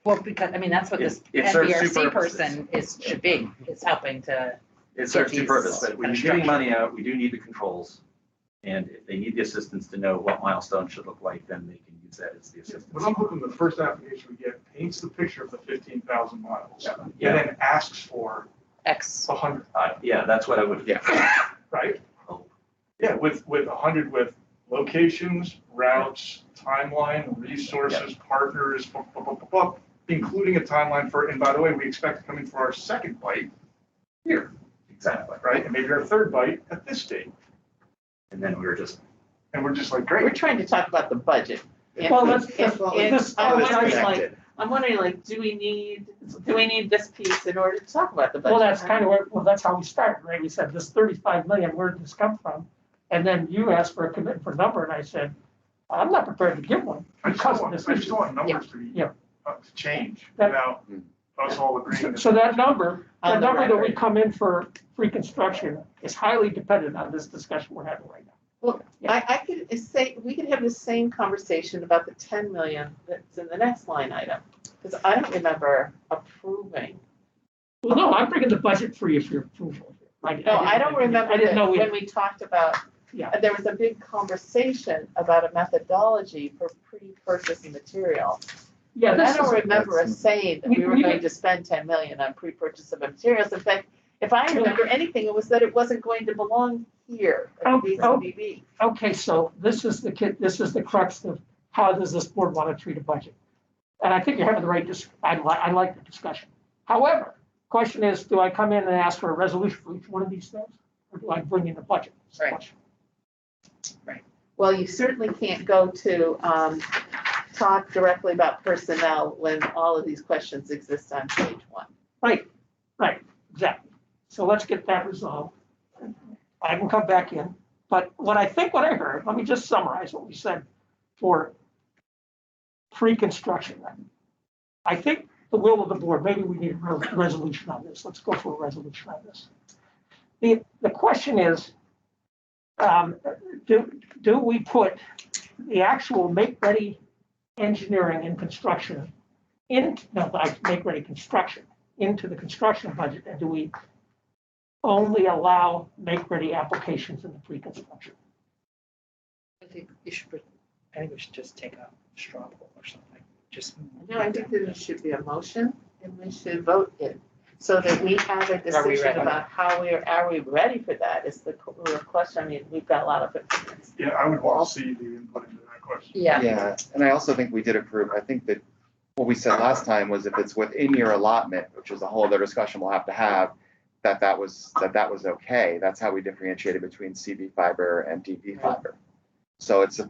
Well, because, I mean, that's what this It serves two NBRC purposes. person should be, is helping to. It serves two these purposes, but when kind you're of giving money out, we do need the controls. And if they need the assistance to know what milestones should look like, then they can use that as the assistance. But I'm hoping the first application we get paints the picture of the 15,000 miles. Yeah. And then asks for X. 100, Yeah, that's what I would. Yeah. right? Oh. Yeah, with 100 with locations, routes, timeline, resources, partners, including a timeline for, and by the way, we expect to come in for our second bite here, Exactly. right? And maybe our third bite at this date. And then we were just. And we're just like, We're great. trying to talk about the budget. And- Well, let's, and- and this, I'm It's wondering, connected. I'm wondering, like, do we need this piece in order to talk about the budget? well, that's kind of where, well, that's how we started, right? We said this 35 million, where did this come from? And then you asked for a commitment for number, and I said, I'm not prepared to give one I just because of want, this I just issue. want numbers to be, Yeah. To change That- without us all agreeing. So that number, On the the number that we record. come in for pre-construction is highly dependent on this discussion we're having right now. Well, I could say, we could have the same conversation about the 10 million that's in the next line item. Because I don't remember approving. Well, no, I'm bringing the budget for you for your approval. No, I don't remember I didn't know when we talked about, Yeah. there was a big conversation about a methodology for pre-purchase material. Yeah, And I this don't is, remember us saying that we were we going did- to spend 10 million on pre-purchase of materials. In fact, if I remember anything, it was that it wasn't going to belong here at the VCBB. okay, so this is the crux of how does this board want to treat a budget? And I think you're having the right, I like the discussion. However, question is, do I come in and ask for a resolution for each one of these things? Or do I bring in the budget? That's the Right. question. Well, you certainly can't go to talk directly about personnel when all of these questions exist on page 1. Right, exactly. So let's get that resolved. I can come back in, but what I heard, let me just summarize what we said for pre-construction. I think the will of the board, maybe we need a resolution on this. Let's go for a resolution on this. The question is, do we put the actual make-ready engineering and construction make-ready construction into the construction budget, and do we only allow make-ready applications in the pre-construction? I think we should just take a straw poll or something, just. No, I think that it should be a motion and we should vote it so that we have a Are we decision ready? about how are we ready for that is the real question. I mean, we've got a lot of opinions. Yeah, I would want to see the input into that question. Yeah. Yeah, and I also think we did approve, I think that what we said last time was if it's within your allotment, which is a whole other discussion we'll have to have, that was okay. That's how we differentiated between CV fiber and DV fiber. So it's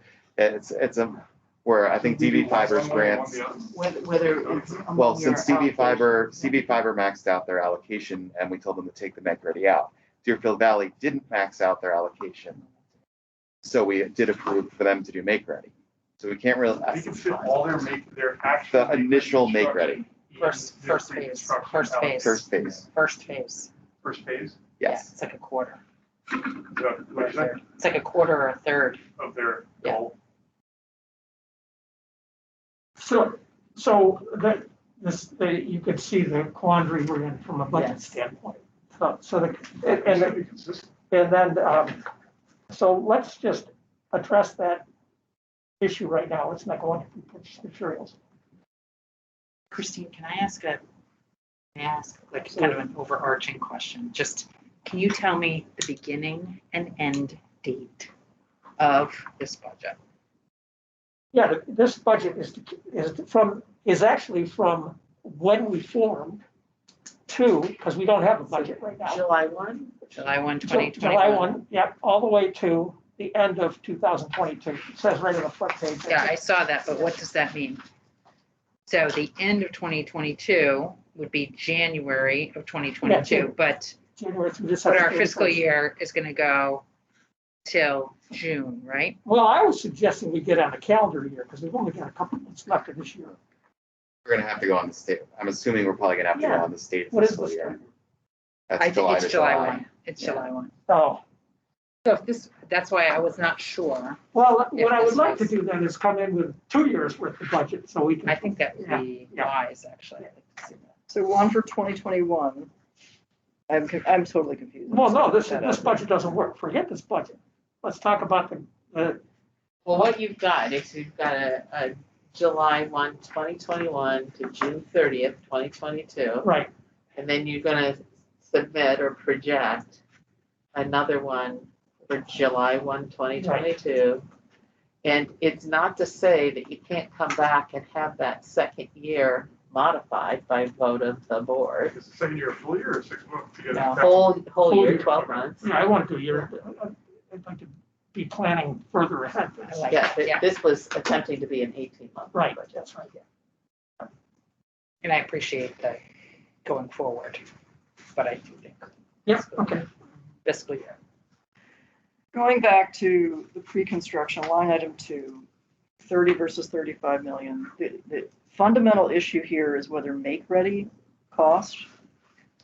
where I think DV fiber's grants, Whether it's. well, among your since CV fiber allocation. maxed out their allocation and we told them to take the make ready out. Deerfield Valley didn't max out their allocation. So we did approve for them to do make ready. So we can't really. We can fit all their actual. The initial make ready. First phase. First phase, First phase yes. It's like a quarter. What is that? It's like a quarter or a third. Of their Yeah. goal. So you could see the quandary we're in from a budget Yes. standpoint. It's gotta be consistent. And then, so let's just address that issue right now. Let's not go into purchase materials. Christine, can I ask like kind of an overarching question? Just, can you tell me the beginning and end date of this budget? Yeah, this budget is actually from when we formed 2, because we don't have a budget right now. July 1? July 1, July 2021. 1, yep, all the way to the end of 2022. It says right on the front page. Yeah, I saw that, but what does that mean? So the end of 2022 would be January of 2022, but January through but December our fiscal 31st. year is going to go till June, right? Well, I was suggesting we get on a calendar year, because we've only got a couple months left of this year. We're gonna have to go on the state, I'm assuming we're probably gonna have to go Yeah. on the state What is fiscal this? year. I That's think July it's to July July. 1. It's Yeah. July 1. Oh, So if this, that's why I was not sure. well, If what I would this like to was- do then is come in with 2 years worth of budget, so we can. I think that would be Yeah. wise, actually. I'd like to see that. So one for 2021. I'm totally confused. Well, no, this Set up. budget doesn't work. Forget this budget. Let's talk about the Well, what you've got is you've got a July 1, 2021 to June 30th, 2022. right. And then you're gonna submit or project another one for July 1, 2022. And it's not to say that you can't come back and have that second year modified by vote of the board. Is the second year a full year or 6 months to get it? A back? whole year, year. 12 months. Yeah, I want to do a year. I'd like to be planning further ahead. I like Yeah, that, yeah. this was attempting to be an 18-month. Right, budget. that's right. And I appreciate that going forward, but I do think Yeah, okay. fiscal year. Going back to the pre-construction line item 2, 30 versus 35 million. The fundamental issue here is whether make-ready costs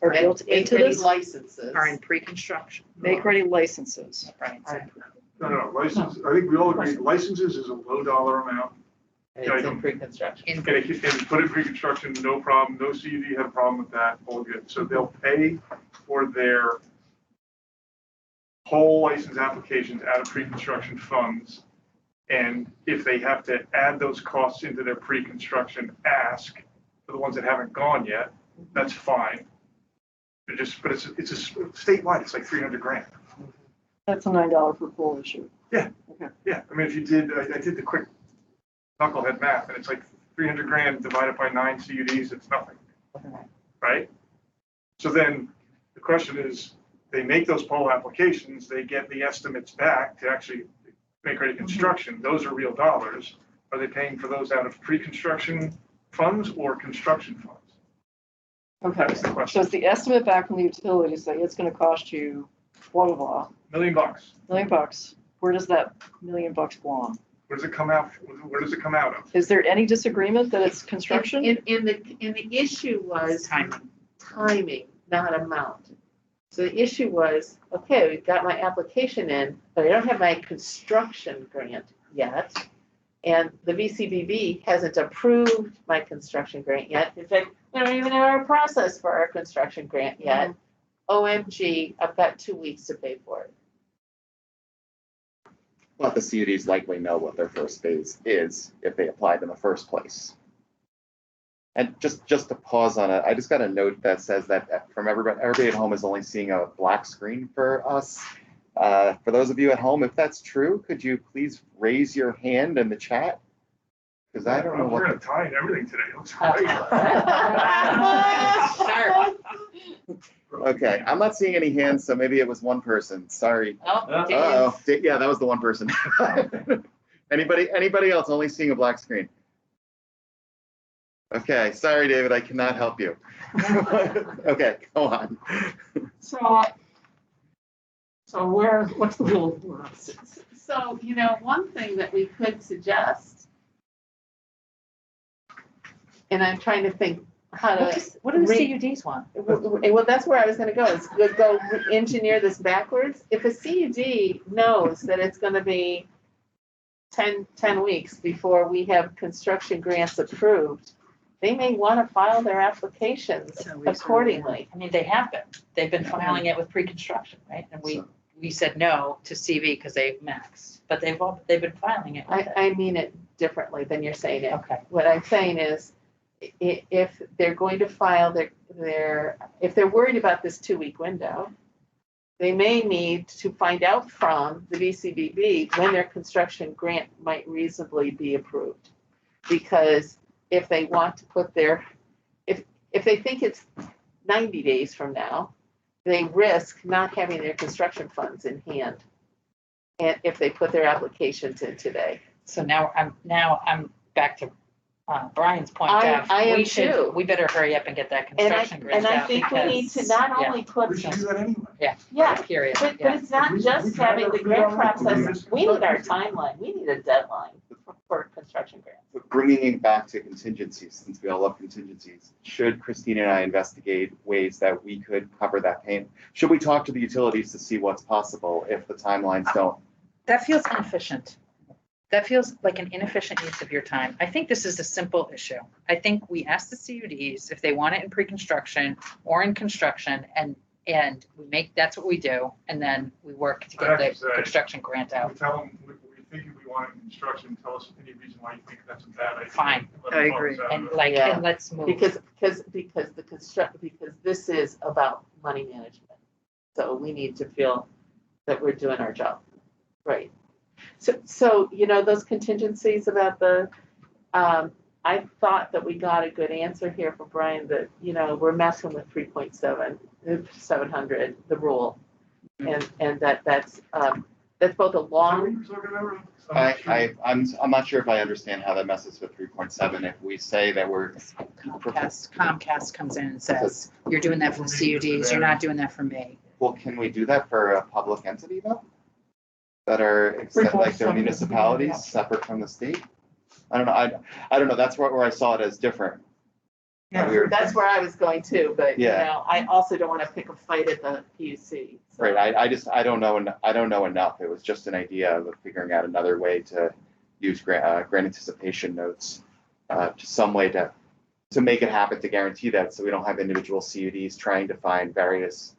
are built into Make-ready this. licenses. Are in pre-construction. Make-ready licenses. Brian said. No, license, I think we all agree, licenses is a low dollar amount. And it's in pre-construction. In And put in pre-construction, no problem, no CUD had a problem with that, all good. So they'll pay for their whole license applications out of pre-construction funds. And if they have to add those costs into their pre-construction ask, for the ones that haven't gone yet, that's fine. But it's a statewide, it's like 300 grand. That's a $9 per pole issue. Yeah, I mean, if you did, I did the quick knucklehead math, and it's like 300 grand divided by 9 CUDs, it's nothing, right? So then the question is, they make those poll applications, they get the estimates back to actually make ready construction. Those are real dollars. Are they paying for those out of pre-construction funds or construction funds? Okay, That's the so question. it's the estimate back from the utilities say it's gonna cost you blah, blah, blah, $1 million. $1 million. Where does that $1 million belong? Where does it come out? Where does it come out of? Is there any disagreement that it's construction? And the issue was timing, not amount. So the issue was, okay, we've got my application in, but I don't have my construction grant yet. And the VCBB hasn't approved my construction grant yet. In fact, we don't even have a process for our construction grant yet. OMG, I've got 2 weeks to pay for it. But the CUDs likely know what their first phase is if they applied in the first place. And just to pause on it, I just got a note that says that from everybody at home is only seeing a black screen for us. For those of you at home, if that's true, could you please raise your hand in the chat? Because I don't know We're what. gonna tie in everything today. It looks great. Sharp. Okay, I'm not seeing any hands, so maybe it was one person. Sorry. Oh, Dave. Uh-oh. Yeah, that was the one person. Anybody else only seeing a black screen? Okay, sorry, David, I cannot help you. Okay, go on. So what's the rule of law? So, one thing that we could suggest, and I'm trying to think how to. What do the re- CUDs want? Well, that's where I was gonna go, is go engineer this backwards. If a CUD knows that it's gonna be 10 weeks before we have construction grants approved, they may wanna file their applications accordingly. I mean, they have been. They've been filing it with pre-construction, right? And we said no to CV because they maxed, but they've been filing it with it. I mean it differently than you're saying it. Okay. What I'm saying is, if they're going to file if they're worried about this 2-week window, they may need to find out from the VCBB when their construction grant might reasonably be approved. Because if they want to put if they think it's 90 days from now, they risk not having their construction funds in hand. And if they put their applications in today. So now I'm back to Brian's point. I am too. We better hurry up and get that construction grant And I out think we need to not only put We should do that anyway. Yeah, period. but Yeah. it's not We- just we having tried the to grant figure out what we process. did. We need our timeline. We need a deadline for construction grants. But bringing it back to contingencies, since we all love contingencies, should Christina and I investigate ways that we could cover that pain? Should we talk to the utilities to see what's possible if the timelines don't? That feels inefficient. That feels like an inefficient use of your time. I think this is a simple issue. I think we ask the CUDs if they want it in pre-construction or in construction, and we make, that's what we do, and then we work to I get have to the say, construction grant We out. tell them, we think if we want it in construction, tell us any reason why you think that's a bad idea. Fine. Let them I talk agree. us out of And it. like, Yeah. and let's move. Because this is about money management. So we need to feel that we're doing our job. Right. So, those contingencies about the, I thought that we got a good answer here from Brian that, we're messing with 700, the rule. And that's both a Is that what long, you're talking about? I'm not sure. I'm not sure if I understand how that messes with 3.7. If we say that we're, Comcast comes in and says, you're doing that for the CUDs, you're not doing that for me. well, can we do that for a public entity though? That are, like their municipalities, separate from the state? I don't know, I don't know, that's where I saw it as different. that's where I was going too, but, Yeah. I also don't want to pick a fight at the PUC. so. Right, I don't know enough. It was just an idea of figuring out another way to use grant anticipation notes, to some way to make it happen, to guarantee that, so we don't have individual CUDs trying to find various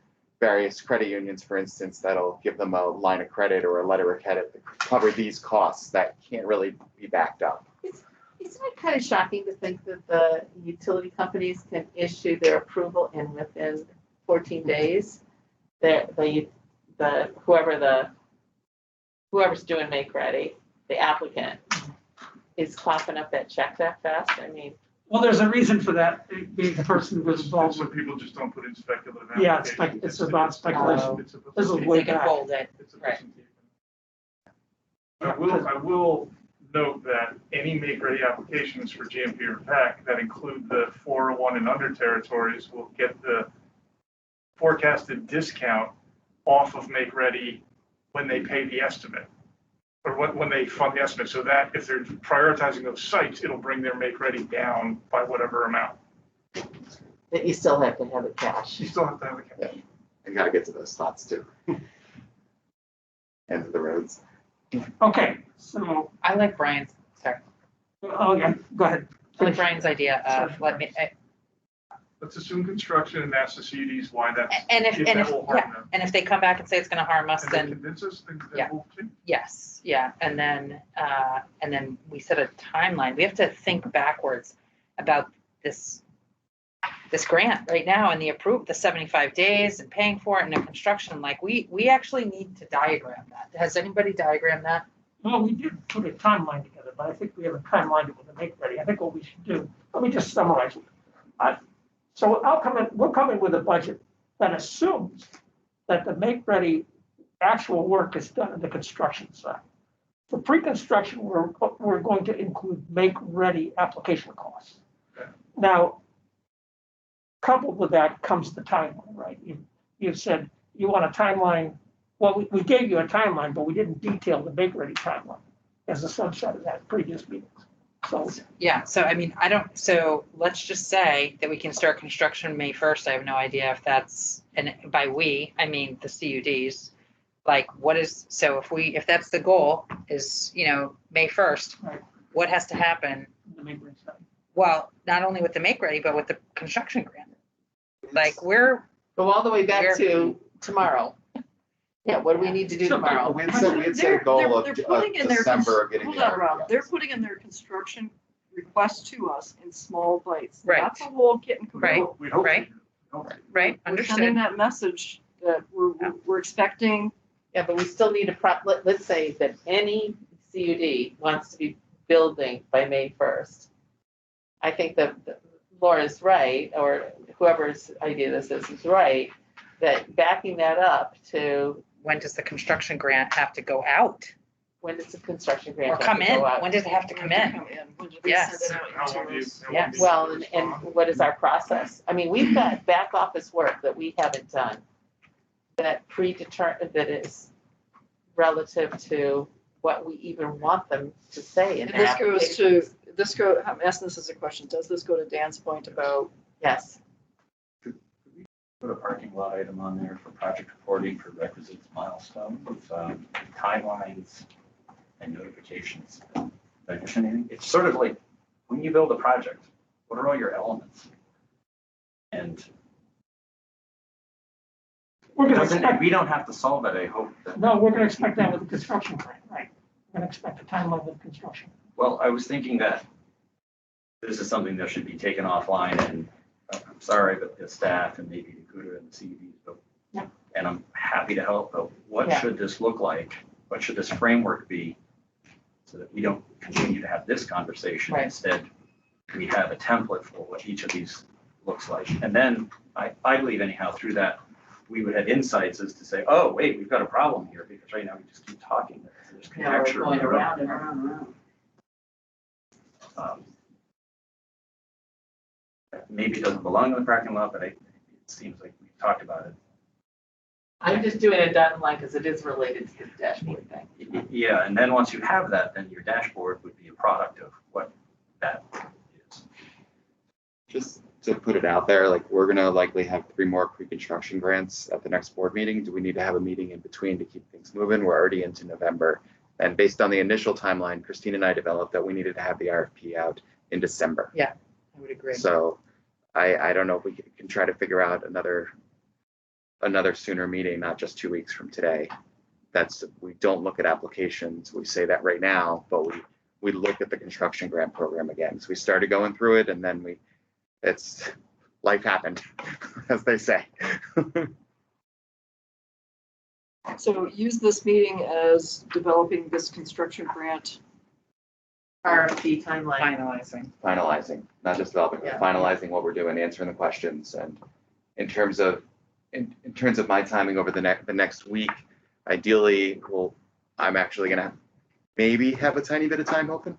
credit unions, for instance, that'll give them a line of credit or a letter of credit to cover these costs that can't really be backed up. Isn't it kind of shocking to think that the utility companies can issue their approval and within 14 days, whoever's doing make ready, the applicant is coughing up that check that fast? I mean, Well, there's a reason for that, being the person who was That's involved when with. people just don't put in speculative Yeah, applications. it's about speculation. It's a- This is They way can back. hold it. It's a Right. presentation. I will note that any make-ready applications for GMP or PAC that include the 401 and under territories will get the forecasted discount off of make-ready when they pay the estimate, or when they fund the estimate, so that if they're prioritizing those sites, it'll bring their make-ready down by whatever amount. that you still have to have the cash. You still have to have the cash. And gotta get to those spots too. End of the roads. Okay, so, I like Brian's, sorry, oh, yeah, go ahead. I like Brian's idea of, Let's assume construction and ask the CUDs why that's, and if, that will harm them. and if they come back and say it's gonna harm us, And they then convince us, then Yeah. we'll see. yes, yeah, and then we set a timeline. We have to think backwards about this grant right now and the 75 days and paying for it and the construction, like we actually need to diagram that. Has anybody diagrammed that? Well, we did put a timeline together, but I think we haven't timelined it with the make ready. I think what we should do, let me just summarize. So we're coming with a budget that assumes that the make ready actual work is done in the construction side. For pre-construction, we're going to include make ready application costs. Now, coupled with that comes the timeline, right? You've said you want a timeline. Well, we gave you a timeline, but we didn't detail the make ready timeline as a subset of that in previous meetings. So, Yeah, so I mean, so let's just say that we can start construction May 1st. I have no idea if that's, and by we, I mean the CUDs. Like if that's the goal is, May 1st, Right. what has to happen? the make ready side. Well, not only with the make ready, but with the construction grant. Like we're, Go all the way back We're- to tomorrow. Yeah, what do we need to do tomorrow? We had set a goal of They're putting in their December of getting. Hold the on, Rob. RFP. They're putting in their construction request to us in small bites. Right. That's a whole kit and Right. caboodle. We hope. Right. right, We're sending understood. that message that we're expecting. Yeah, but we still need let's say that any CUD wants to be building by May 1st. I think that Laura's right, or whoever's idea this is right, that backing that up to When does the construction grant have to go out when does the construction grant or have come to in? go out? When does it have to come in? When do they Yes. send it out? How long do you- Materials? how long Yes. do you Well, and respond? what is our process? I mean, we've got back office work that we haven't done that predetermined, that is relative to what we even want them to say in And their this goes applications. I'm asking this as a question, does this go to Dan's point about, Yes, Put a parking lot item on there for project reporting for requisites, milestones, timelines, and notifications. Did I miss anything? It's sort of like, when you build a project, what are all your elements? And We're gonna expect, we don't have to solve it, I hope. no, we're gonna expect that with the construction grant, right? We're gonna expect a timeline with construction. Well, I was thinking that this is something that should be taken offline, and I'm sorry, but the staff and maybe the GUDA and the CUDs, but, Yeah. and I'm happy to help, but what Yeah. should this look like? What should this framework be? So that we don't continue to have this conversation. Right. Instead, we have a template for what each of these looks like. And then I believe anyhow, through that, we would have insights as to say, oh, wait, we've got a problem here, because right now we just keep talking. There's now we're conjecture going in the room. around and around and around. Maybe it doesn't belong in the parking lot, but it seems like we've talked about it. I'm just doing a dotted line because it is related to the dashboard thing. Yeah, and then once you have that, then your dashboard would be a product of what that is. Just to put it out there, like, we're gonna likely have 3 more pre-construction grants at the next board meeting. Do we need to have a meeting in between to keep things moving? We're already into November. And based on the initial timeline, Christine and I developed that we needed to have the RFP out in December. I would agree. So I don't know if we can try to figure out another sooner meeting, not just 2 weeks from today. We don't look at applications. We say that right now, but we look at the construction grant program again. So we started going through it, and then life happened, as they say. so use this meeting as developing this construction grant. RFP timeline. Finalizing. Finalizing, not just developing, but Yeah. finalizing what we're doing, answering the questions. And in terms of my timing over the next week, ideally, I'm actually gonna maybe have a tiny bit of time open.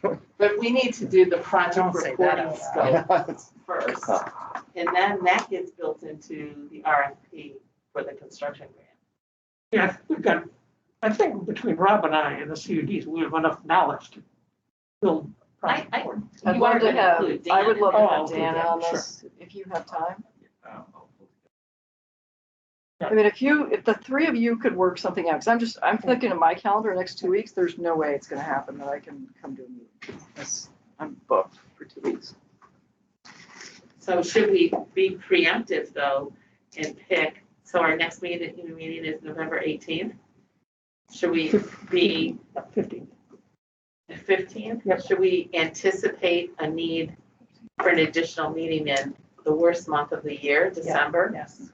But we need to do the project Don't say that reporting out scope first. And then that gets built into the RFP for the construction grant. Yeah, I think between Rob and I and the CUDs, we have enough knowledge to build. project I- forward. I'd You are love to gonna have, include I would Dan. love to Oh, have I'll do Dan that, on sure. this, if you have time. I'll- I mean, if the 3 of you could work something out, because I'm thinking of my calendar, next 2 weeks, there's no way it's gonna happen that I can come to a meeting. I'm booked for 2 weeks. So should we be preemptive though and pick, so our next meeting is November 18th? Should we be 15. 15th? Yep. Should we anticipate a need for an additional meeting in the worst month of the year, December? Yes.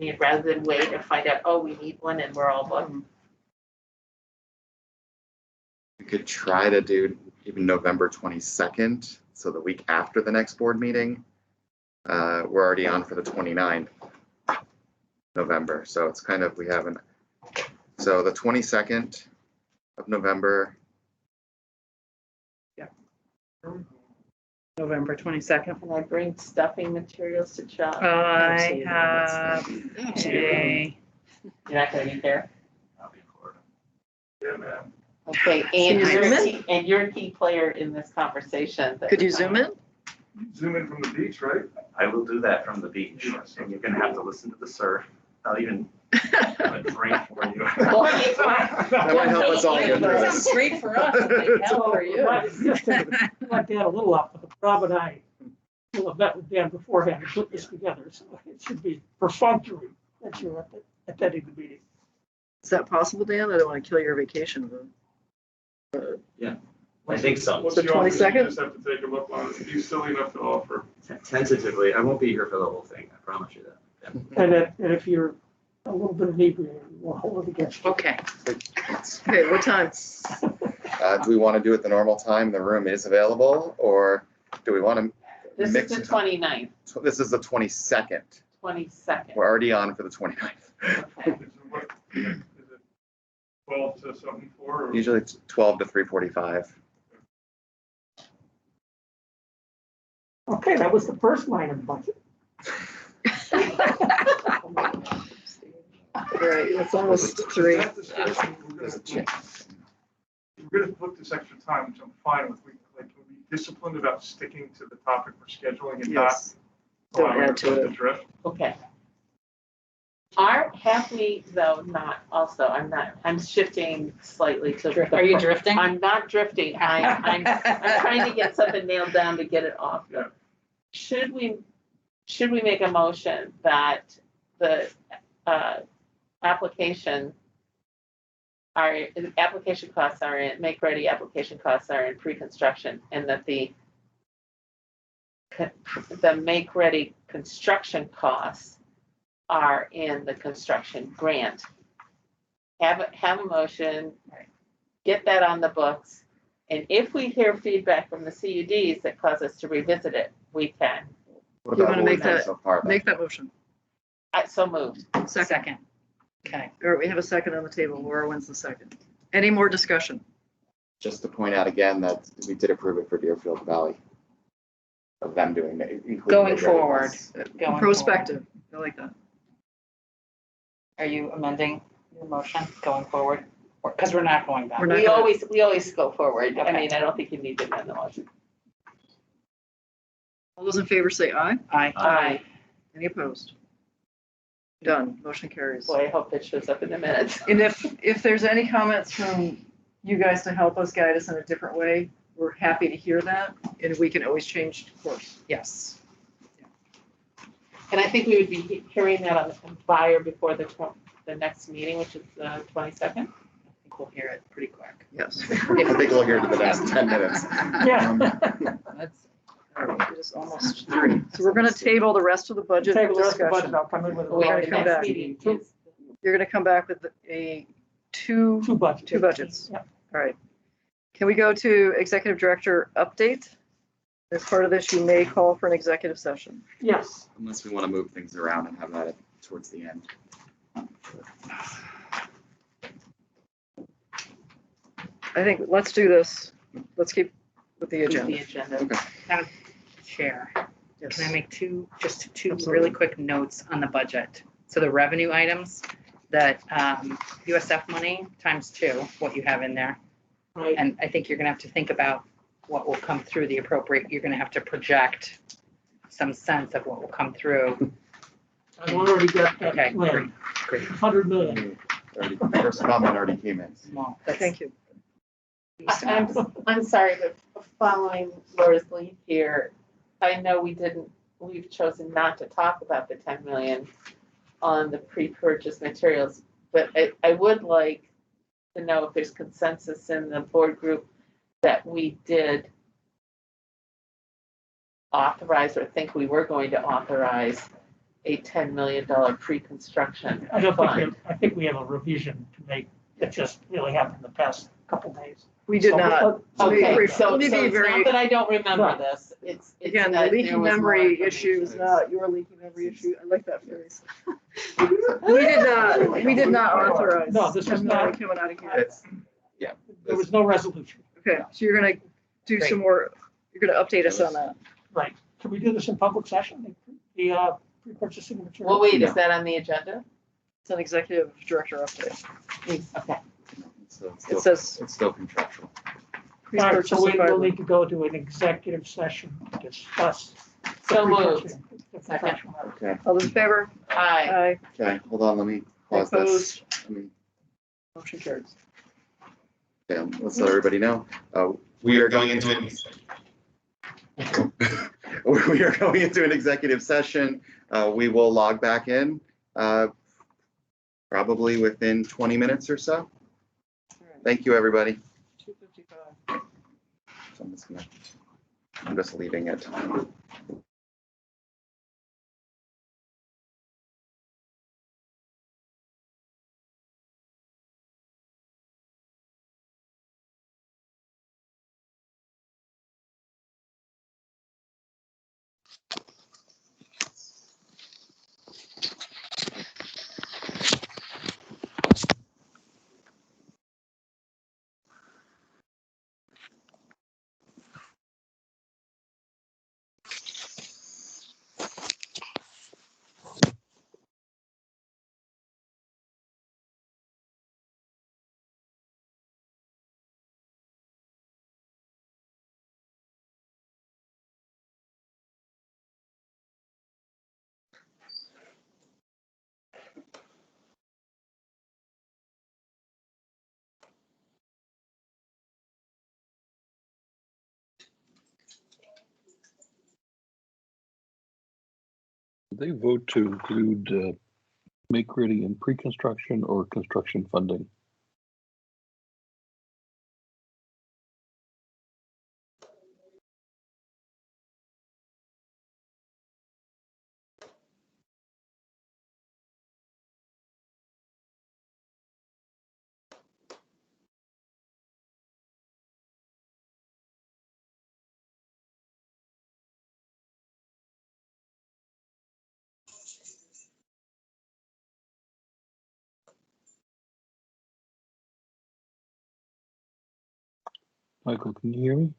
I mean, rather than wait and find out, oh, we need one and we're all booked. We could try to do even November 22nd, so the week after the next board meeting. We're already on for the 29th November, so it's kind of, so the 22nd of November. November 22nd. Can I bring stuffing materials to Chuck? I have a, You're not gonna be there? I'll be in Florida. Yeah, man. Okay, Can you zoom you're a key player in this conversation. Could you zoom in? Zoom in from the beach, right? I will do that from the beach, and you're gonna have to listen to the surf. I'll even have a drink for you. That might help us all get through this. great for us. Like, hell for you. Just to let Dan a little off, but Rob and I will have met with Dan beforehand and put this together, so it should be perfunctory that you're attending the meeting. Is that possible, Dan? I don't want to kill your vacation, but. I think so. What's The the offer? You 22nd? just have to take him up on it. He's silly enough to offer. Tentatively, I won't be here for the whole thing, I promise you that. And if you're a little bit inebriated, we'll hold it against you. Okay. Okay, what time? Do we want to do it the normal time? The room is available, or do we want to This is mix the it. 29th, This is the 22nd. 22nd. We're already on for the 29th. Is it 12 to 7:4? Or? Usually it's 12 to 3:45. Okay, that was the first line of the budget. All right, it's almost 3. That discussion, we're gonna book this extra time, which I'm fine with. We like to be disciplined about sticking to the topic we're scheduling and Yes. not Don't allowing add to it it. drift. Okay. Have we though not also, I'm shifting slightly to. Are you drifting? I'm not drifting. I'm trying to get something nailed down to get it off. Yeah. Should we make a motion that the application costs are in, make-ready application costs are in pre-construction, and that the make-ready construction costs are in the construction grant? Have a motion, get that on the books, and if we hear feedback from the CUDs that cause us to revisit it, we can. What You about wanna what make we've done that- so far, then? Make that motion. So moved. Second. Okay. All right, we have a second on the table. Laura wins the second. Any more discussion? Just to point out again that we did approve it for Deerfield Valley. Of them doing it. including Going the forward. ones. Going Prospective. I like that. forward. Are you amending your motion going forward? Because we're not going back. We're not We gonna- always go forward. I Okay. mean, I don't think you need to amend the motion. All those in favor say aye. Aye. Any opposed? Done. Motion carries. Boy, I hope that shows up in the minutes. And if there's any comments from you guys to help us guide us in a different way, we're happy to hear that, and we can always change course. Yes. And I think we would be hearing that on the buyer before the next meeting, which is the 22nd. I think we'll hear it pretty quick. Yes. I think we'll hear it in the next 10 minutes. Yeah. That's All right, it is almost 3. So we're going to table the rest of the budget Table the rest of the budget, discussion. I'll come in with We're gonna The come next back. meeting is, You're going to come back with two. two budgets. Two budgets. Yeah. All right. Can we go to executive director update? As part of this, you may call for an executive session. Yes. Unless we want to move things around and have that towards the end. I think, let's do this. Let's keep with the the agenda. agenda. Chair. Yes. Can I make two Absolutely. really quick notes on the budget? So the revenue items, that USF money ×2, what you have in there. Right. And I think you're gonna have to think about what will come through the appropriate, you're gonna have to project some sense of what will come through. I've already got that Okay, plan, great. 100 million. First comment already came in. Small. That's Thank you. I'm sorry, but following Laura's lead here, I know we've chosen not to talk about the 10 million on the pre-purchase materials, but I would like to know if there's consensus in the board group that we did authorize or think we were going to authorize a $10 million pre-construction I don't fund. think we have a revision to make, that just really happened in the past couple days. We did So, not. Let me Okay, re- so let me it's be very- not that I don't remember No. this, it's Again, the that there leaky was more memory issue is information. not your leaky memory issue. I like that phrase. We did not authorize. No, this was 10 million not- coming out of here. It's, There was no resolution. Okay, so you're gonna do some more, you're gonna update us on that. Right. Can we do this in public session? The pre-purchasing material? Well, wait, is that on the agenda? It's an executive director update. Okay. It says it's still contractual. please All right, purchase so the we will fiber. need to go to an executive session to discuss. So moved. pre-purchasing. Second. Okay, All those in favor? Aye. Aye. okay, hold on, let me pause this. Opposed? Let me- Motion carries. Okay, let's let everybody know. We are going into an we are going into an executive session. We will log back in probably within 20 minutes or so. Thank you, everybody. 2:55. So I'm just leaving it. They vote to include make ready in pre-construction or construction funding. Michael, can you hear me?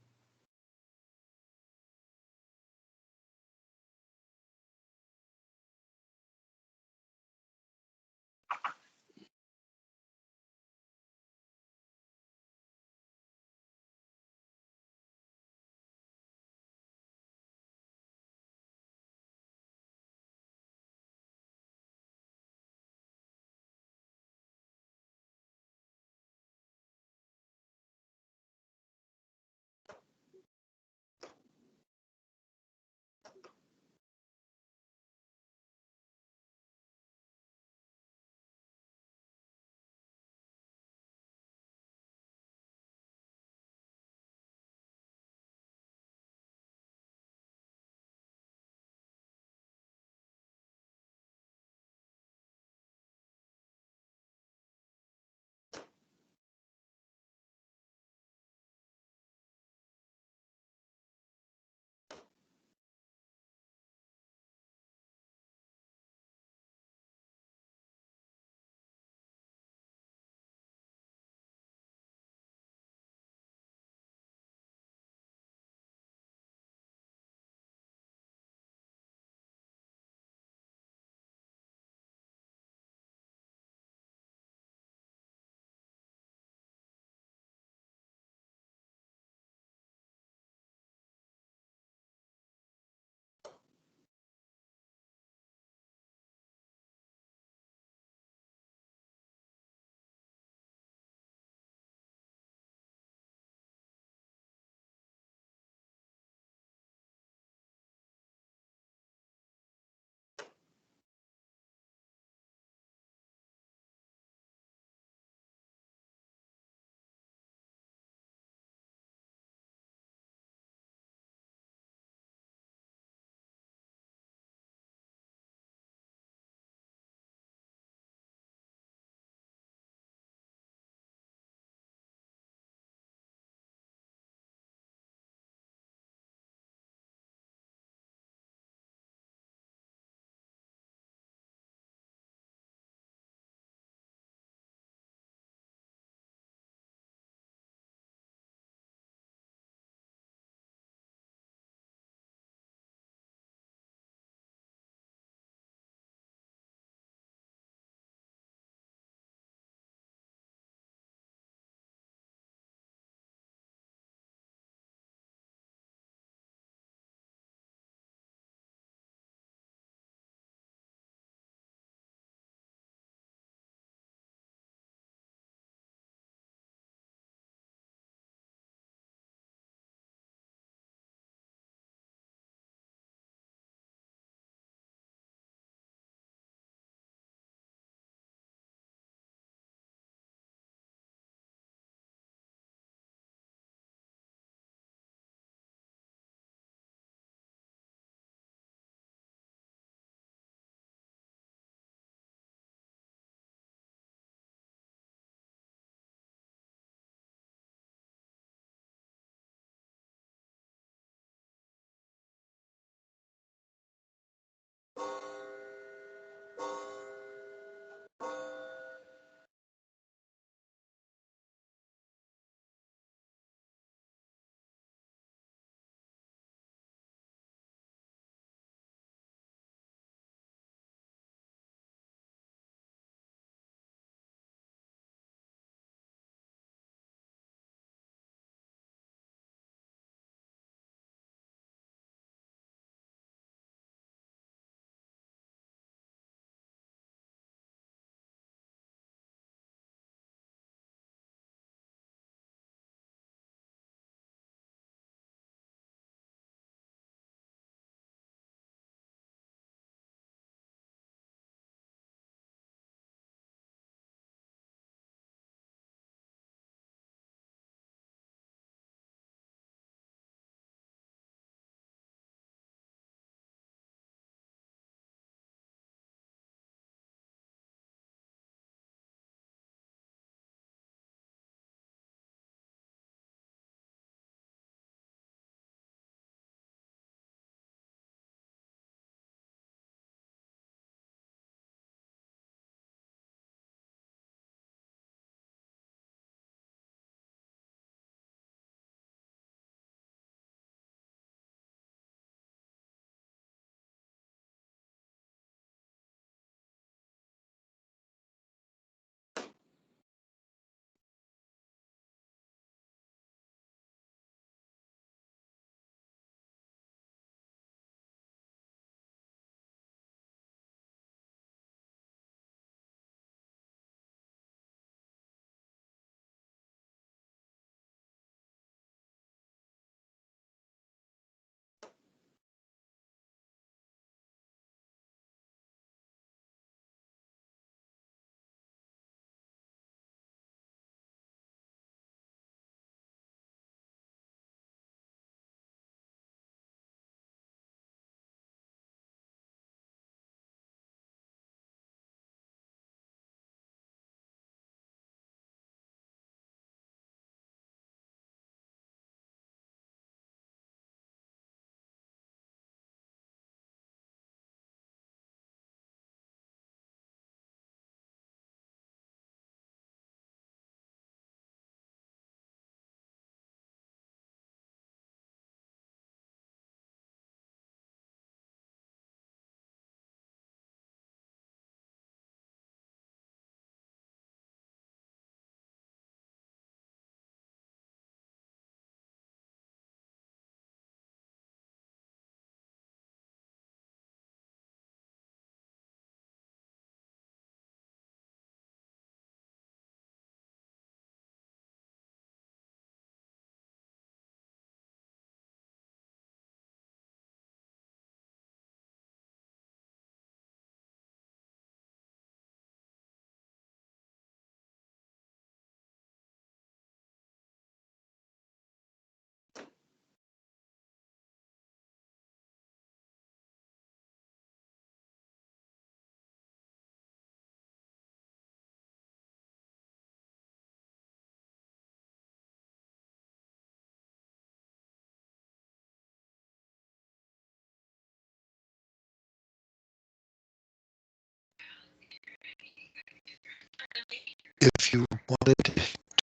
you wanted to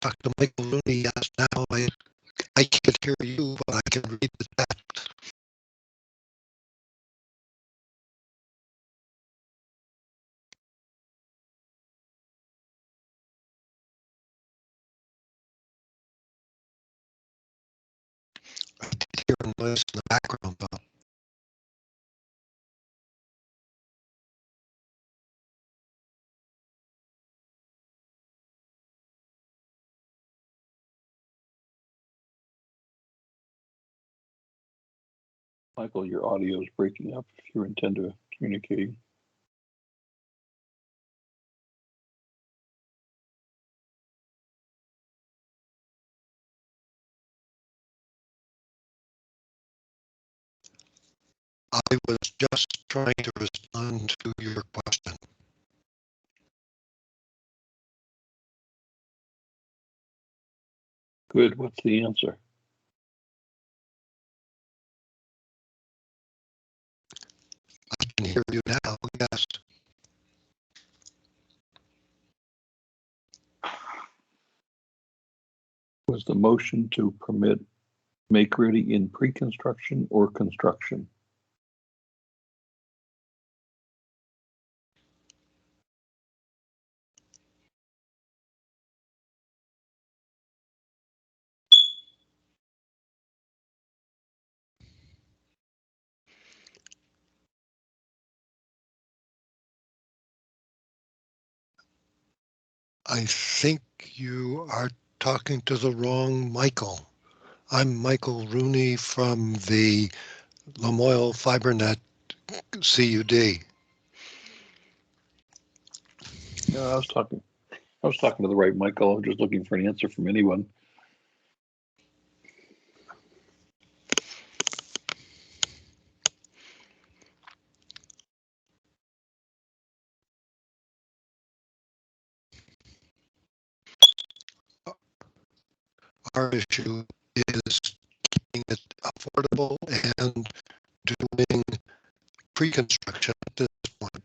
talk to Michael Rooney, yes, now I can't hear you, but I can read the text. I did hear a noise in the background, though. Michael, your audio is breaking up if you intend to communicate. I was just trying to respond to your question. Good, what's the answer? I can hear you now, yes. Was the motion to permit make ready in pre-construction or construction? I think you are talking to the wrong Michael. I'm Michael Rooney from the Lamoille FiberNet CUD. No, I was talking to the right Michael. I'm just looking for an answer from anyone. Our issue is keeping it affordable and doing pre-construction at this point.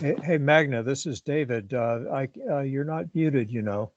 Hey, Magna, this is David. You're not muted, you know.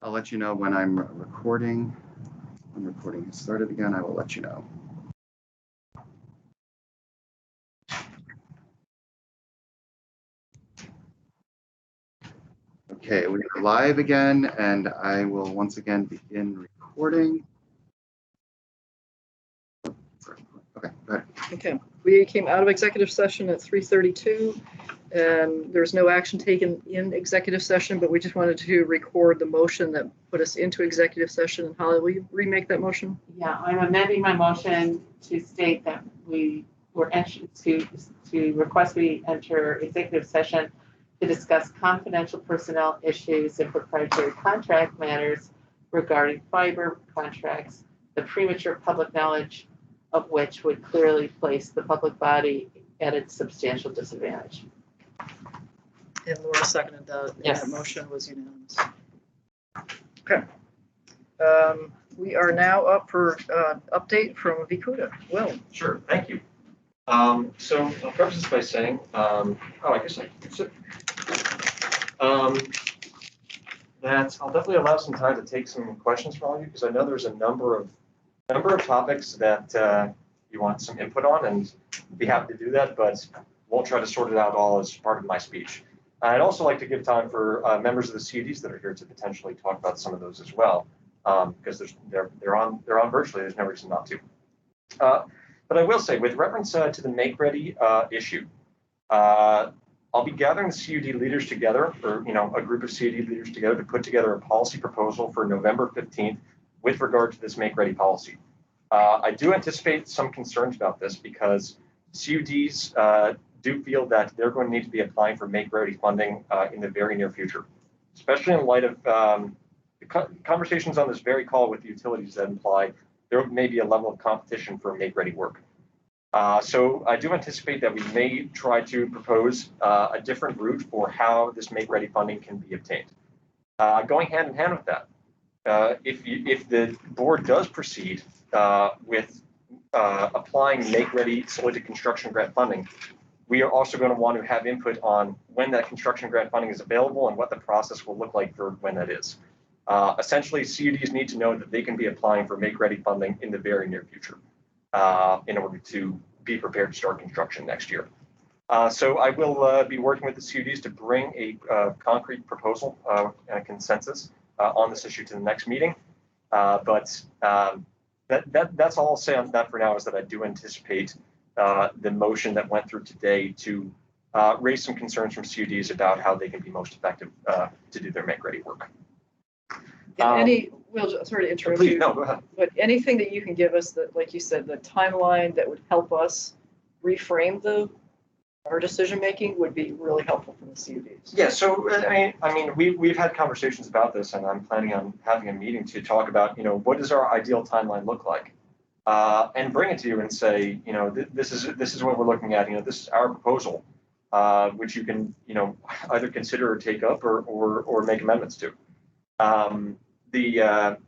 I'll let you know when I'm recording. When recording has started again, I will let you know. Okay, we are live again, and I will once again begin recording. Okay, go ahead. Okay, we came out of executive session at 3:32. There's no action taken in executive session, but we just wanted to record the motion that put us into executive session. And Holly, will you remake that motion? Yeah, I'm amending my motion to state that we were to request we enter executive session to discuss confidential personnel issues and proprietary contract matters regarding fiber contracts, the premature public knowledge of which would clearly place the public body at a substantial disadvantage. And Laura seconded that. And Yes. that motion was unanimous. Okay. We are now up for update from Vikuda. Will. Sure, thank you. So I'll preface this by saying, I guess I can sit. That I'll definitely allow some time to take some questions from all of you, because I know there's a number of topics that you want some input on, and be happy to do that, but won't try to sort it out all as part of my speech. I'd also like to give time for members of the CUDs that are here to potentially talk about some of those as well, because they're on virtually. There's no reason not to. But I will say, with reference to the Make Ready issue, I'll be gathering the CUD leaders together, or a group of CUD leaders together, to put together a policy proposal for November 15th with regard to this Make Ready policy. I do anticipate some concerns about this, because CUDs do feel that they're going to need to be applying for Make Ready funding in the very near future, especially in light of the conversations on this very call with the utilities that imply there may be a level of competition for Make Ready work. So I do anticipate that we may try to propose a different route for how this Make Ready funding can be obtained. Going hand in hand with that, if the board does proceed with applying Make Ready solely to construction grant funding, we are also going to want to have input on when that construction grant funding is available and what the process will look like for when that is. Essentially, CUDs need to know that they can be applying for Make Ready funding in the very near future in order to be prepared to start construction next year. So I will be working with the CUDs to bring a concrete proposal and a consensus on this issue to the next meeting. But that's all I'll say on that for now, is that I do anticipate the motion that went through today to raise some concerns from CUDs about how they can be most effective to do their Make Ready work. Sorry to interrupt Please, you. no, go ahead. But anything that you can give us that, like you said, the timeline that would help us reframe our decision making would be really helpful for the CUDs. Yeah, so I mean, we've had conversations about this, and I'm planning on having a meeting to talk about, what does our ideal timeline look like, and bring it to you and say, this is what we're looking at. This is our proposal, which you can, either consider or take up or make amendments to. The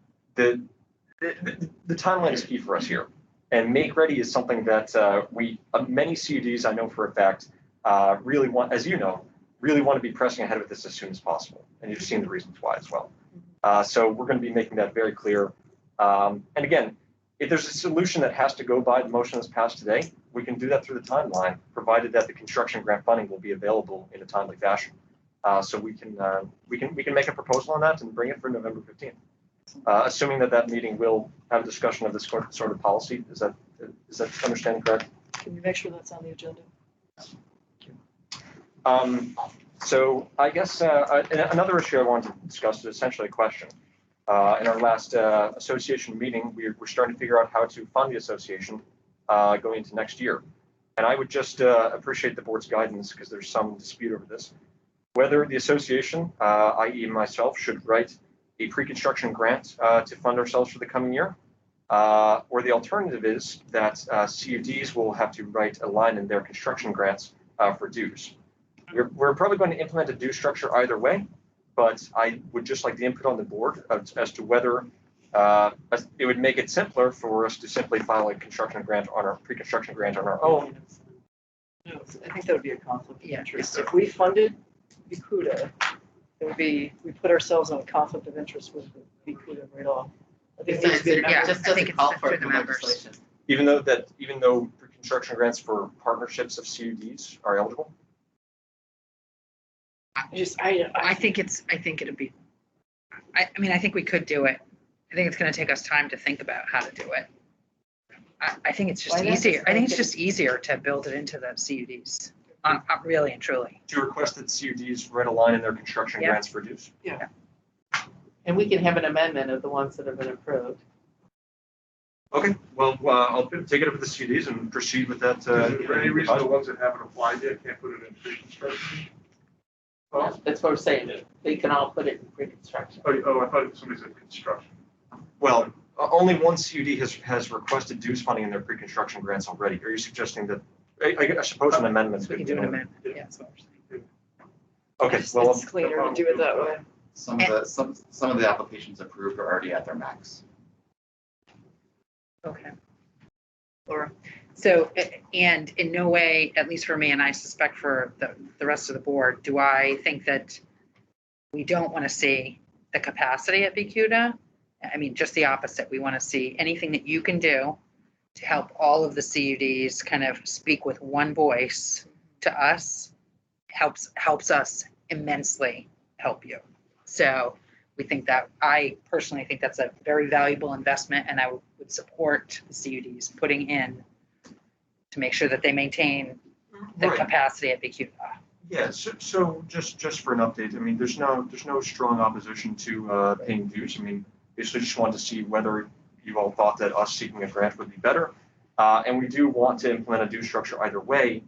timeline is key for us here, and Make Ready is something that many CUDs, I know for a fact, really want, as you know, really want to be pressing ahead with this as soon as possible, and you've seen the reasons why as well. So we're going to be making that very clear. And again, if there's a solution that has to go by the motion that's passed today, we can do that through the timeline, provided that the construction grant funding will be available in a timely fashion. So we can make a proposal on that and bring it for November 15th, assuming that meeting will have a discussion of this sort of policy. Is that understanding correct? Can you make sure that's on the agenda? So I guess another issue I wanted to discuss is essentially a question. In our last association meeting, we're starting to figure out how to fund the association going into next year. And I would just appreciate the board's guidance, because there's some dispute over this, whether the association, i.e. myself, should write a pre-construction grant to fund ourselves for the coming year, or the alternative is that CUDs will have to write a line in their construction grants for dues. We're probably going to implement a due structure either way, but I would just like the input on the board as to whether it would make it simpler for us to simply file a construction grant on our pre-construction grant on our own. No, I think that would be a conflict of interest. If we funded Vikuda it would be, we put ourselves in a conflict of interest with the VCBB right off. I think it needs to be a Yeah, member. it just I think doesn't it's call for for it the in members. legislation. Even though pre-construction grants for partnerships of CUDs are eligible? I think it'd be, I mean, I think we could do it. I think it's gonna take us time to think about how to do it. I think it's just Why not just easier. I think it's make it- just easier to build it into the CUDs, really and truly. To request that CUDs write a line in their construction Yeah. grants for dues? And we can have an amendment of the ones that have been approved. Okay, well, I'll take it up with the CUDs and proceed with that. Is there any reason the ones that haven't applied yet can't put it in pre-construction? That's what we're saying, they can all put it in pre-construction. Oh, I thought somebody said construction. Well, only one CUD has requested dues funding in their pre-construction grants already. Are you suggesting that, I suppose an amendment? We can do an amendment, yeah, that's what we're saying. Okay, It's well, cleaner to do it that way. Some of the applications approved are already at their max. Okay. Laura, so, and in no way, at least for me, and I suspect for the rest of the board, do I think that we don't want to see the capacity at VCUDA? I mean, just the opposite. We want to see anything that you can do to help all of the CUDs kind of speak with one voice to us, helps us immensely help you. So we think that, I personally think that's a very valuable investment, and I would support the CUDs putting in to make sure that they maintain the Right. capacity at VCUDA. yeah, so just for an update, I mean, there's no strong opposition to paying dues. I mean, basically just wanted to see whether you all thought that us seeking a grant would be better. And we do want to implement a due structure either way,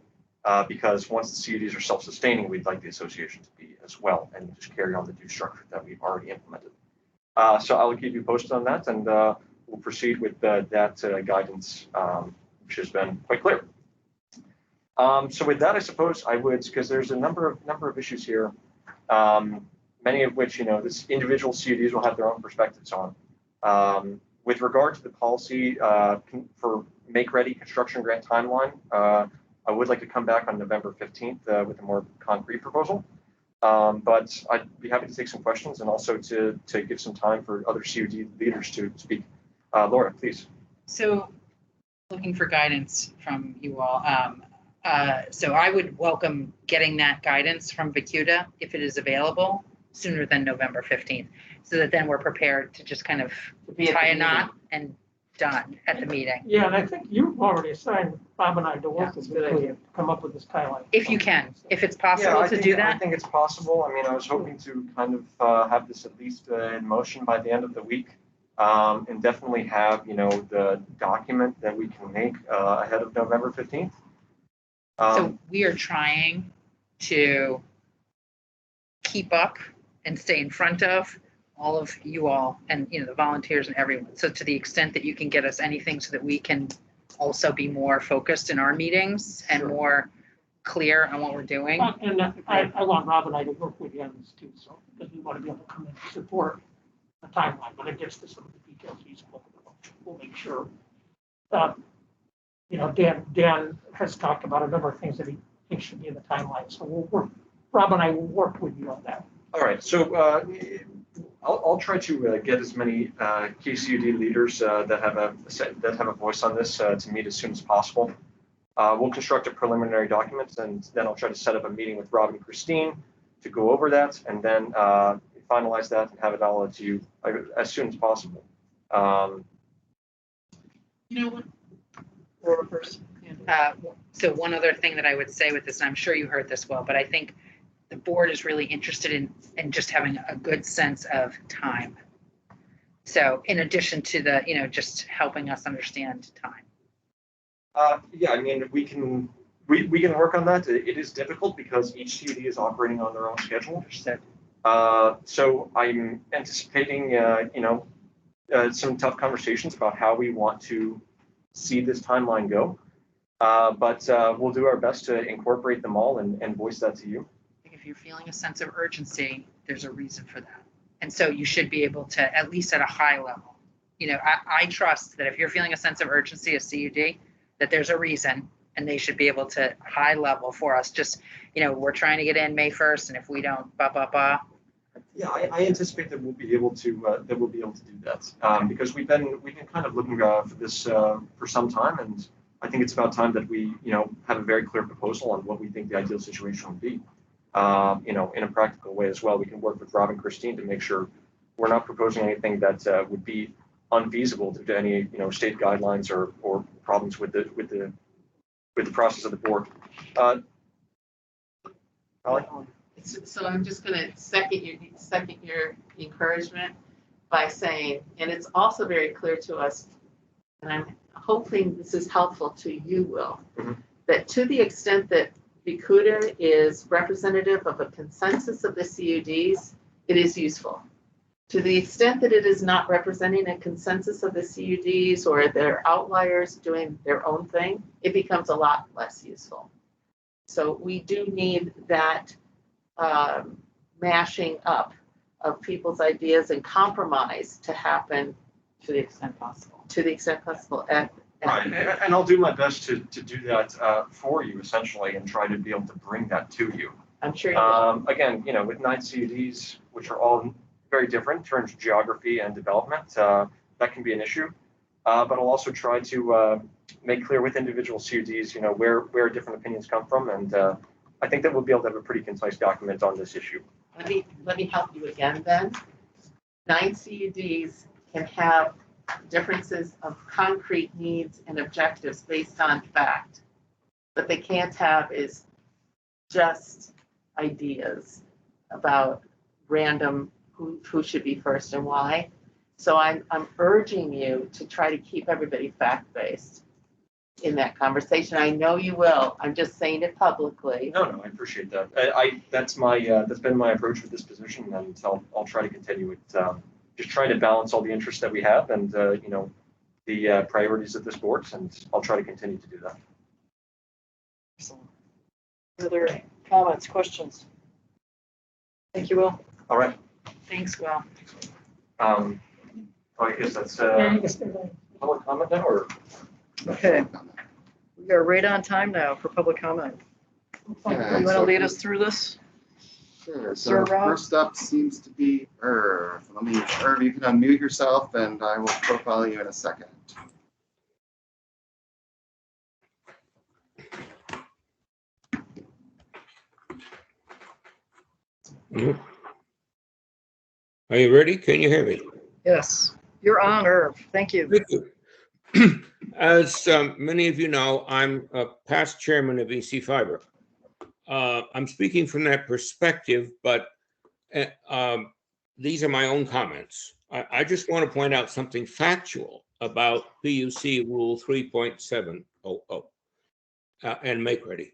because once the CUDs are self-sustaining, we'd like the association to be as well, and just carry on the due structure that we've already implemented. So I'll keep you posted on that, and we'll proceed with that guidance, which has been quite clear. So with that, I suppose I would, because there's a number of issues here, many of which, this individual CUDs will have their own perspectives on. With regard to the policy for make-ready construction grant timeline, I would like to come back on November 15th with a more concrete proposal. But I'd be happy to take some questions and also to give some time for other CUD leaders to speak. Laura, please. So looking for guidance from you all. So I would welcome getting that guidance from VCUDA if it is available sooner than November 15th, so that then we're prepared to just kind of tie a knot and done at the meeting. Yeah, and I think you've already assigned Bob and I to work with you to come up with this timeline. If you can, if it's Yeah, possible to do I that. think it's possible. I mean, I was hoping to kind of have this at least in motion by the end of the week, and definitely have, the document that we can make ahead of November 15th. So we are trying to keep up and stay in front of all of you all and, the volunteers and everyone. So to the extent that you can get us anything so that we can also be more focused in our meetings and more clear on what we're doing. And I want Rob and I to work with you on this too, so, because we want to be able to come in and support the timeline, when it gets to some of the details, we'll make sure. Dan has talked about a number of things that he thinks should be in the timeline, so Rob and I will work with you on that. All right, so I'll try to get as many KCUD leaders that have a voice on this to meet as soon as possible. We'll construct a preliminary document, and then I'll try to set up a meeting with Rob and Christine to go over that, and then finalize that and have it all to you as soon as possible. So one other thing that I would say with this, and I'm sure you heard this well, but I think the board is really interested in just having a good sense of time. So in addition to the, just helping us understand time. Yeah, I mean, we can work on that. It is difficult because each CUD is operating on their own schedule. So I'm anticipating, some tough conversations about how we want to see this timeline go. But we'll do our best to incorporate them all and voice that to you. If you're feeling a sense of urgency, there's a reason for that. And so you should be able to, at least at a high level, I trust that if you're feeling a sense of urgency as CUD, that there's a reason, and they should be able to high level for us. Just, we're trying to get in May 1st, and if we don't, Yeah, I anticipate that we'll be able to do that because we've been kind of looking for this for some time, and I think it's about time that we have a very clear proposal on what we think the ideal situation would be. In a practical way as well, we can work with Rob and Christine to make sure we're not proposing anything that would be unfeasible due to any state guidelines or problems with the process of the board. Holly? So I'm just gonna second your encouragement by saying, and it's also very clear to us, and I'm hoping this is helpful to you, Will, that to the extent that Vicuda is representative of a consensus of the CUDs, it is useful. To the extent that it is not representing a consensus of the CUDs or they're outliers doing their own thing, it becomes a lot less useful. So we do need that mashing up of people's ideas and compromise to happen To the extent possible. to the extent possible. Right, and I'll do my best to do that for you essentially, and try to be able to bring that to you. I'm sure you will. Again, with 9 CUDs, which are all very different in terms of geography and development, that can be an issue. But I'll also try to make clear with individual CUDs, where different opinions come from, and I think that we'll be able to have a pretty concise document on this issue. Let me help you again then. 9 CUDs can have differences of concrete needs and objectives based on fact. What they can't have is just ideas about random who should be first and why. So I'm urging you to try to keep everybody fact-based in that conversation. I know you will. I'm just saying it publicly. No, I appreciate that. That's been my approach with this position, and I'll try to continue it. Just trying to balance all the interests that we have and the priorities of this board, and I'll try to continue to do that. Excellent. Other comments, questions? Thank you, Will. All right. Thanks, Will. I guess that's Yeah, you can stay there. public comment now, or? Okay. We are right on time now for public comment. You want to lead us through this? Sure. Sir So Rob? first up seems to be Irv. Irv, you can unmute yourself and I will profile you in a second. Are you ready? Can you hear me? Yes, you're on, Irv. Thank you. Thank you. As many of you know, I'm a past chairman of VC Fiber. I'm speaking from that perspective, but these are my own comments. I just want to point out something factual about PUC Rule 3.700 and Make Ready.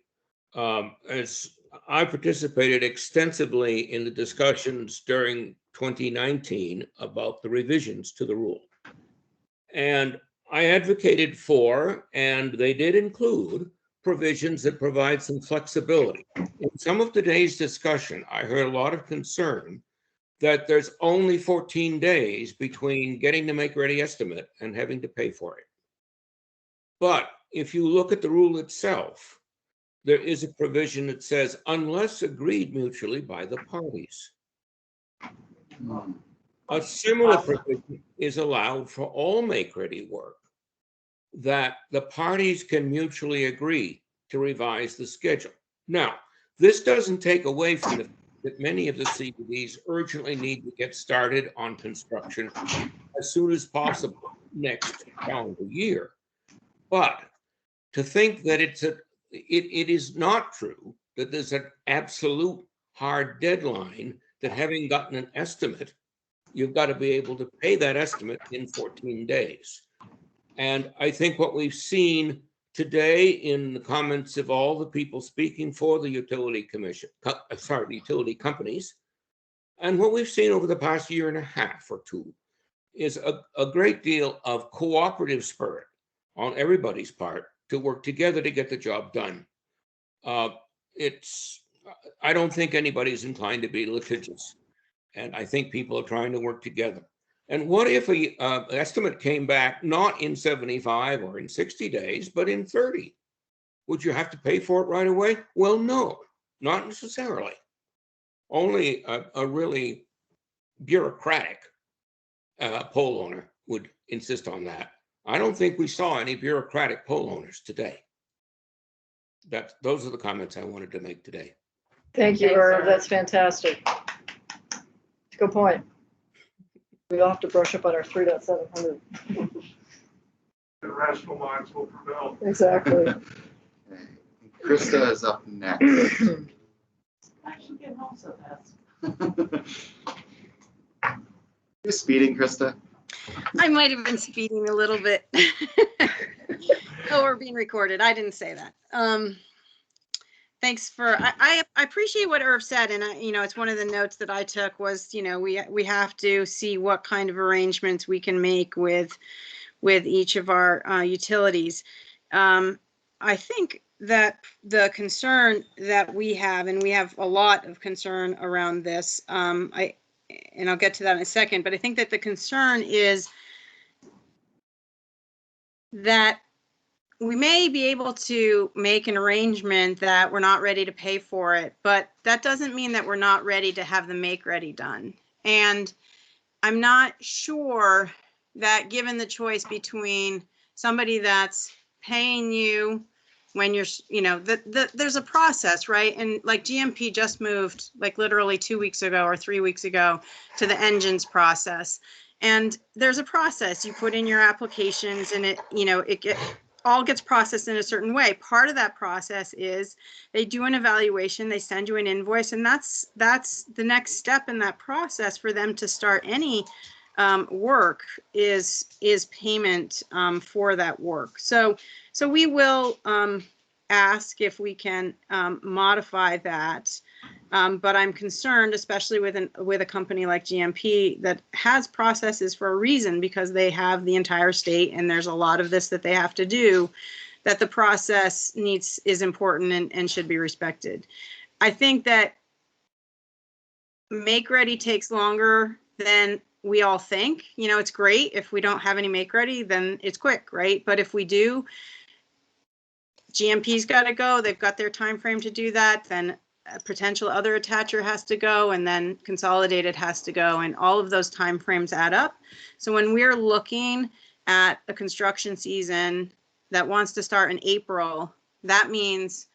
As I participated extensively in the discussions during 2019 about the revisions to the rule. And I advocated for, and they did include, provisions that provide some flexibility. In some of today's discussion, I heard a lot of concern that there's only 14 days between getting the Make Ready estimate and having to pay for it. But if you look at the rule itself, there is a provision that says, unless agreed mutually by the parties. A similar provision is allowed for all make-ready work, that the parties can mutually agree to revise the schedule. Now, this doesn't take away from the fact that many of the CBDs urgently need to get started on construction as soon as possible next calendar year. But to think that it is not true that there's an absolute hard deadline that having gotten an estimate, you've got to be able to pay that estimate in 14 days. And I think what we've seen today in the comments of all the people speaking for the utility commission, the utility companies, and what we've seen over the past year and a half or two is a great deal of cooperative spirit on everybody's part to work together to get the job done. I don't think anybody's inclined to be litigious. And I think people are trying to work together. And what if an estimate came back not in 75 or in 60 days, but in 30? Would you have to pay for it right away? Well, no, not necessarily. Only a really bureaucratic pole owner would insist on that. I don't think we saw any bureaucratic pole owners today. Those are the comments I wanted to make today. Thank you, Thanks, Irv. Irv. That's fantastic. Good point. We all have to brush up on our 3.700. The rational minds will prevail. Exactly. Okay. Krista is up next. I should get home so fast. You're speeding, Krista. I might have been speeding a little bit. Oh, we're being recorded. I didn't say that. Thanks for, I appreciate what Irv said, and it's one of the notes that I took was, we have to see what kind of arrangements we can make with each of our utilities. I think that the concern that we have, and we have a lot of concern around this, and I'll get to that in a second, but I think that the concern is that we may be able to make an arrangement that we're not ready to pay for it, but that doesn't mean that we're not ready to have the make ready done. And I'm not sure that given the choice between somebody that's paying you when you're, there's a process, right? And like GMP just moved like literally 2 weeks ago or 3 weeks ago to the engines process. And there's a process. You put in your applications and it all gets processed in a certain way. Part of that process is they do an evaluation, they send you an invoice, and that's the next step in that process for them to start any work is payment for that work. So we will ask if we can modify that. But I'm concerned, especially with a company like GMP that has processes for a reason, because they have the entire state and there's a lot of this that they have to do, that the process is important and should be respected. I think that make ready takes longer than we all think. It's great if we don't have any make ready, then it's quick, right? But if we do, GMP's got to go. They've got their time frame to do that. Then a potential other attacher has to go, and then consolidated has to go, and all of those time frames add up. So when we're looking at a construction season that wants to start in April, that means